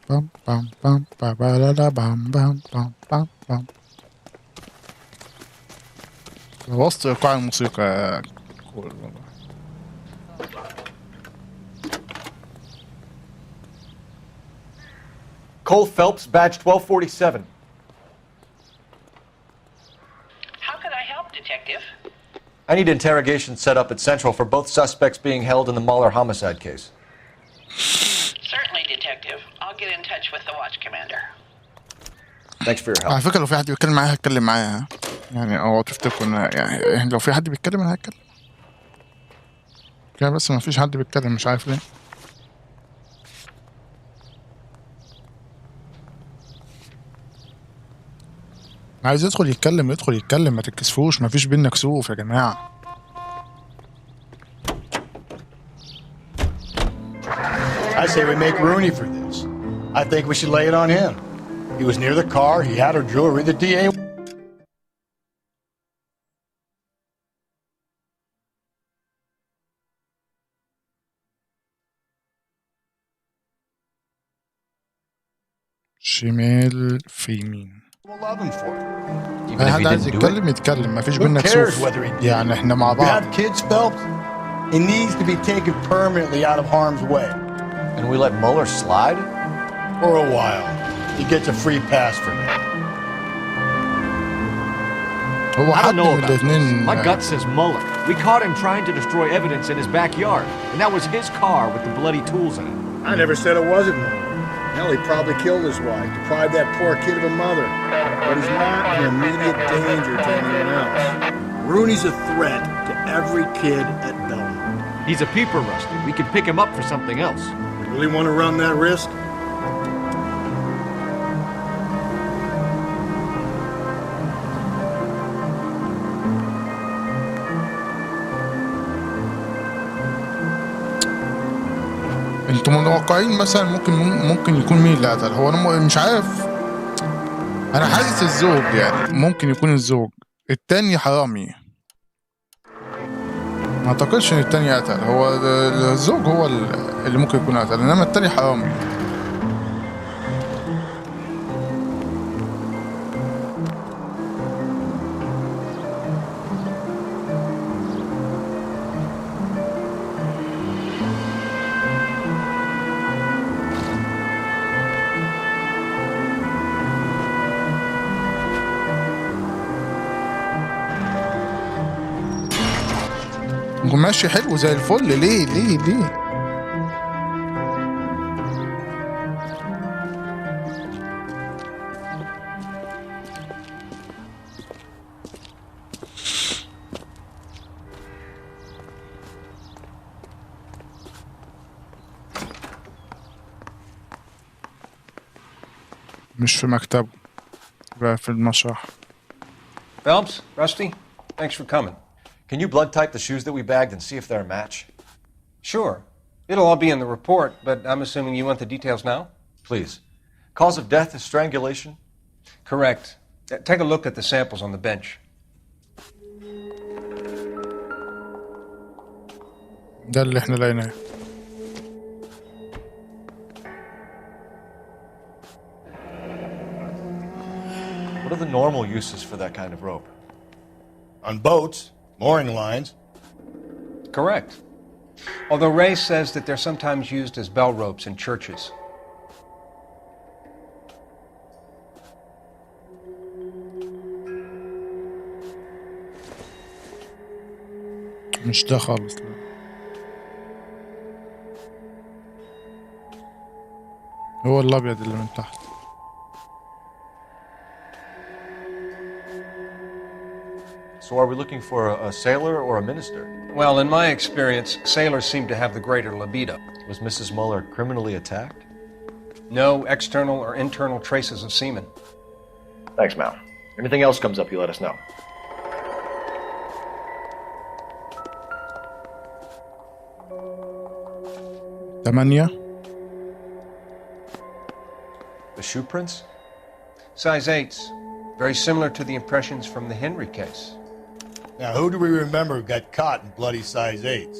Bum bum bum ba ba da da bum bum bum bum bum. وسط إيقاع الموسيقى. Cole Phelps, badge 1247. How can I help, Detective? I need interrogation set up at Central for both suspects being held in the Muller homicide case. Certainly, Detective. I'll get in touch with the watch commander. Thanks for your help. على فكرة لو في حد بيتكلم معايا هتكلم معايا، يعني او تفتكروا ان يعني لو في حد بيتكلم انا هتكلم كده، بس ما فيش حد بيتكلم مش عارف ليه. عايز يدخل يتكلم ما تتكسفوش، ما فيش بينا كسوف يا جماعة. I say we make Rooney for this. I think we should lay it on him. He was near the car, he had her jewelry, the DA... شمال في يمين. We'll love him for it. اي حد عايز يتكلم ما فيش بينا كسوف، يعني احنا مع بعض. You have kids, Phelps? He needs to be taken permanently out of harm's way. And we let Muller slide? For a while. He gets a free pass for now. I don't know about this. My gut says Muller. We caught him trying to destroy evidence in his backyard, and that was his car with the bloody tools in it. I never said it wasn't Muller. Hell, he probably killed his wife, deprived that poor kid of a mother. But he's not an immediate danger to anyone else. Rooney's a threat to every kid at Belmont. He's a peeper, Rusty. We could pick him up for something else. You really want to run that risk? انتوا متوقعين مثلا ممكن يكون مين اللي قتل؟ هو انا مش عارف، انا حاسس الزوج، يعني ممكن يكون الزوج، التاني حرامي. ما اعتقدش ان التاني قتل، هو الزوج هو اللي ممكن يكون قتل، انما التاني حرامي. وماشي حلو زي الفل. ليه ليه ليه؟ مش في مكتبه بقى في المسرح. Phelps, Rusty, thanks for coming. Can you blood type the shoes that we bagged and see if they're a match? Sure. It'll all be in the report, but I'm assuming you want the details now? Please. Cause of death is strangulation? Correct. Take a look at the samples on the bench. ده اللي احنا لقيناه. What are the normal uses for that kind of rope? On boats, mooring lines. Correct. Although Ray says that they're sometimes used as bell ropes in churches. مش ده خالص. هو الابيض اللي من تحت. So are we looking for a sailor or a minister? Well, in my experience, sailors seem to have the greater libido. Was Mrs. Muller criminally attacked? No external or internal traces of semen. Thanks, Mal. Anything else comes up, you let us know. ثمانية. The shoe prints? Size 8s. Very similar to the impressions from the Henry case. Now, who do we remember got caught in bloody size 8s?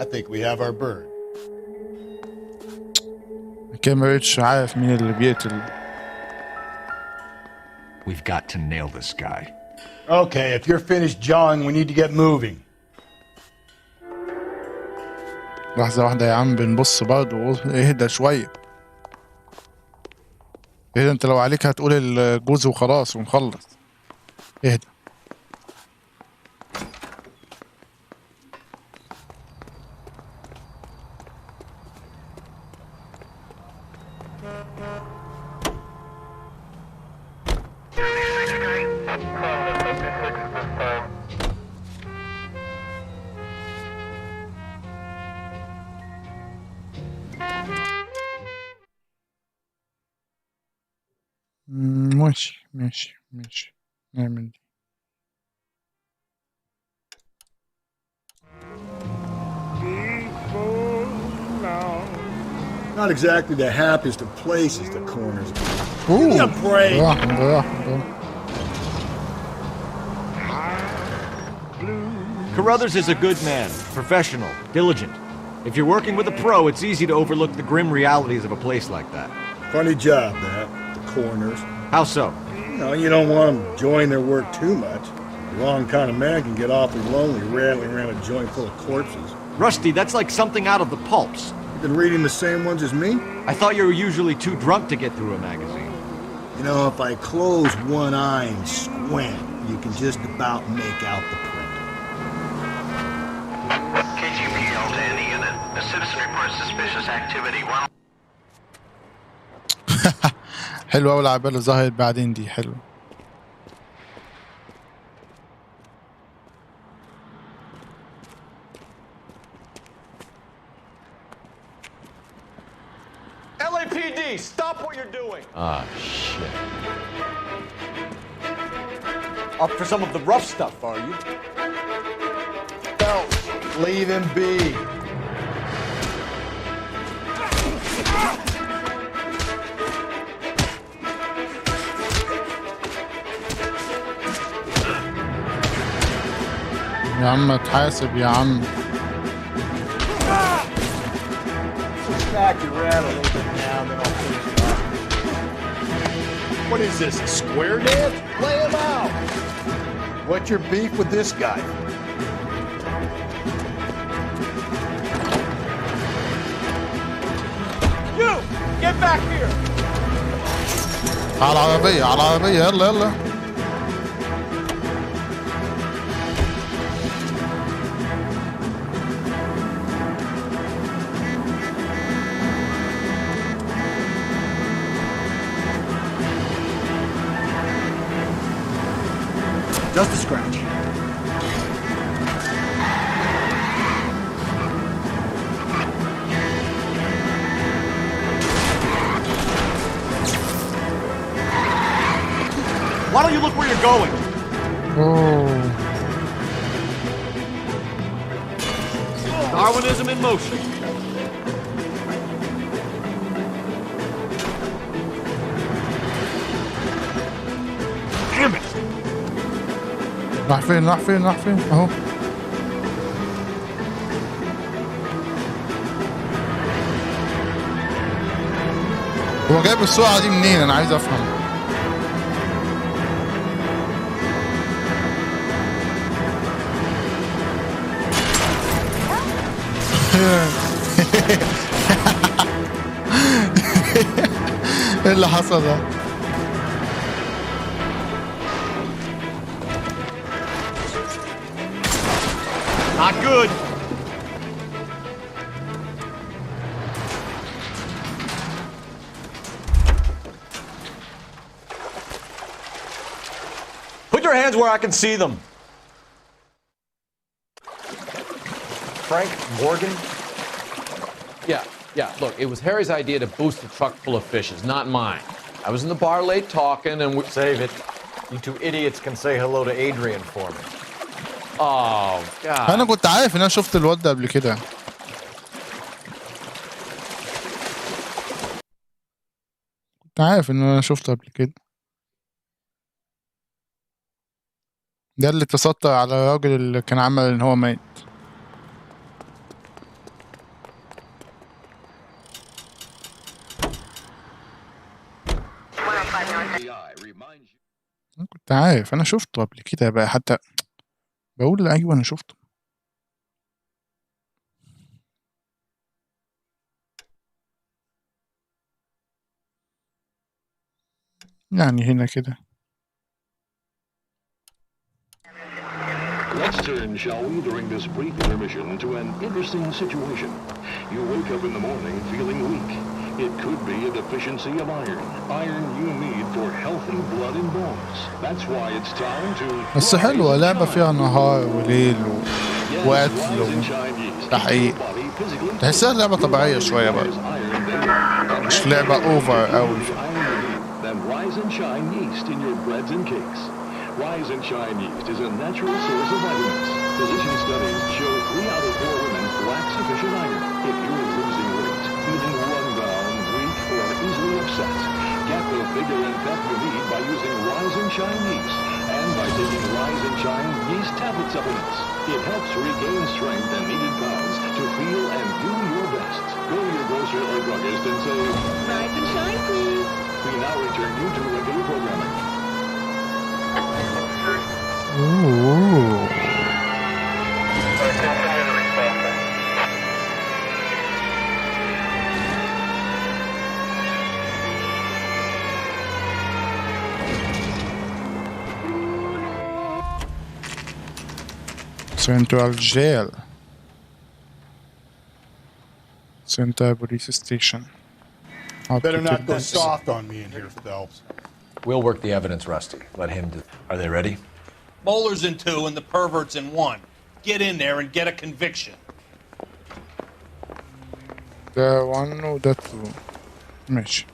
I think we have our bird. كان ما بقتش عارف مين اللي بيقتل. We've got to nail this guy. Okay, if you're finished jawing, we need to get moving. لحظة واحدة يا عم، بنبص برضه. اهدى شوية. اهدى، انت لو عليك هتقول الجوز وخلاص ونخلص. اهدى. ماشي ماشي ماشي، نعمل دي. Not exactly the happiest of places, the corners. Give me a break. Carruthers is a good man, professional, diligent. If you're working with a pro, it's easy to overlook the grim realities of a place like that. Funny job, that. The corners. How so? You don't want them enjoying their work too much. The wrong kind of man can get awfully lonely rattling around a joint full of corpses. Rusty, that's like something out of the pulps. You've been reading the same ones as me? I thought you were usually too drunk to get through a magazine. You know, if I close one eye and squint, you can just about make out the print. KGPL to any unit. A citizen reports suspicious activity. حلوة أوي العبالة ظهرت بعدين دي، حلوة. LAPD, stop what you're doing! Ah, shit. Up for some of the rough stuff, are you? Phelps, leave him be. يا عم اتحاسب يا عم. Back your rat a little bit now, then I'll finish it off. What is this, a square dance? Lay him out! What's your beef with this guy? You! Get back here! على العربية على العربية، يلا يلا. Just a scratch. Why don't you look where you're going? Darwinism in motion. Damn it! راح فين راح فين راح فين اهو. هو جايب السرعة دي منين؟ انا عايز افهم. ايه اللي حصل ده؟ Not good. Put your hands where I can see them. Frank Morgan? Yeah, look, it was Harry's idea to boost the truck full of fishes, not mine. I was in the bar late talking and we... Save it. You two idiots can say hello to Adrian for me. Oh, God. انا كنت عارف ان انا شفت الواد ده قبل كده. كنت عارف ان انا شفته قبل كده. ده اللي تسطر على الراجل اللي كان عمل ان هو ميت. انا كنت عارف انا شفته قبل كده بقى حتى بقول ايوه انا شفته. يعني هنا كده. Let's turn, shall we, during this brief intermission to an interesting situation. You wake up in the morning feeling weak. It could be a deficiency of iron. Iron you need for healthy blood and bones. That's why it's time to... بس حلوة لعبة فيها نهار وليل وقتل وتحقيق. تحسها لعبة طبيعية شوية بقى. مش لعبة اوفر اوي. Then rise and shine yeast in your breads and cakes. Rise and shine yeast is a natural source of vitamins. Physician studies show 3 out of 4 women lack sufficient iron. If you're losing weight, feeling run down, weak, or easily upset, get the vigor and pep you need by using Rise and Shine yeast and by taking Rise and Shine yeast tablet supplements. It helps regain strength and needed pounds to feel and do your best. Go to your grocer or druggist and say, Rise and Shine, please. We now return you to regular programming. Ooh. Central Jail. Central Police Station. Better not go soft on me in here, Phelps. We'll work the evidence, Rusty. Let him do. Are they ready? Bowler's in 2 and the pervert's in 1. Get in there and get a conviction. ده 1 وده 2. ماشي.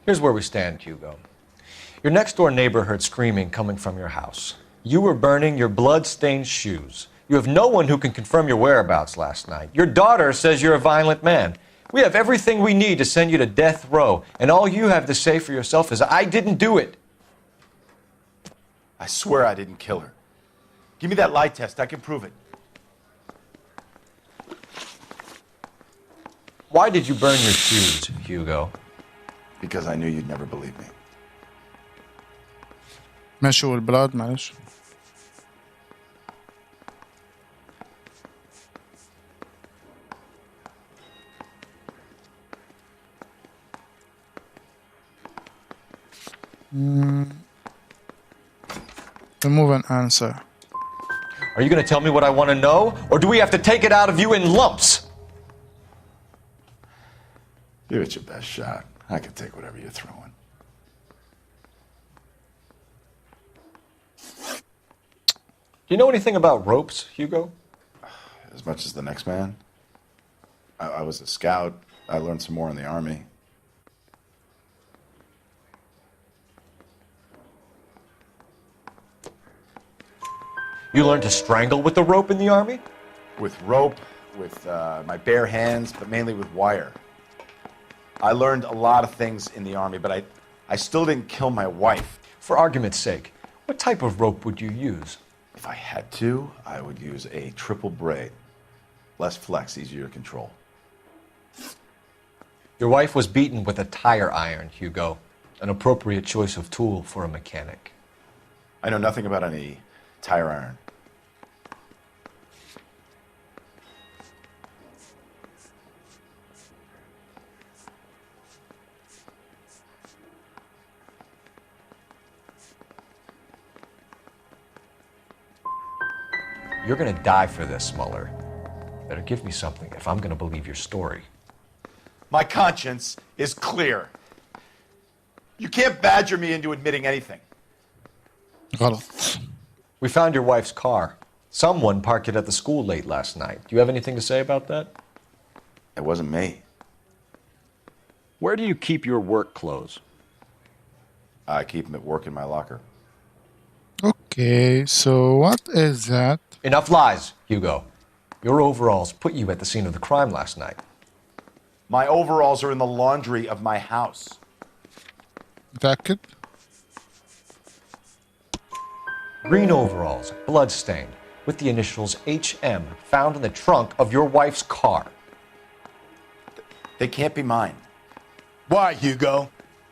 Here's where we stand, Hugo. Your next-door neighbor heard screaming coming from your house. You were burning your blood-stained shoes. You have no one who can confirm your whereabouts last night. Your daughter says you're a violent man. We have everything we need to send you to death row, and all you have to say for yourself is, I didn't do it. I swear I didn't kill her. Give me that lie test. I can prove it. Why did you burn your shoes, Hugo? Because I knew you'd never believe me. ماشي والبلاد معلش. Remove an answer. Are you going to tell me what I want to know, or do we have to take it out of you in lumps? Give it your best shot. I can take whatever you're throwing. Do you know anything about ropes, Hugo? As much as the next man. I was a scout. I learned some more in the Army. You learned to strangle with the rope in the Army? With rope, with my bare hands, but mainly with wire. I learned a lot of things in the Army, but I still didn't kill my wife. For argument's sake, what type of rope would you use? If I had to, I would use a triple braid. Less flex, easier to control. Your wife was beaten with a tire iron, Hugo. An appropriate choice of tool for a mechanic. I know nothing about any tire iron. You're gonna die for this, Mueller. Better give me something if I'm gonna believe your story. My conscience is clear. You can't badger me into admitting anything. غلط. We found your wife's car. Someone parked it at the school late last night. Do you have anything to say about that? It wasn't me. Where do you keep your work clothes? I keep them at work in my locker. Okay, so what is that? Enough lies, Hugo. Your overalls put you at the scene of the crime last night. My overalls are in the laundry of my house. متأكد؟ Green overalls, blood-stained, with the initials HM found in the trunk of your wife's car. They can't be mine. Why, Hugo?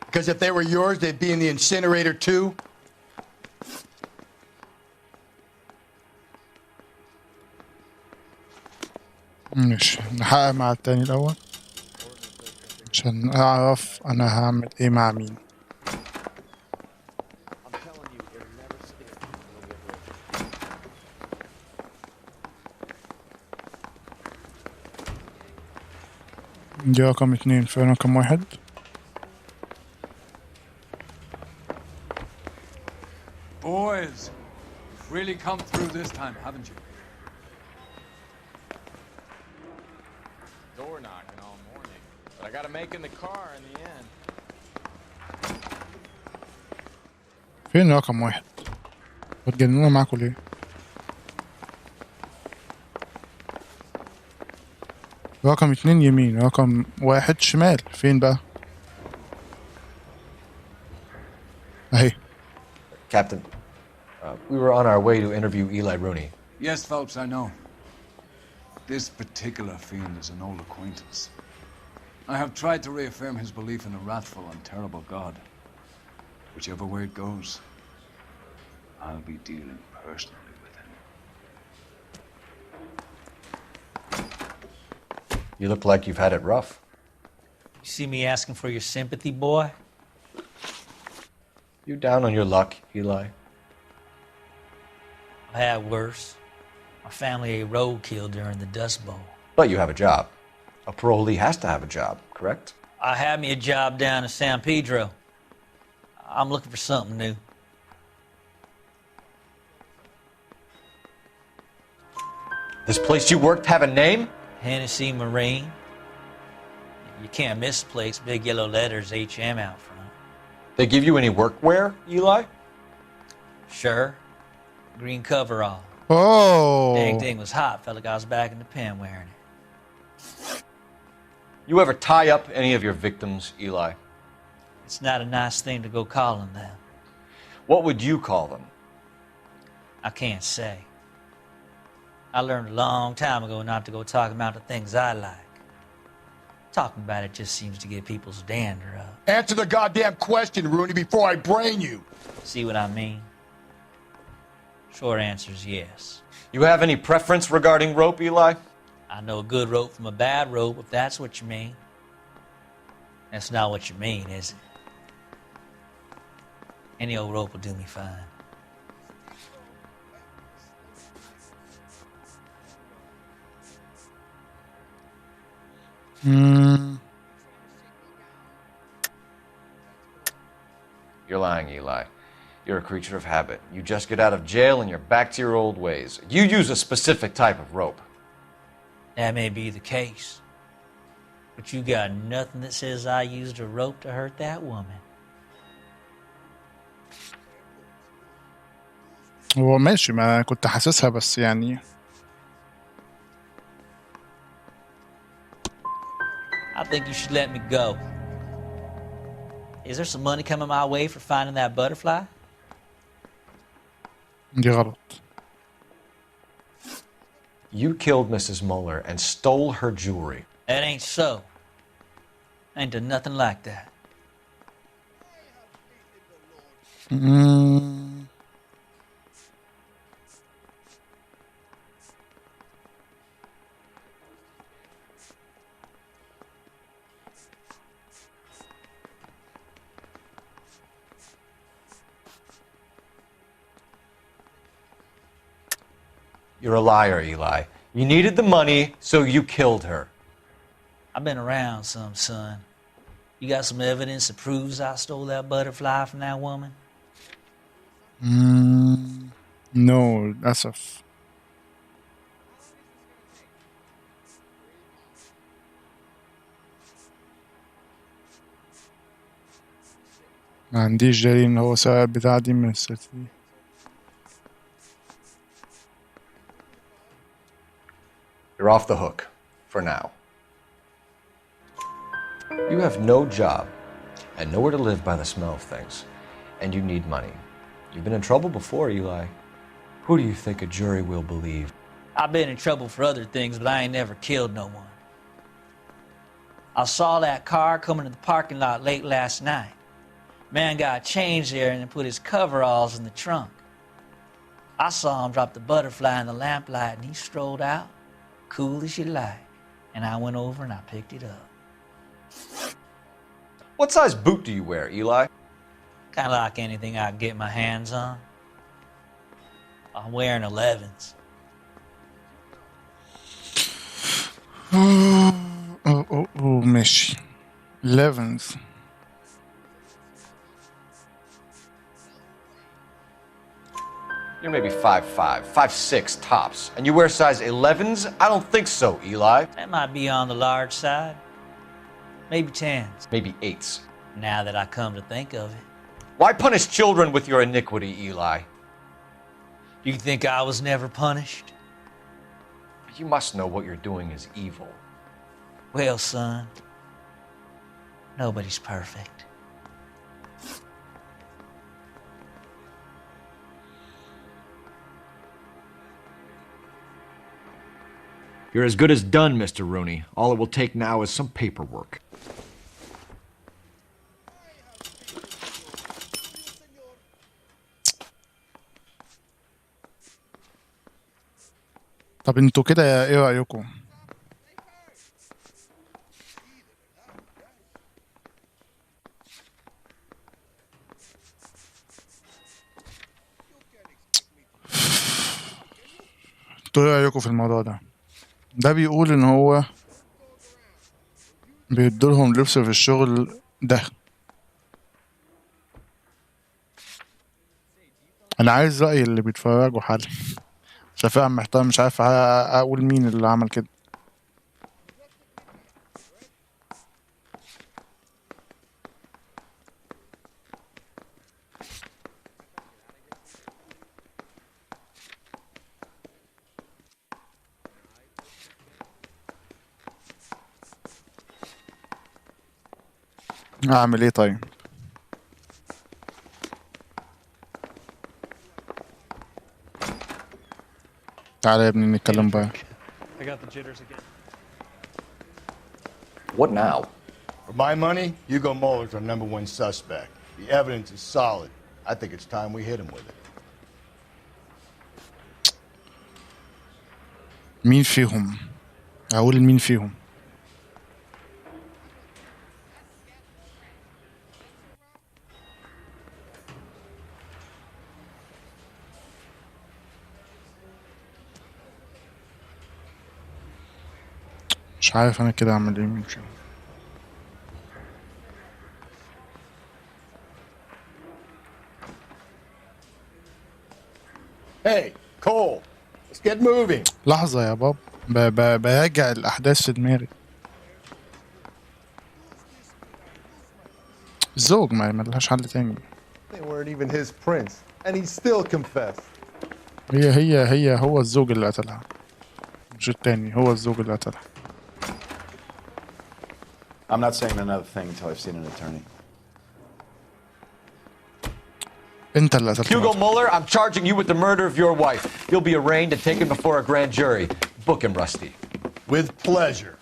Because if they were yours, they'd be in the incinerator too? ماشي نحقق مع التاني الأول عشان أعرف أنا هعمل إيه مع مين. دي رقم 2 في رقم 1. Boys, you've really come through this time, haven't you? Door knocking all morning, but I gotta make in the car in the end. فين رقم 1؟ بتجننوا معاكوا ليه؟ رقم 2 يمين، رقم 1 شمال، فين بقى؟ أهي. Captain, we were on our way to interview Eli Brownie. Yes, Phelps, I know. This particular fiend is an old acquaintance. I have tried to reaffirm his belief in a wrathful and terrible God. Whichever way it goes, I'll be dealing personally with him. You look like you've had it rough. You see me asking for your sympathy, boy? You down on your luck, Eli? I've had worse. My family ate roadkill during the Dust Bowl. But you have a job. A parolee has to have a job, correct? I had me a job down in San Pedro. I'm looking for something new. This place you worked have a name? Hennessy Marine. You can't miss the place. Big yellow letters, HM out front. They give you any workwear, Eli? Sure. Green coverall. Oh. Dang thing was hot. Felt like I was back in the pen wearing it. You ever tie up any of your victims, Eli? It's not a nice thing to go calling them. What would you call them? I can't say. I learned a long time ago not to go talking about the things I like. Talking about it just seems to get people's dander up. Answer the goddamn question, Rooney, before I brain you. See what I mean? Short answer is yes. You have any preference regarding rope, Eli? I know a good rope from a bad rope, if that's what you mean. That's not what you mean, is it? Any old rope will do me fine. You're lying, Eli. You're a creature of habit. You just get out of jail and you're back to your old ways. You use a specific type of rope. That may be the case. But you got nothing that says I used a rope to hurt that woman. هو ماشي، ما أنا كنت حاسسها بس يعني. I think you should let me go. Is there some money coming my way for finding that butterfly? دي غلط. You killed Mrs. Muller and stole her jewelry. That ain't so. I ain't done nothing like that. You're a liar, Eli. You needed the money, so you killed her. I've been around some, son. You got some evidence that proves I stole that butterfly from that woman? No, للأسف. ما عنديش دليل إن هو سرق البتاعة دي من الست دي. You're off the hook, for now. You have no job and nowhere to live by the smell of things, and you need money. You've been in trouble before, Eli. Who do you think a jury will believe? I've been in trouble for other things, but I ain't never killed no one. I saw that car coming to the parking lot late last night. Man got changed there and then put his coveralls in the trunk. I saw him drop the butterfly in the lamplight and he strolled out, cool as you like. And I went over and I picked it up. What size boot do you wear, Eli? Kind of like anything I can get my hands on. I'm wearing 11s. ماشي. 11s. You're maybe 5'5", 5'6" tops, and you wear size 11s? I don't think so, Eli. That might be on the large side. Maybe 10s. Maybe 8s. Now that I come to think of it. Why punish children with your iniquity, Eli? You think I was never punished? You must know what you're doing is evil. Well, son, nobody's perfect. You're as good as done, Mr. Rooney. All it will take now is some paperwork. طب انتوا كده ايه رأيكم؟ انتوا ايه رأيكم في الموضوع ده؟ ده بيقول ان هو بيدولهم لبس في الشغل ده. انا عايز رأي اللي بيتفرجوا حالي. شفاء محترم، مش عارف اقول مين اللي عمل كده. اعمل ايه طيب؟ تعالى يا ابني نتكلم بقى. I got the jitters again. What now? For my money, Hugo Muller's our #1 suspect. The evidence is solid. I think it's time we hit him with it. مين فيهم؟ اقول مين فيهم؟ مش عارف انا كده اعمل ايه مش عارف. Hey, Cole, let's get moving. لحظة يا باب براجع الأحداث في دماغي. الزوج ما ملهاش حل تاني. They weren't even his prince, and he still confessed. هو الزوج اللي قتلها، مش التاني، هو الزوج اللي قتلها. I'm not saying another thing until I've seen an attorney. انت اللي قتلت Hugo Muller, I'm charging you with the murder of your wife. You'll be arraigned and taken before a grand jury. Book him, Rusty. With pleasure.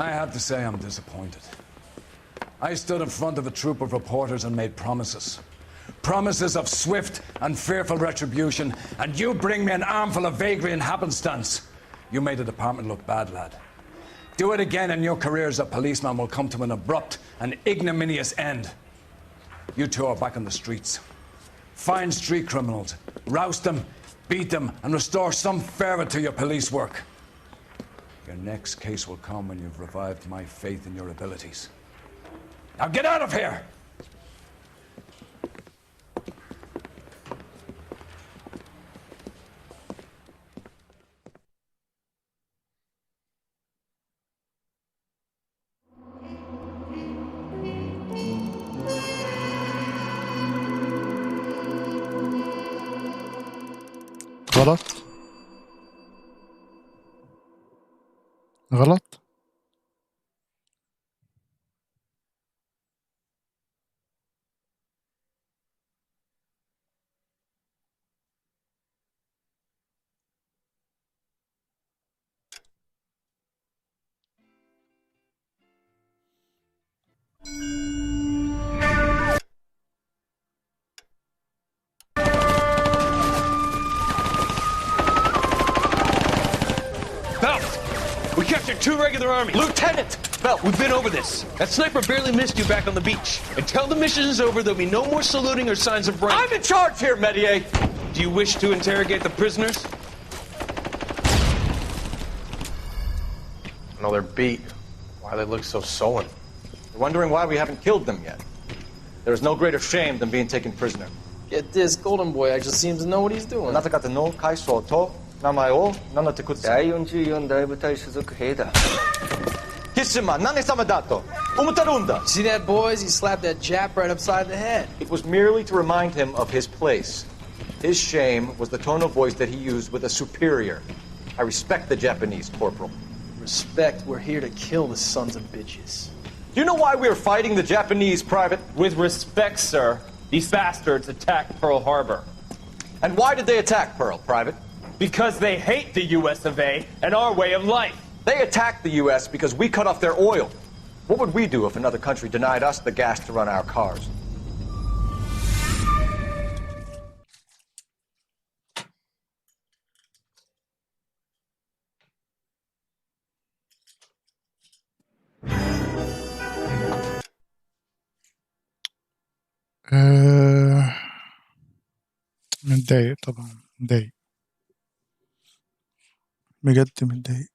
I have to say I'm disappointed. I stood in front of a troop of reporters and made promises. Promises of swift and fearful retribution, and you bring me an armful of vagary and happenstance. You made the department look bad, lad. Do it again and your career as a policeman will come to an abrupt and ignominious end. You two are back on the streets. Find street criminals, roust them, beat them, and restore some fervor to your police work. Your next case will come when you've revived my faith in your abilities. Now get out of here! غلط غلط. We captured 2 regular army. Lieutenant! Belt, we've been over this. That sniper barely missed you back on the beach. Until the mission is over, there'll be no more saluting or signs of rank. I'm in charge here, Medier! Do you wish to interrogate the prisoners? No, they're beat. Why they look so sullen? They're wondering why we haven't killed them yet. There is no greater shame than being taken prisoner. Get this, Golden Boy actually seems to know what he's doing. あなた方の階層と名前を名乗ってください。第44大部隊所属兵だ。キスマ何様だと思ってるんだ。See that, boys? He slapped that Jap right upside the head. It was merely to remind him of his place. His shame was the tone of voice that he used with a superior. I respect the Japanese, Corporal. Respect, we're here to kill the sons of bitches. Do you know why we're fighting the Japanese, Private? With respect, sir, these bastards attacked Pearl Harbor. And why did they attack Pearl, Private? Because they hate the US of A and our way of life. They attacked the US because we cut off their oil. What would we do if another country denied us the gas to run our cars? متضايق طبعا، متضايق بجد، متضايق.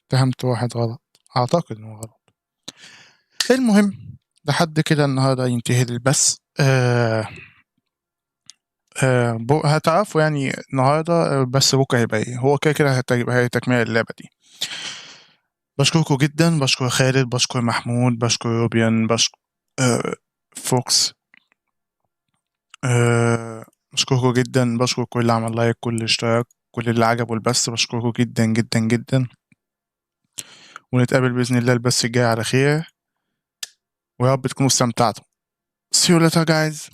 اتهمت واحد غلط، اعتقد انه غلط. المهم لحد كده النهارده ينتهي البث. هتعرفوا يعني النهارده بس بكره هيبقى ايه. هو كده كده هي تكمله اللعبه دي. بشكركم جدا، بشكر خالد، بشكر محمود، بشكر روبيان، بشكر فوكس. بشكركم جدا، بشكر كل اللي عمل لايك، كل اشتراك، كل اللي عجبه البث. بشكركم جدا جدا جدا، ونتقابل بإذن الله البث الجاي على خير، ويا رب تكونوا استمتعتوا. See you later guys.